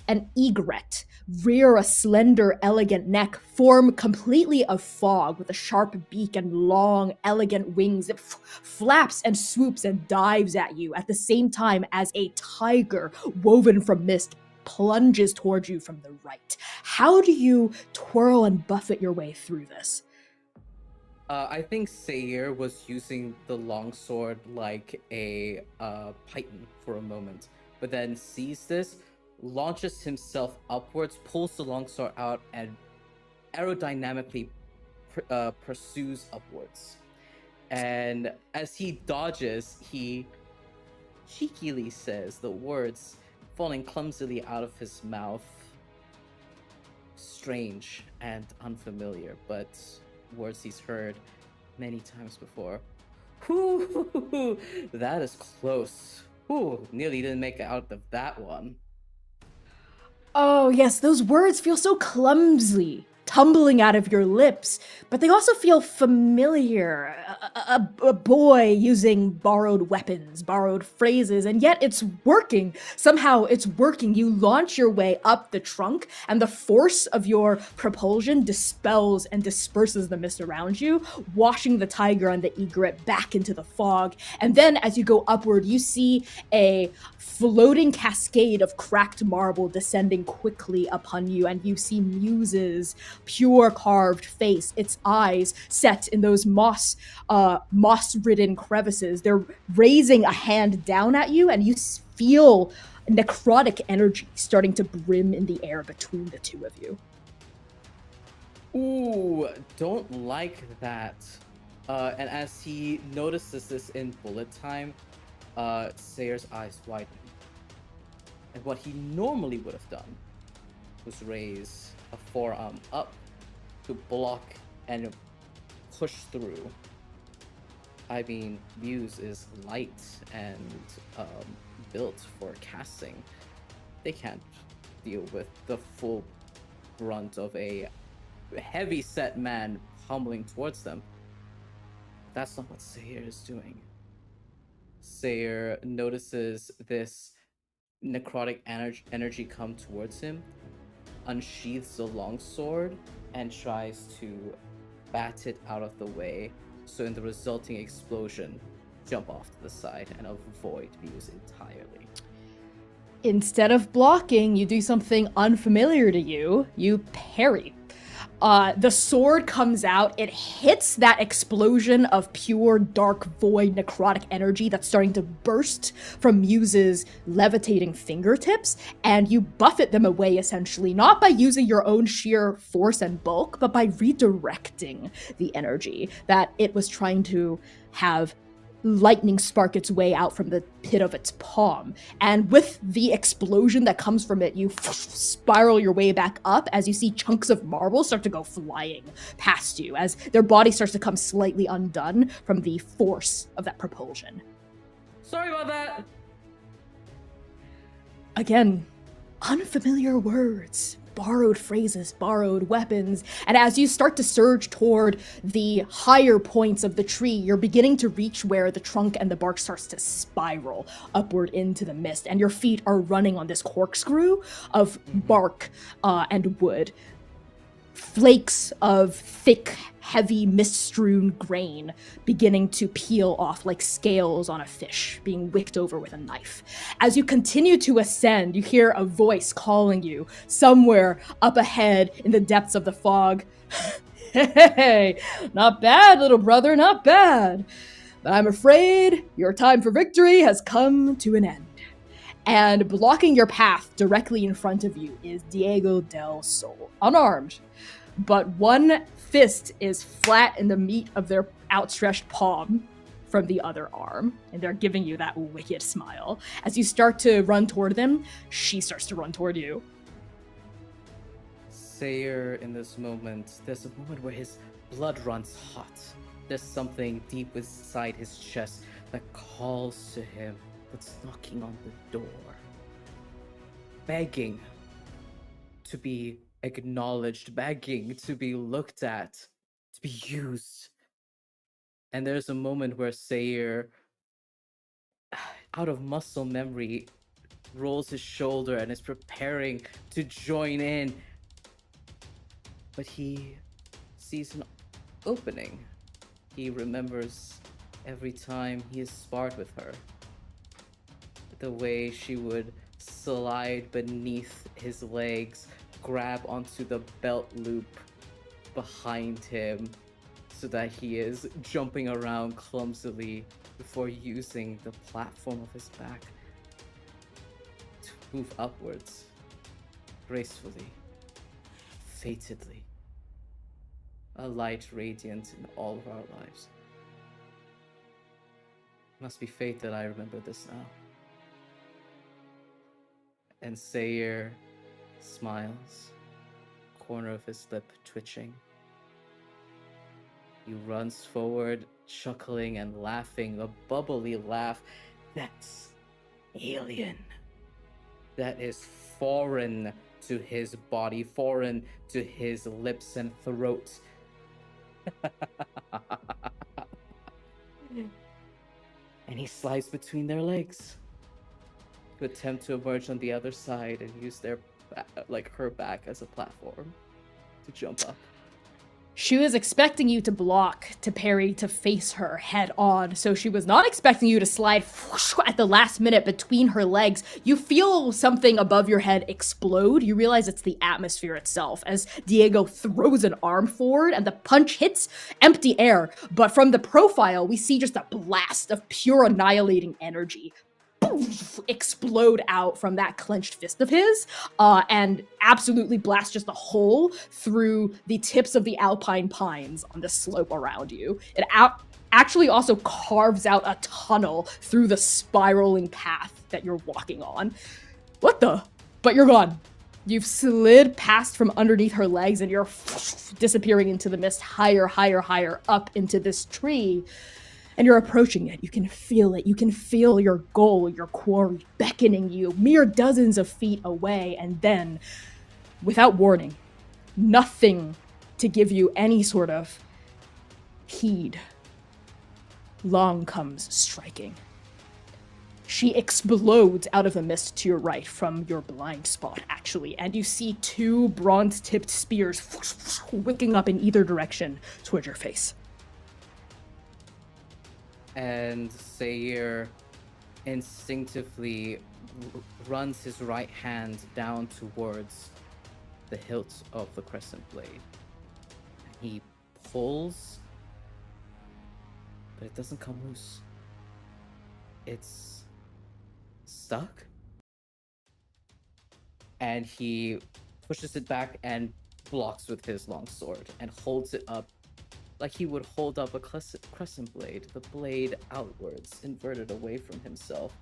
an egret rear a slender, elegant neck, form completely of fog with a sharp beak and long, elegant wings. It flaps and swoops and dives at you at the same time as a tiger woven from mist plunges towards you from the right. How do you twirl and buffet your way through this? I think Seir was using the longsword like a python for a moment, but then sees this, launches himself upwards, pulls the longsword out, and aerodynamically pursues upwards. And as he dodges, he cheekily says the words falling clumsily out of his mouth. Strange and unfamiliar, but words he's heard many times before. Whew, that is close. Whew, nearly didn't make it out of that one. Oh, yes, those words feel so clumsily tumbling out of your lips, but they also feel familiar. A boy using borrowed weapons, borrowed phrases, and yet it's working. Somehow it's working. You launch your way up the trunk, and the force of your propulsion dispels and disperses the mist around you, washing the tiger and the egret back into the fog. And then as you go upward, you see a floating cascade of cracked marble descending quickly upon you, and you see Muse's pure carved face, its eyes set in those moss-ridden crevices. They're raising a hand down at you, and you feel necrotic energy starting to brim in the air between the two of you. Ooh, don't like that. And as he notices this in bullet time, Sayer's eyes widen. And what he normally would have done was raise a forearm up to block and push through. I mean, Muse is light and built for casting. They can't deal with the full brunt of a heavy-set man pummeling towards them. That's not what Sayer is doing. Sayer notices this necrotic energy come towards him, unsheaths the longsword, and tries to bat it out of the way, so in the resulting explosion, jump off to the side and avoid Muse entirely. Instead of blocking, you do something unfamiliar to you. You parry. The sword comes out, it hits that explosion of pure dark void necrotic energy that's starting to burst from Muse's levitating fingertips, and you buffet them away essentially, not by using your own sheer force and bulk, but by redirecting the energy that it was trying to have lightning spark its way out from the pit of its palm. And with the explosion that comes from it, you spiral your way back up as you see chunks of marble start to go flying past you as their body starts to come slightly undone from the force of that propulsion. Sorry about that! Again, unfamiliar words, borrowed phrases, borrowed weapons, and as you start to surge toward the higher points of the tree, you're beginning to reach where the trunk and the bark starts to spiral upward into the mist, and your feet are running on this corkscrew of bark and wood. Flakes of thick, heavy, mist-strewn grain beginning to peel off like scales on a fish being wicked over with a knife. As you continue to ascend, you hear a voice calling you somewhere up ahead in the depths of the fog. Hey, not bad, little brother, not bad. But I'm afraid your time for victory has come to an end. And blocking your path directly in front of you is Diego del Sol, unarmed. But one fist is flat in the meat of their outstretched palm from the other arm, and they're giving you that wicked smile. As you start to run toward them, she starts to run toward you. Sayer, in this moment, there's a moment where his blood runs hot. There's something deep inside his chest that calls to him, that's knocking on the door, begging to be acknowledged, begging to be looked at, to be used. And there's a moment where Sayer, out of muscle memory, rolls his shoulder and is preparing to join in. But he sees an opening. He remembers every time he has sparred with her. The way she would slide beneath his legs, grab onto the belt loop behind him so that he is jumping around clumsily before using the platform of his back to move upwards, gracefully, fatedly. A light radiant in all of our lives. Must be fate that I remember this now. And Seir smiles, corner of his lip twitching. He runs forward, chuckling and laughing, a bubbly laugh that's alien. That is foreign to his body, foreign to his lips and throat. And he slides between their legs to attempt to emerge on the other side and use her back as a platform to jump up. She was expecting you to block, to parry, to face her head on, so she was not expecting you to slide at the last minute between her legs. You feel something above your head explode. You realize it's the atmosphere itself as Diego throws an arm forward and the punch hits empty air. But from the profile, we see just a blast of pure annihilating energy explode out from that clenched fist of his and absolutely blast just a hole through the tips of the alpine pines on the slope around you. It actually also carves out a tunnel through the spiraling path that you're walking on. What the? But you're gone. You've slid past from underneath her legs and you're disappearing into the mist, higher, higher, higher up into this tree. And you're approaching it. You can feel it. You can feel your goal, your quarry beckoning you mere dozens of feet away. And then, without warning, nothing to give you any sort of heed, Long comes striking. She explodes out of the mist to your right from your blind spot, actually. And you see two bronze-tipped spears wicking up in either direction towards your face. And Seir instinctively runs his right hand down towards the hilt of the crescent blade. He pulls, but it doesn't come loose. It's stuck. And he pushes it back and blocks with his long sword and holds it up like he would hold up a crescent blade, the blade outwards, inverted away from himself.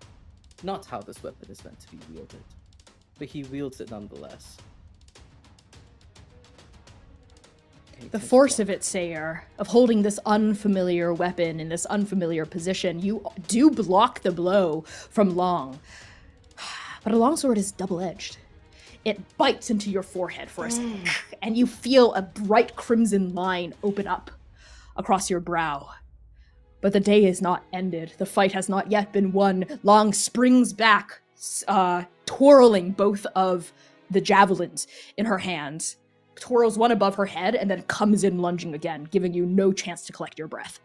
Not how this weapon is meant to be wielded, but he wields it nonetheless. The force of it, Seir, of holding this unfamiliar weapon in this unfamiliar position, you do block the blow from Long. But a longsword is double-edged. It bites into your forehead for a second, and you feel a bright crimson line open up across your brow. But the day is not ended. The fight has not yet been won. Long springs back, twirling both of the javelins in her hands, twirls one above her head, and then comes in lunging again, giving you no chance to collect your breath.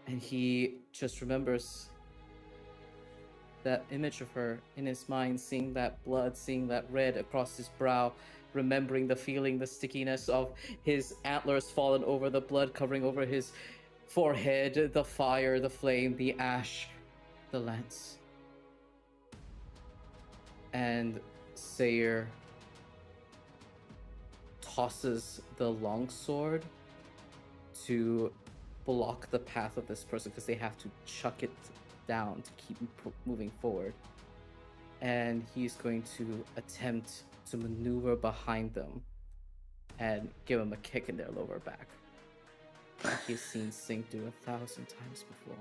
And he just remembers that image of her in his mind, seeing that blood, seeing that red across his brow, remembering the feeling, the stickiness of his antlers fallen over, the blood covering over his forehead, the fire, the flame, the ash, the lance. And Seir tosses the longsword to block the path of this person because they have to chuck it down to keep moving forward. And he's going to attempt to maneuver behind them and give them a kick in their lower back, like he's seen Sink do 1,000 times before.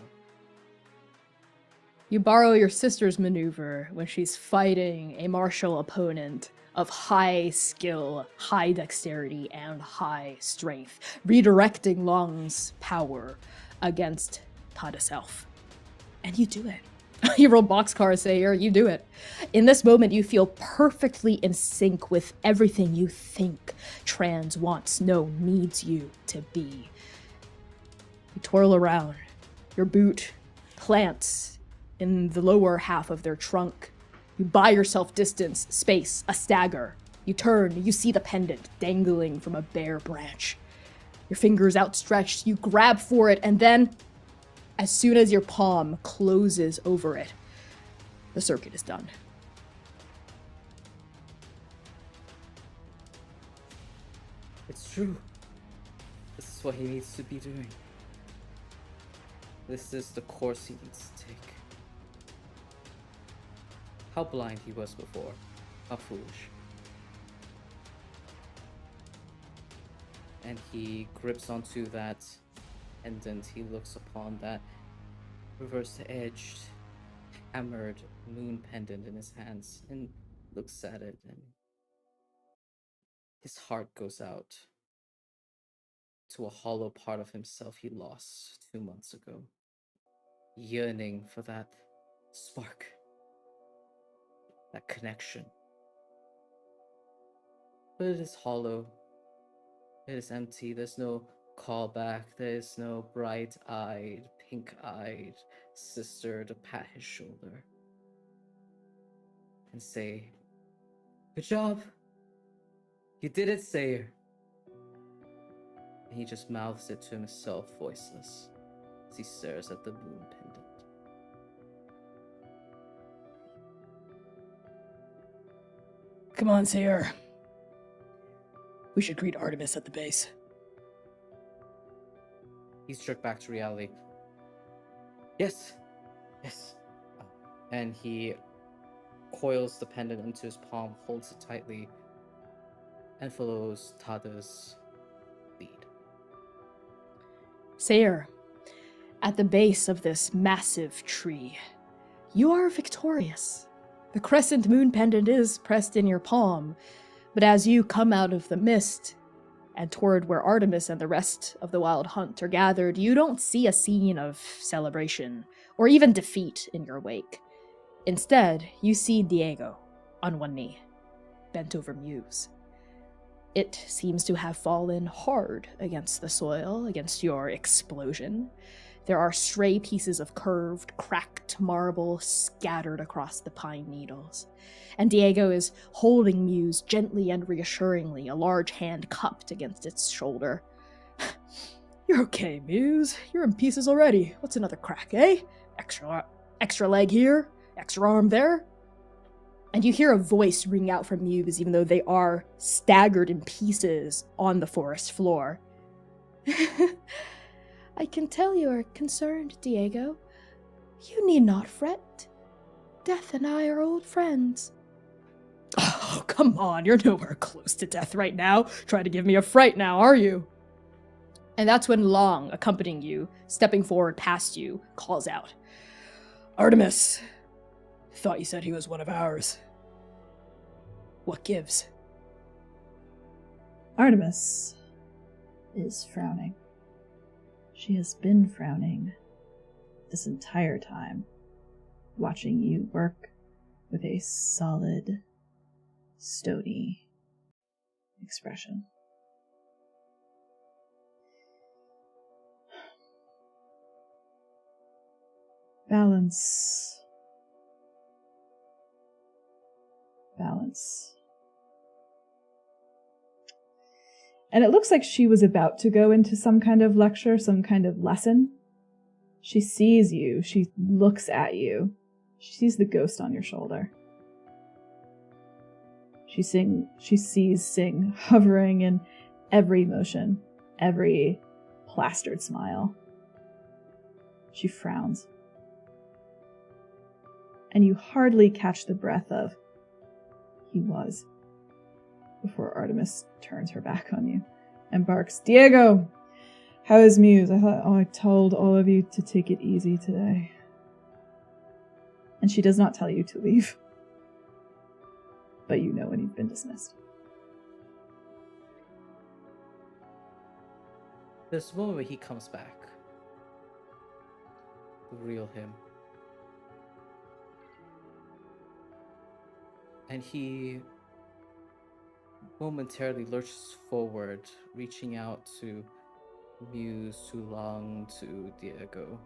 You borrow your sister's maneuver when she's fighting a martial opponent of high skill, high dexterity, and high strength, redirecting Long's power against Tada Self. And you do it. You roll boxcar, Seir, you do it. In this moment, you feel perfectly in sync with everything you think Trans wants, no, needs you to be. You twirl around. Your boot plants in the lower half of their trunk. You buy yourself distance, space, a stagger. You turn, you see the pendant dangling from a bare branch. Your fingers outstretched, you grab for it, and then, as soon as your palm closes over it, the circuit is done. It's true. This is what he needs to be doing. This is the course he needs to take. how blind he was before, how foolish. And he grips onto that pendant. He looks upon that reverse-edged, hammered moon pendant in his hands and looks at it, and his heart goes out to a hollow part of himself he lost 2 months ago, yearning for that spark, that connection. But it is hollow, it is empty, there's no callback, there is no bright-eyed, pink-eyed sister to pat his shoulder and say, "Good job! You did it, Sayer!" And he just mouths it to himself, voiceless, as he stares at the moon pendant. Come on, Seer. We should greet Artemis at the base. He's jerked back to reality. Yes! Yes! And he coils the pendant into his palm, holds it tightly, and follows Tada's lead. Seer, at the base of this massive tree, you are victorious. The crescent moon pendant is pressed in your palm, but as you come out of the mist and toward where Artemis and the rest of the Wild Hunt are gathered, you don't see a scene of celebration or even defeat in your wake. Instead, you see Diego on one knee, bent over Muse. It seems to have fallen hard against the soil, against your explosion. There are stray pieces of curved, cracked marble scattered across the pine needles. And Diego is holding Muse gently and reassuringly, a large hand cupped against its shoulder. You're okay, Muse. You're in pieces already. What's another crack, eh? Extra leg here, extra arm there. And you hear a voice ring out from Muse, even though they are staggered in pieces on the forest floor. I can tell you are concerned, Diego. You need not fret. Death and I are old friends. Oh, come on, you're nowhere close to death right now. Try to give me a fright now, are you? And that's when Long, accompanying you, stepping forward past you, calls out, Artemis, thought you said he was one of ours. What gives? Artemis is frowning. She has been frowning this entire time, watching you work with a solid, stony expression. Balance. Balance. And it looks like she was about to go into some kind of lecture, some kind of lesson. She sees you. She looks at you. She sees the ghost on your shoulder. She sees Sing hovering in every motion, every plastered smile. She frowns. And you hardly catch the breath of, he was, before Artemis turns her back on you and barks, Diego, how is Muse? I told all of you to take it easy today. And she does not tell you to leave. But you know when you've been dismissed. There's a moment where he comes back. The real him. And he momentarily lurches forward, reaching out to Muse, to Long, to Diego.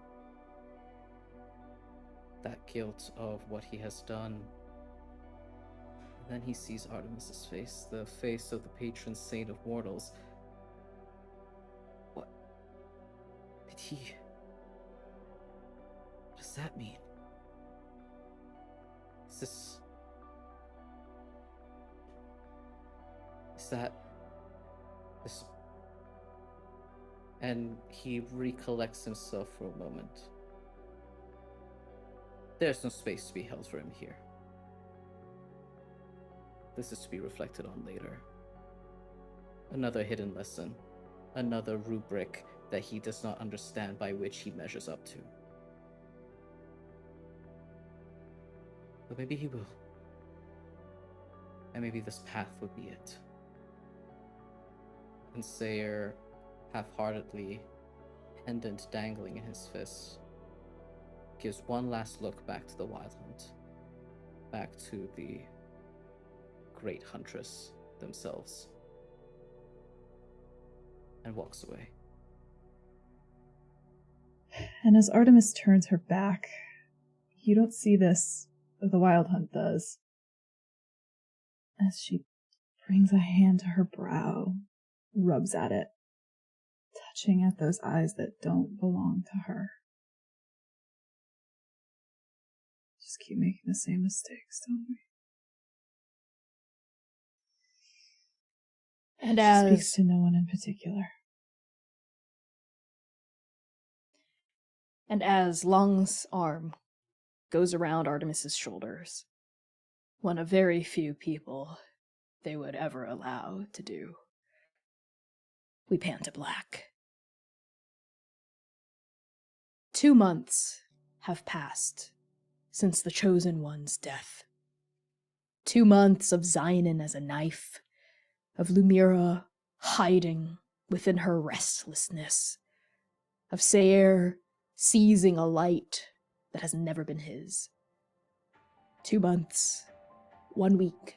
That guilt of what he has done. And then he sees Artemis's face, the face of the patron saint of mortals. What did he... What does that mean? Is that this? And he recollects himself for a moment. There's no space to be held for him here. This is to be reflected on later. Another hidden lesson. Another rubric that he does not understand by which he measures up to. But maybe he will. And maybe this path would be it. And Seer, half-heartedly, pendant dangling in his fist, gives one last look back to the Wild Hunt, back to the great huntress themselves, and walks away. And as Artemis turns her back, you don't see this, but the Wild Hunt does. As she brings a hand to her brow, rubs at it, touching at those eyes that don't belong to her. Just keep making the same mistakes, don't we? And She speaks to no one in particular. And as Long's arm goes around Artemis's shoulders, one of very few people they would ever allow to do, we pan to black. 2 months have passed since the Chosen One's death. 2 months of Zynon as a knife, of Lumira hiding within her restlessness, of Seer seizing a light that has never been his. 2 months, 1 week,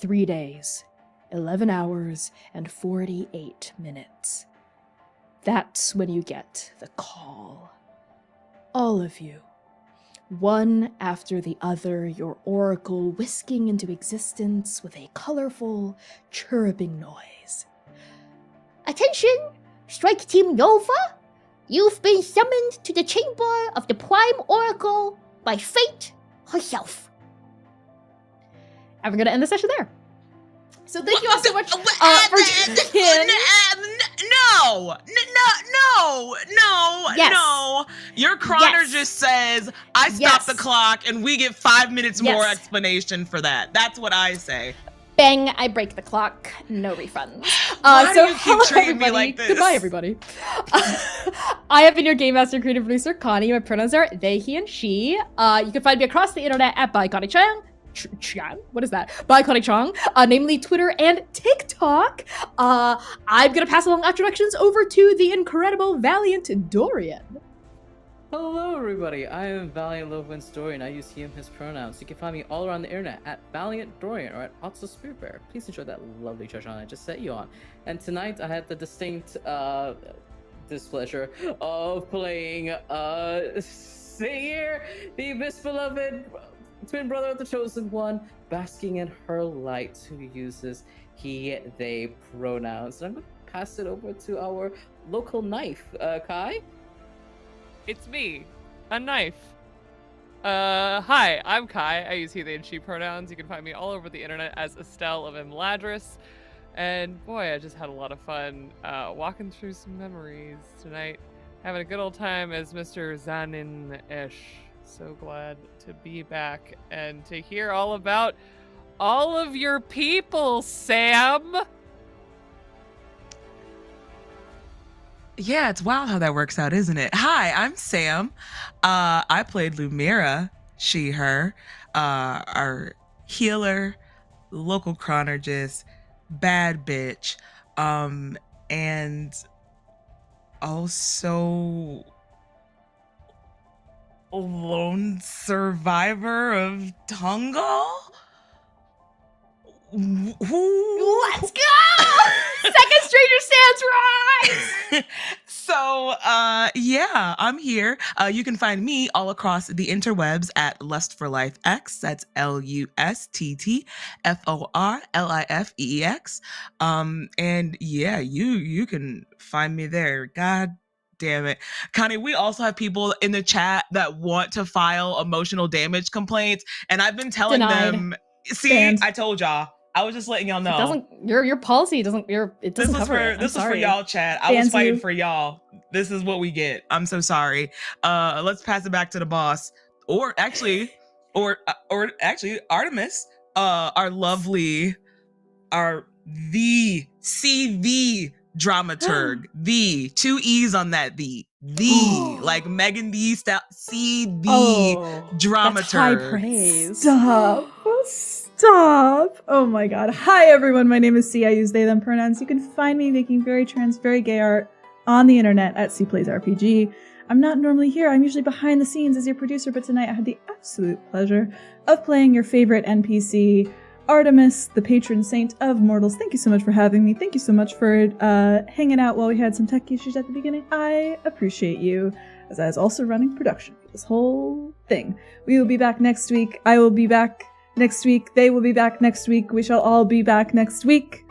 3 days, 11 hours, and 48 minutes. That's when you get the call. All of you, one after the other, your oracle whisking into existence with a colorful, chirruping noise. Attention, Strike Team Nova! You've been summoned to the chamber of the Prime Oracle by Fate herself. And we're going to end the session there. So thank you all so much for tuning in. No. Your chroner Yes. just says, I stopped the clock and we get 5 minutes more explanation for that. That's what I say. Bang, I break the clock. No refunds. Why do you keep hello, treating me everybody. like this? Goodbye, everybody. I have been your Game Master and Creative Producer, Connie. My pronouns are they, he, and she. You can find me across the internet at ByConnieChang. What is that? By Connie Chong, namely Twitter and TikTok. I'm gonna pass along introductions over to the incredible Valiant Dorian. Hello, everybody. I am Valiant Lovewind Dorian. I use he, him, his pronouns. You can find me all around the internet at Valiant Dorian or at Otso Spearbear. Please enjoy that lovely treasure hunt I just set you on. And tonight I had the distinct displeasure of playing Seer, the misbeloved twin brother of the Chosen One, basking in her light, who uses he, they pronouns. And I'm going to pass it over to our local knife, Kai. It's me, a knife. Hi, I'm Kai. I use he, they, and she pronouns. You can find me all over the internet as Estelle of Imladris. And boy, I just had a lot of fun walking through some memories tonight. Having a good old time as Mr. Zanin-ish. So glad to be back and to hear all about all of your people, Sam. Yeah, it's wild how that works out, isn't it? Hi, I'm Sam. I played Lumira, she, her, our healer, local chronologist, bad bitch, and also lone survivor of Tungal? Let's go! Second Stranger Sands rise! So, yeah, I'm here. You can find me all across the interwebs at Lust for Life X. That's LUSTTFORLIFEEX. And yeah, you can find me there. God damn it. Connie, we also have people in the chat that want to file emotional damage complaints, and I've been telling them, see, Banned. I told y'all. I was just letting y'all know. It doesn't, your policy doesn't, it doesn't cover it. This was for y'all, chat. I was fighting for y'all. This is what we get. I'm so sorry. Let's pass it back to the boss. Or actually, Artemis, our lovely, the CV dramaturg, the 2 E's on that the like Megan Thee CV dramaturg. That's high praise. Stop. Oh my god. Hi everyone, my name is C. I use they, them pronouns. You can find me making very trans, very gay art on the internet at C Plays RPG. I'm not normally here. I'm usually behind the scenes as your producer, but tonight I had the absolute pleasure of playing your favorite NPC, Artemis, the patron saint of mortals. Thank you so much for having me. Thank you so much for hanging out while we had some tech issues at the beginning. I appreciate you, as I was also running production for this whole thing. We will be back next week. I will be back next week. They will be back next week. We shall all be back next week.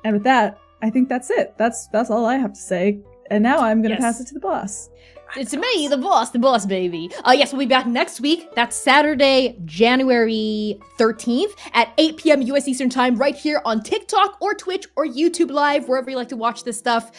And with that, I think that's it. That's all I have to say. And now I'm going to pass it to the boss. It's me, the boss baby. Yes, we'll be back next week. That's Saturday, January 13th at 8 p.m. US Eastern Time right here on TikTok or Twitch or YouTube Live, wherever you like to watch this stuff.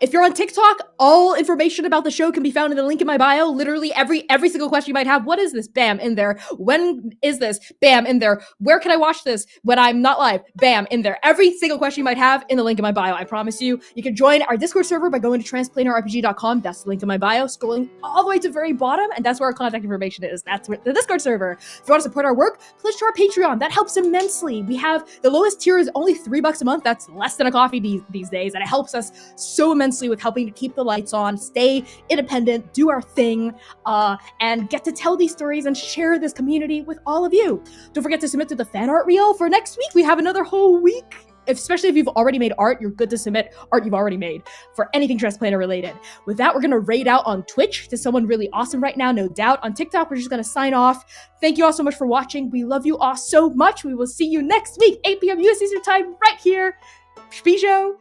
If you're on TikTok, all information about the show can be found in the link in my bio. Literally every single question you might have. What is this? Bam, in there. When is this? Bam, in there. Where can I watch this when I'm not live? Bam, in there. Every single question you might have in the link in my bio. I promise you. You can join our Discord server by going to transplanarrpg.com. That's the link in my bio. Scrolling all the way to the very bottom, and that's where our contact information is. That's where the Discord server. If you want to support our work, pledge to our Patreon. That helps immensely. We have the lowest tier is only $3 a month. That's less than a coffee these days, and it helps us so immensely with helping to keep the lights on, stay independent, do our thing, and get to tell these stories and share this community with all of you. Don't forget to submit to the fan art reel for next week. We have another whole week. Especially if you've already made art, you're good to submit art you've already made for anything Transplanter related. With that, we're going to raid out on Twitch to someone really awesome right now, no doubt. On TikTok, we're just going to sign off. Thank you all so much for watching. We love you all so much. We will see you next week, 8 p.m. US Eastern Time, right here. Bijou.